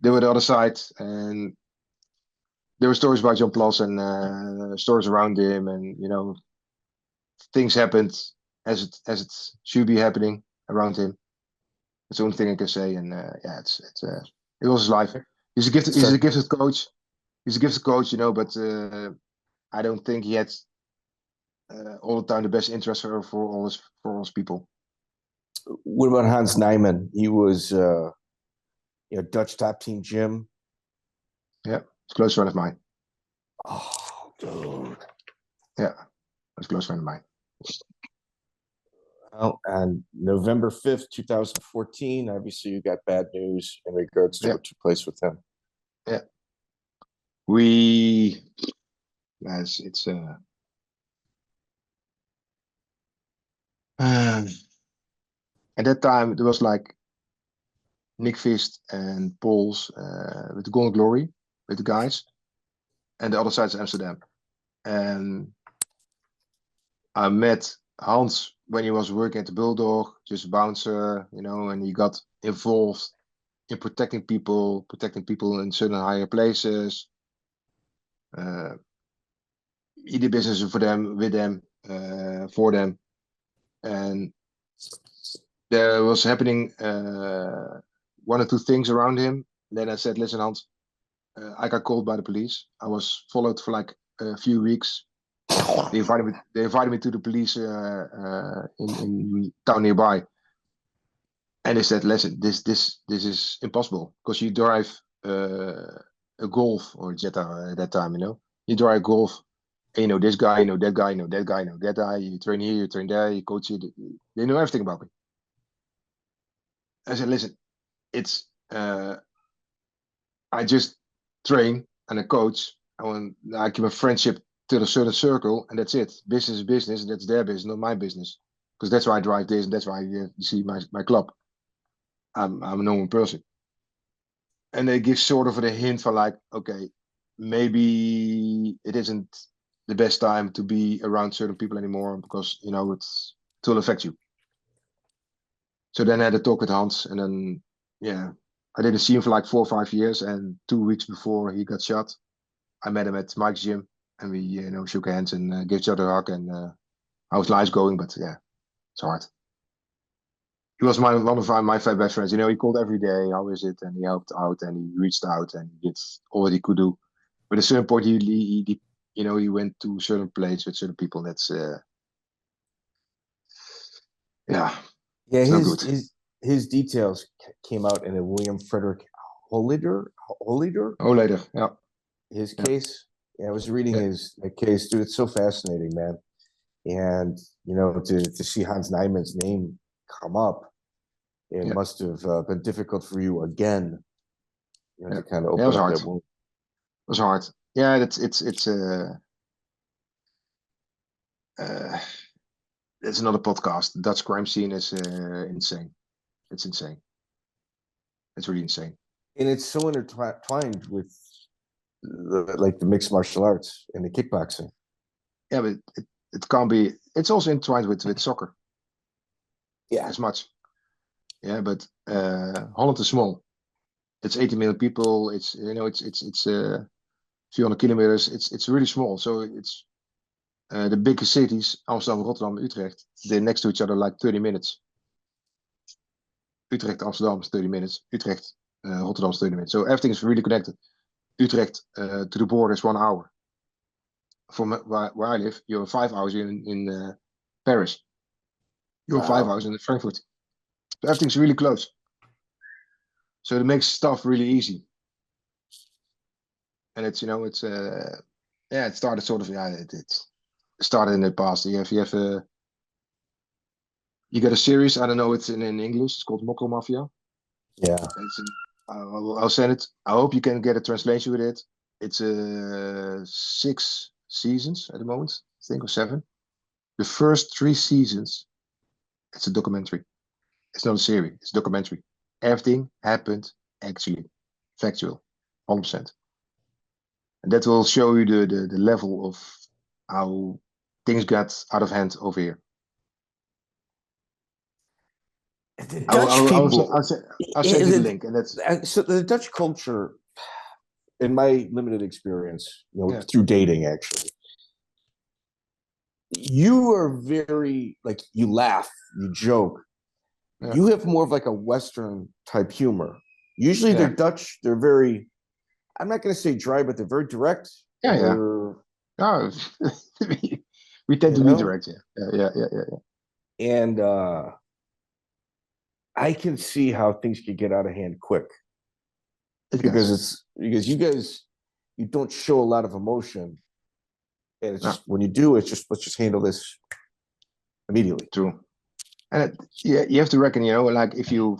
They were the other side, and there were stories about Jan Plass and stories around him, and things happened as it should be happening around him. That's the only thing I can say. And it was his life. He's a gifted coach. He's a gifted coach, but I don't think he had all the time the best interest for all his people. What about Hans Nijmen? He was Dutch top team gym. Yeah, it's a close friend of mine. Oh, dude. Yeah, it's a close friend of mine. Well, on November 5th, 2014, obviously you got bad news in regards to what took place with him. Yeah. It's at that time there was like Nyquist and Pauls with the Golden Glory with the guys, and the other side is Amsterdam. And I met Hans when he was working at the Bulldog, just a bouncer, and he got involved in protecting people in certain higher places. He did business for them, with them, for them. And there was happening one or two things around him. Then I said, listen, Hans, I got called by the police. I was followed for like a few weeks. They invited me to the police in town nearby. And they said, listen, this is impossible, because you drive a Golf or a Jetta at that time, You drive Golf, and this guy, that guy, that guy, that guy. You train here, you train there, you coach here. They know everything about me. I said, listen, it's I just train and I coach. I keep a friendship to a certain circle, and that's it. Business is business, and that's their business, not my business. Because that's why I drive this, and that's why you see my club. I'm a normal person. And they give sort of a hint for like, okay, maybe it isn't the best time to be around certain people anymore because it will affect you. So then I had a talk with Hans, and then I didn't see him for like 4 or 5 years. And 2 weeks before he got shot, I met him at Mike's gym, and we shook hands and gave each other a hug. And how's life going? But yeah, it's hard. He was one of my best friends. He called every day. How is it? And he helped out, and he reached out, and he did all that he could do. But at a certain point, he went to certain places with certain people. That's Yeah, it's not good. his details came out in a William Frederick Hollider. Oh, later, yeah. His case. Yeah, I was reading his case, dude. It's so fascinating, man. And to see Hans Nijmen's name come up, it must have been difficult for you again. To kind of open it was up hard. that wound. It was hard. Yeah, it's another podcast. The Dutch crime scene is insane. It's insane. It's really insane. And it's so intertwined with the mixed martial arts and the kickboxing. Yeah, but it can't be. It's also intertwined with soccer. Yeah, as much. Yeah, but Holland is small. It's 80 million people. It's 300 kilometers. It's really small. So it's the biggest cities, Amsterdam, Rotterdam, Utrecht, they're next to each other like 30 minutes. Utrecht, Amsterdam is 30 minutes. Utrecht, Rotterdam is 30 minutes. So everything is really connected. Utrecht to the border is 1 hour. From where I live, you're 5 hours in Paris. You're 5 hours in Frankfurt. So everything's really close. So it makes stuff really easy. And it started sort of, it started in the past. You get a series, I don't know, it's in English, it's called Mokro Mafia. Yeah. I'll send it. I hope you can get a translation with it. It's 6 seasons at the moment, I think, or 7. The first 3 seasons, it's a documentary. It's not a series, it's a documentary. Everything happened actually, factual, 100%. And that will show you the level of how things got out of hand over here. The Dutch people. I'll send you the link, and that's so the Dutch culture, in my limited experience, through dating actually. You are very you laugh, you joke. Yeah. You have more of like a Western type humor. Usually they're Dutch, they're very, I'm not going to say dry, but they're very direct. No, we tend to be direct. Yeah. And I can see how things could get out of hand quick. Because you guys, you don't show a lot of emotion. And it's just, when you do, it's just, let's just handle this immediately. True. And you have to reckon, like if you're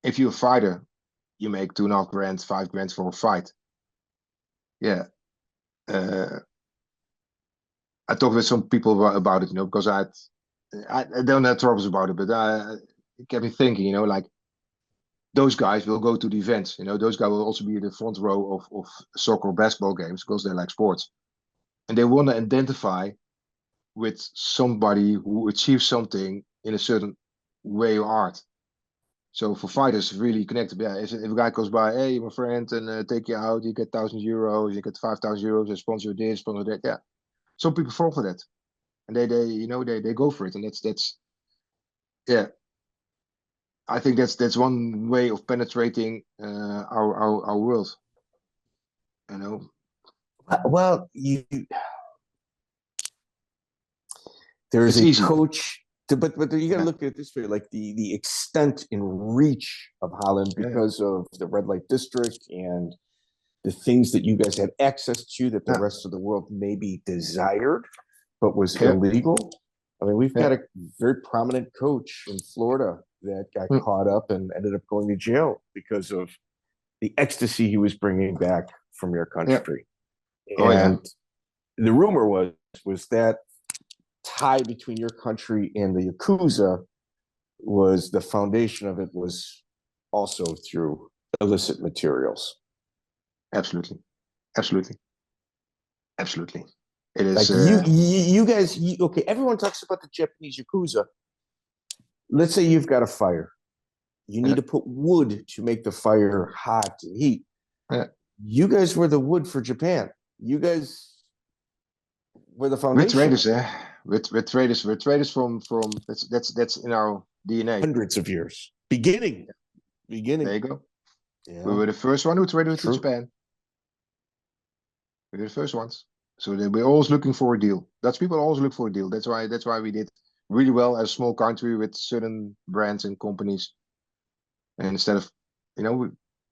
a fighter, you make 2.5 grand, 5 grand for a fight. Yeah. I talked with some people about it, because I don't have troubles about it, but it kept me thinking, like those guys will go to the events, those guys will also be in the front row of soccer or basketball games because they like sports. And they want to identify with somebody who achieves something in a certain way of art. So for fighters, really connected. Yeah, if a guy goes by, hey, my friend, and take you out, you get 1,000 euros, you get 5,000 euros, they sponsor this, sponsor that. Yeah, some people fall for that, and they go for it, and that's yeah. I think that's one way of penetrating our world. Well, there's a coach. But you got to look at it this way, like the extent and reach of Holland because of the red light district and the things that you guys had access to that the rest of the world maybe desired, but was illegal. I mean, we've got a very prominent coach in Florida that got caught up and ended up going to jail because of the ecstasy he was bringing back from your country. And the rumor was that tie between your country and the Yakuza was the foundation of it was also through illicit materials. Absolutely. Absolutely. Absolutely. It is Like you guys, okay, everyone talks about the Japanese Yakuza. Let's say you've got a fire. You need to put wood to make the fire hot and heat. You guys were the wood for Japan. You guys were the foundation. We're traders from that's in our DNA. Hundreds of years. Beginning. There you go. Yeah. We were the first one who traded with Japan. We were the first ones. So we're always looking for a deal. Dutch people always look for a deal. That's why we did really well as a small country with certain brands and companies. And instead of,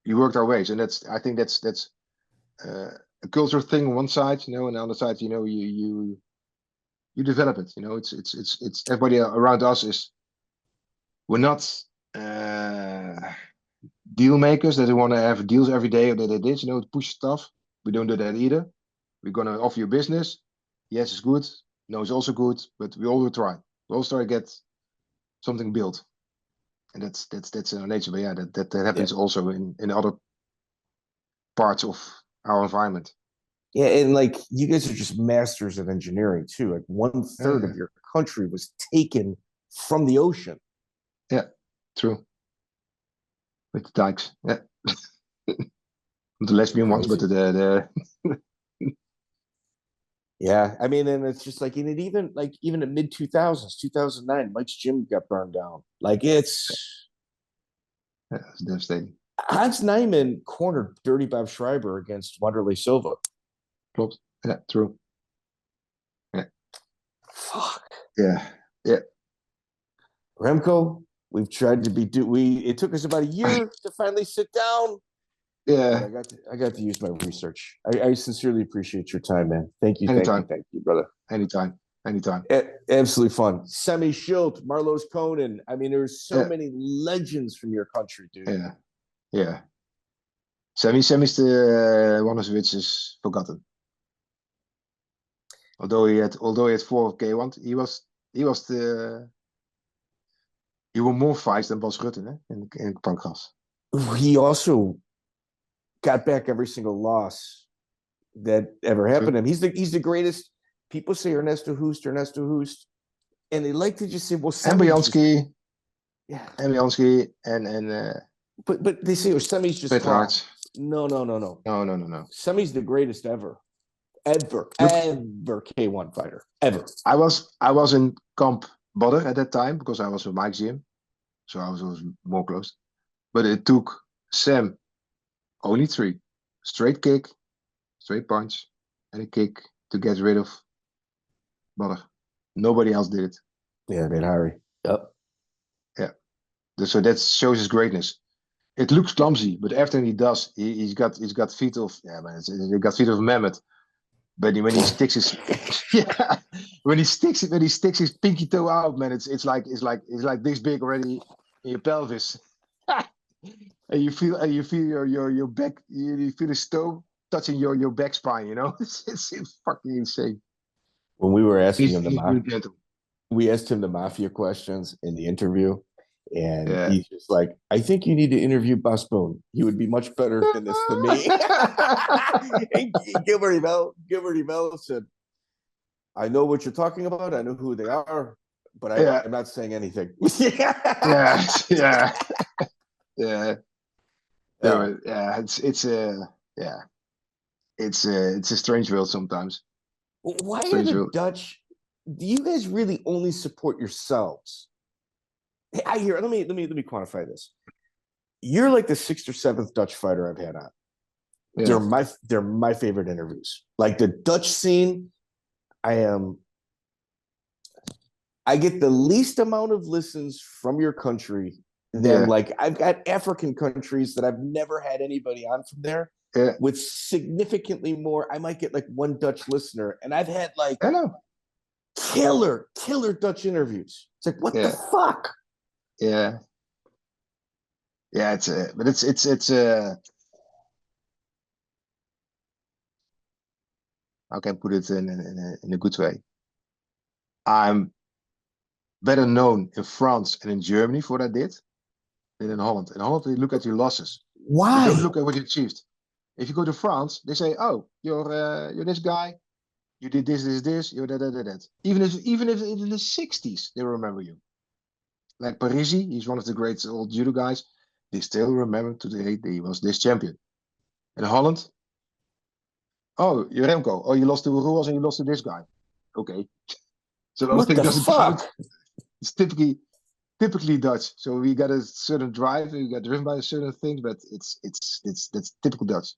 we worked our ways, and I think that's a cultural thing on one side, and on the other side, you develop it. It's everybody around us we're not deal makers that want to have deals every day or that it is, push stuff. We don't do that either. We're gonna offer you business. Yes, it's good. No, it's also good, but we all will try. We all try to get something built. And that's in our nature, but yeah, that happens also in other parts of our environment. Yeah, and like you guys are just masters of engineering too. Like 1/3 of your country was taken from the ocean. Yeah, true. With the dikes, yeah. The lesbian ones, but the yeah, I mean, and it's just like, and it even in mid 2000s, 2009, Mike's gym got burned down. Like it's devastating. Hans Nijmen cornered Dirty Bob Schrijber against Wanderlei Silva. Klopt. Yeah, true. Yeah. Fuck. Yeah. Remco, we've tried to it took us about a year to finally sit down. Yeah. I got to use my research. I sincerely appreciate your time, man. Thank you. Anytime. Thank you, brother. Anytime. Absolutely fun. Semi Schilt, Marlos Conan. I mean, there's so many legends from your country, dude. Yeah. Semi's the one of which is forgotten. Although he had 4 K1, he won more fights than Bas Rutten in Pancras. He also got back every single loss that ever happened to him. He's the greatest. People say Ernesto Hoost, and they like to just say, well, Emelianenko. Yeah. Emelianenko and but they say Semi's just Petrarch. No. No. Semi's the greatest ever K1 fighter ever. I was in Camp Badder at that time because I was with Mike's gym, so I was more close. But it took Sam only 3 straight kick, straight punch, and a kick to get rid of Badder. Nobody else did it. Yeah, they Harry. Yep. Yeah. So that shows his greatness. It looks clumsy, but everything he does, he's got feet of he got feet of mammoth. But when he sticks his when he sticks his pinky toe out, man, it's like this big already in your pelvis. and you feel your back, you feel his toe touching your back spine, it's fucking insane. When we were asking him we asked him the mafia questions in the interview, and he's just like, I think you need to interview Bas Boon. He would be much better than this than me. And Gilbert Emel said, I know what you're talking about. I know who they are, but I'm not saying anything. Yeah. It's a strange world sometimes. Why are the Dutch? Do you guys really only support yourselves? Hey, let me quantify this. You're like the 6th or 7th Dutch fighter I've had on. Yeah. They're my favorite interviews. Like the Dutch scene, I get the least amount of listens from your country than like I've got African countries that I've never had anybody on from there with significantly more. I might get like 1 Dutch listener, and I've had like killer Dutch interviews. It's like, what the fuck? Yeah, it's how can I put it in a good way? I'm better known in France and in Germany for what I did than in Holland. In Holland, they look at your losses. Why? They don't look at what you achieved. If you go to France, they say, "Oh, you're this guy. You did this. You're that." Even if in the 60s, they remember you. Like Parisi, he's one of the great old judo guys. They still remember today that he was this champion. In Holland, oh, you're Remco. Oh, you lost to Ruas and you lost to this guy. Okay. So the What thing the doesn't fuck? count. It's typically Dutch. So we got a certain drive, we got driven by a certain thing, but that's typical Dutch.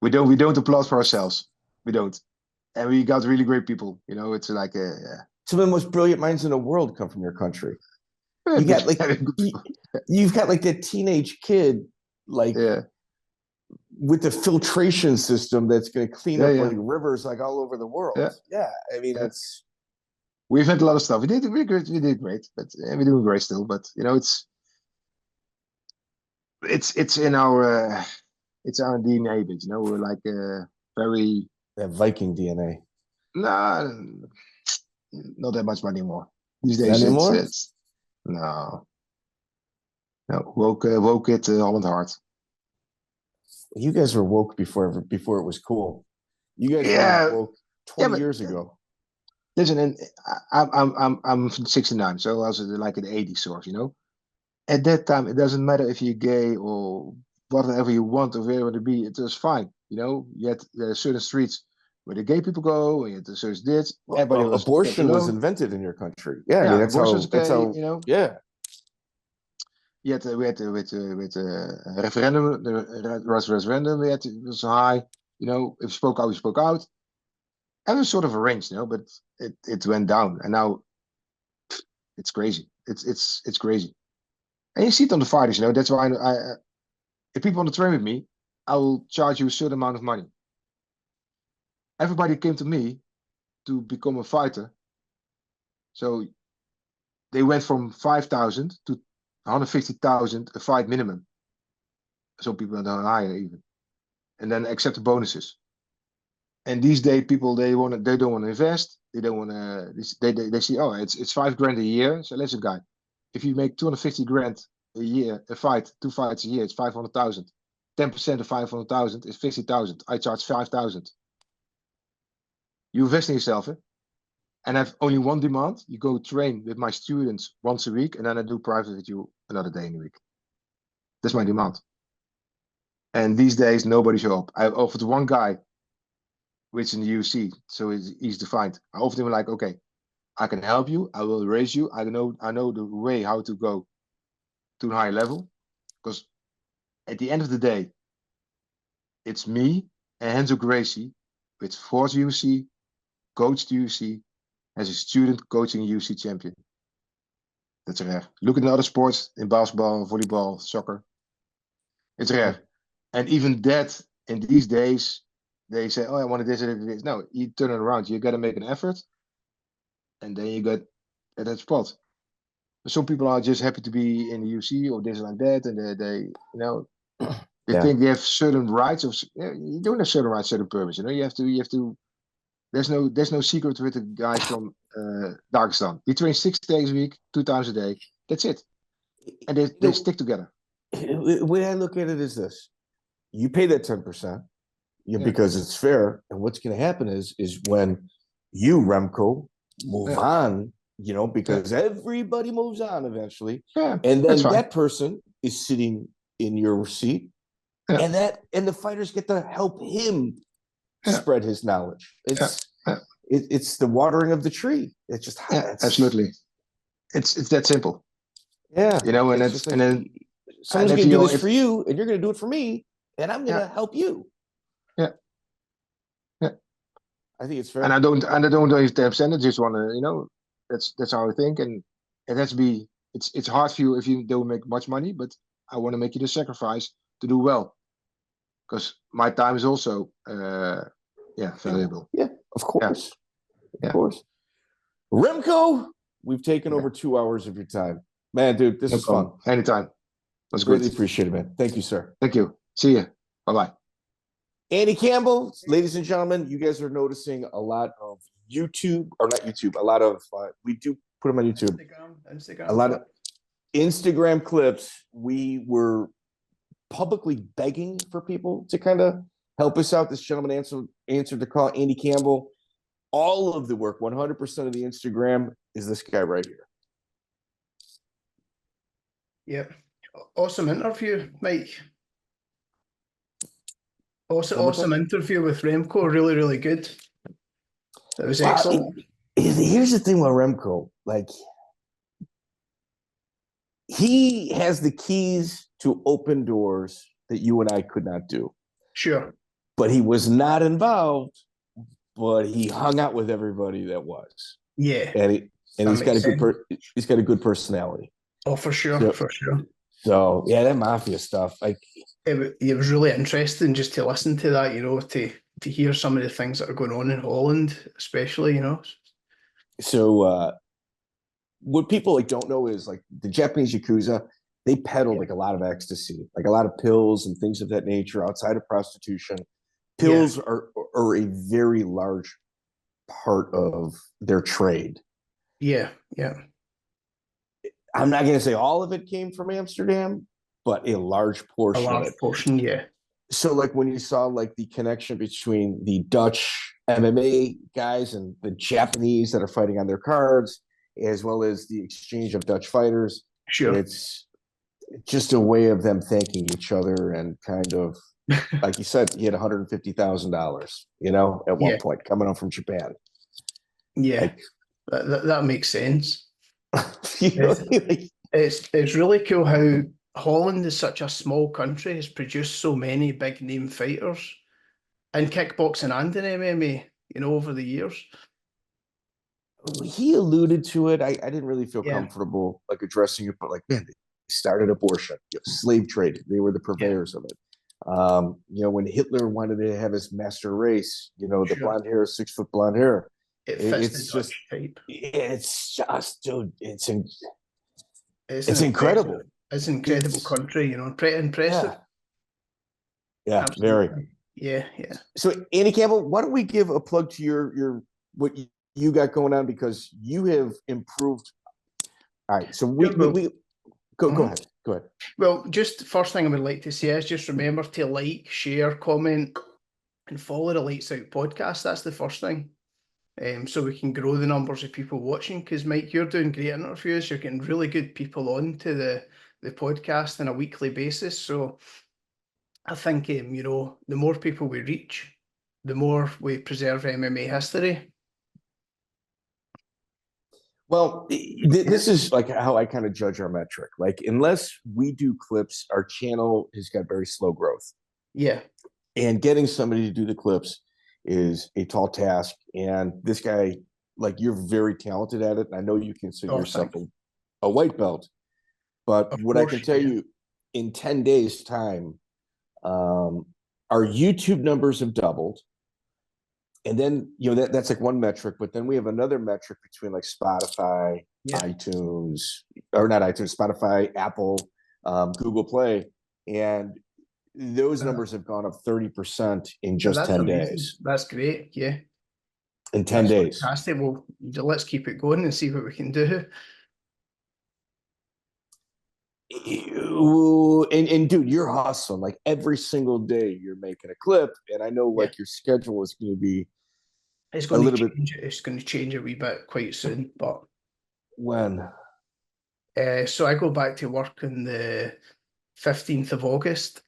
We don't applaud for ourselves. We don't. And we got really great people. You know, it's like Some of the most brilliant minds in the world come from your country. You got like you've got like that teenage kid, like with the filtration system that's going to clean up like rivers like all over the world. Yeah, I mean that's. We've had a lot of stuff. We did great, but we're doing great still. But you know, it's in our DNA, but you know, we're like very that Viking DNA. Nah, not that much anymore. These days, it's no. Woke it Holland hard. You guys were woke before it was cool. You guys were woke 20 years ago. Listen, and I'm 69, so I was like in the 80s, sort of, you know. At that time, it doesn't matter if you're gay or whatever you want or where you want to be. It was fine, you know. You had certain streets where the gay people go, and you had the certain this. Everybody was abortion was invented in your country. Yeah, I mean, that's how. You know. Yeah. We had referendum, the referendum. It was high, you know. If you spoke out, we spoke out. And it was sort of arranged, you know, but it went down, and now it's crazy. It's crazy, and you see it on the fighters, you know. That's why if people want to train with me, I will charge you a certain amount of money. Everybody came to me to become a fighter, so they went from 5,000 to 150,000 a fight minimum. Some people are higher even, and then accept the bonuses. And these days, people they don't want to invest. They don't want to. They see, oh, it's $5,000 a year. So listen, guy, if you make 250 grand a year, a fight, 2 fights a year, it's 500,000. 10% of 500,000 is 50,000. I charge 5,000. You invest in yourself, and I have only one demand. You go train with my students once a week, and then I do private with you another day in a week. That's my demand. And these days, nobody show up. I offered one guy, which in the UFC, so it's easy to find. I offered him like, okay, I can help you. I will raise you. I know the way how to go to a high level, because at the end of the day, it's me and Renzo Gracie, with fought UFC, coached UFC, as a student coaching a UFC champion. That's rare. Look at the other sports in basketball, volleyball, soccer. It's rare. And even that, in these days, they say, oh, I want this and this. No, you turn it around. You got to make an effort. And then you got at that spot. Some people are just happy to be in the UFC or this and like that. And they you know, they think they have certain rights. You don't have certain rights, certain purpose. You know, you have to. There's no secret with the guys from Dagestan. He trains 6 days a week, 2 times a day. That's it. And they stick together. The way I look at it is this: you pay that 10%, because it's fair. And what's going to happen is when you, Remco, move on, you know, because everybody moves on eventually, and then that person is sitting in your seat, and the fighters get to help him spread his knowledge. It's the watering of the tree. It's just absolutely. It's that simple. Yeah, you know, and it's it's and then someone's going to do this for you, and you're going to do it for me, and I'm going to help you. I think it's fair. And I don't do 10%. I just want to, you know, that's how I think, and it has to be. It's hard for you if you don't make much money, but I want to make you the sacrifice to do well, because my time is also valuable. Yeah, of course. Of course. Remco, we've taken over 2 hours of your time. Man, dude, this is fun. Anytime. That's great. Really appreciate it, man. Thank you, sir. Thank you. See you. Bye-bye. Andy Campbell, ladies and gentlemen, you guys are noticing a lot of YouTube, or not YouTube, a lot of, we do put them on YouTube. Instagram. A lot of Instagram clips. We were publicly begging for people to kind of help us out. This gentleman answered the call, Andy Campbell. All of the work, 100% of the Instagram is this guy right here. Yep. Awesome interview, Mike. Awesome interview with Remco. Really, really good. That was excellent. Here's the thing with Remco. Like, he has the keys to open doors that you and I could not do. Sure. But he was not involved, but he hung out with everybody that was. Yeah. And he's got a good personality. Oh, for sure, so, for sure. So yeah, that mafia stuff. Like, it was really interesting just to listen to that, you know, to hear some of the things that are going on in Holland, especially, you know. So what people like don't know is like the Japanese Yakuza, they peddle like a lot of ecstasy, like a lot of pills and things of that nature outside of prostitution. Pills are a very large part of their trade. Yeah. I'm not going to say all of it came from Amsterdam, but a large portion. A large portion, yeah. So like when you saw like the connection between the Dutch MMA guys and the Japanese that are fighting on their cards, as well as the exchange of Dutch fighters, sure, it's just a way of them thanking each other and kind of, like you said, he had $150,000, you know, at one point coming up from Japan. Yeah, like, that makes sense. You know, it's really cool how Holland is such a small country, has produced so many big name fighters in kickboxing and in MMA, you know, over the years. He alluded to it. I didn't really feel comfortable like addressing it, but like, man, they started abortion, slave trade. They were the purveyors of it. You know, when Hitler wanted to have his master race, you know, the blonde hair, 6 foot blonde hair. It's just type. It's just, dude, it's incredible. incredible. It's an incredible country, you know, impressive. Yeah, very. Yeah. So, Andy Campbell, why don't we give a plug to your what you got going on, because you have improved. All right, so we go ahead. Go ahead. Well, just first thing I would like to say is just remember to like, share, comment, and follow the Lights Out podcast. That's the first thing. So we can grow the numbers of people watching, because Mike, you're doing great interviews. You're getting really good people on to the podcast on a weekly basis. So I think, you know, the more people we reach, the more we preserve MMA history. Well, this is like how I kind of judge our metric. Like, unless we do clips, our channel has got very slow growth. Yeah. And getting somebody to do the clips is a tall task. And this guy, like, you're very talented at it. And I know you consider yourself a white belt. But what I can tell you, in 10 days' time, our YouTube numbers have doubled. And then, you know, that's like one metric, but then we have another metric between like Spotify, iTunes, or not iTunes, Spotify, Apple, Google Play. And those numbers have gone up 30% in just 10 days. That's great. Yeah. In 10 days. Fantastic. Well, let's keep it going and see what we can do. And dude, you're hustling like every single day. You're making a clip, and I know like your schedule is going to be it's going to change a wee bit quite soon. But when? So I go back to work on the 15th of August.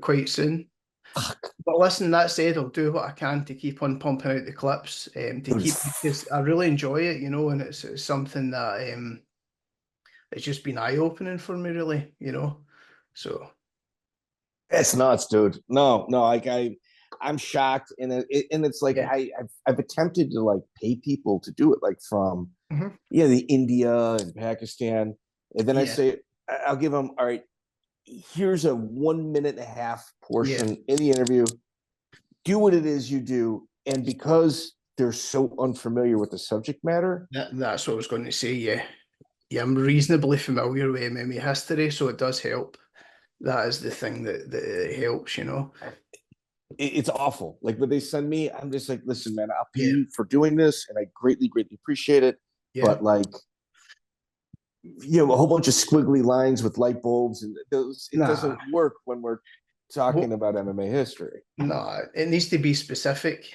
Quite soon. But listen, that said, I'll do what I can to keep on pumping out the clips. Because I really enjoy it, you know, and it's something that it's just been eye-opening for me, really, you know. So it's nuts, dude. No, like I'm shocked, and it's like I've attempted to like pay people to do it, like from the India and Pakistan, and then I say I'll give them, all right, here's a 1.5 minute portion in the interview. Do what it is you do, and because they're so unfamiliar with the subject matter, that's what I was going to say. Yeah, I'm reasonably familiar with MMA history, so it does help. That is the thing that helps, you know. it's awful. Like when they send me, I'm just like, listen, man, I'll pay Yeah. you for doing this, and I greatly, greatly appreciate it. Yeah. But like, a whole bunch of squiggly lines with light bulbs, and it doesn't work when we're talking about MMA history. No, it needs to be specific.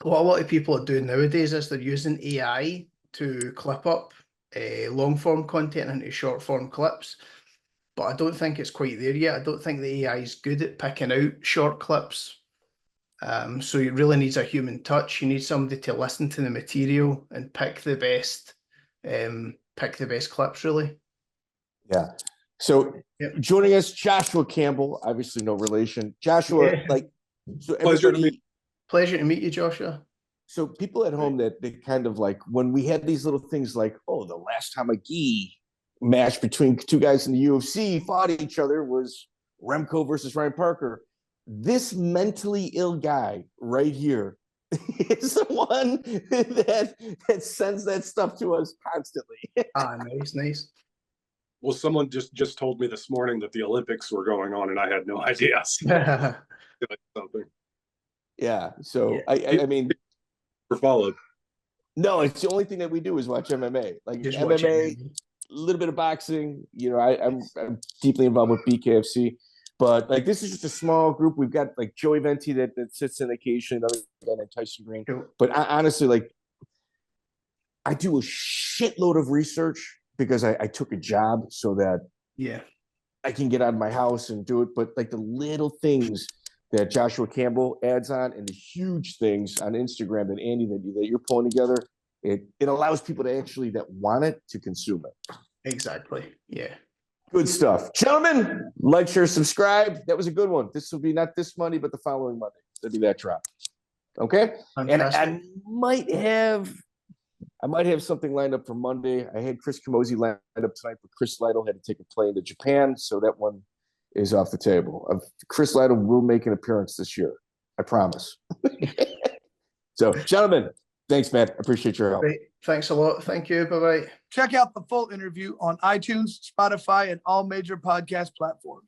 What a lot of people are doing nowadays is they're using AI to clip up long form content into short form clips. But I don't think it's quite there yet. I don't think the AI is good at picking out short clips. So it really needs a human touch. You need somebody to listen to the material and pick the best clips, really. Yeah. So joining us, Joshua Campbell, obviously no relation. Joshua, so everybody. Pleasure to meet you, Joshua. So people at home that they kind of like, when we had these little things like, oh, the last time a gi match between two guys in the UFC fought each other was Remco versus Ryan Parker. This mentally ill guy right here is the one that sends that stuff to us constantly. Nice. Well, someone just told me this morning that the Olympics were going on, and I had no idea. Something. Yeah. So I mean, we're followed. No, it's the only thing that we do is watch MMA. Like just MMA, a little bit of boxing. I'm deeply involved with BKFC, but like this is just a small group. We've got like Joey Venti that sits in occasionally, another guy named Tyson Green. But honestly, like I do a shitload of research because I took a job so that I can get out of my house and do it. But like the little things that Joshua Campbell adds on and the huge things on Instagram that Andy that you're pulling together, it allows people to actually that want it to consume it. Exactly. Yeah. Good stuff. Gentlemen, like, share, subscribe. That was a good one. This will be not this Monday, but the following Monday. There'll be that drop. Okay? Fantastic. And I might have something lined up for Monday. I had Chris Camozzi lined up tonight, but Chris Lytle had to take a plane to Japan, so that one is off the table. Chris Lytle will make an appearance this year. I promise. So, gentlemen, thanks, man. I appreciate your help. Great. Thanks a lot. Thank you. Bye-bye. Check out the full interview on iTunes, Spotify, and all major podcast platforms.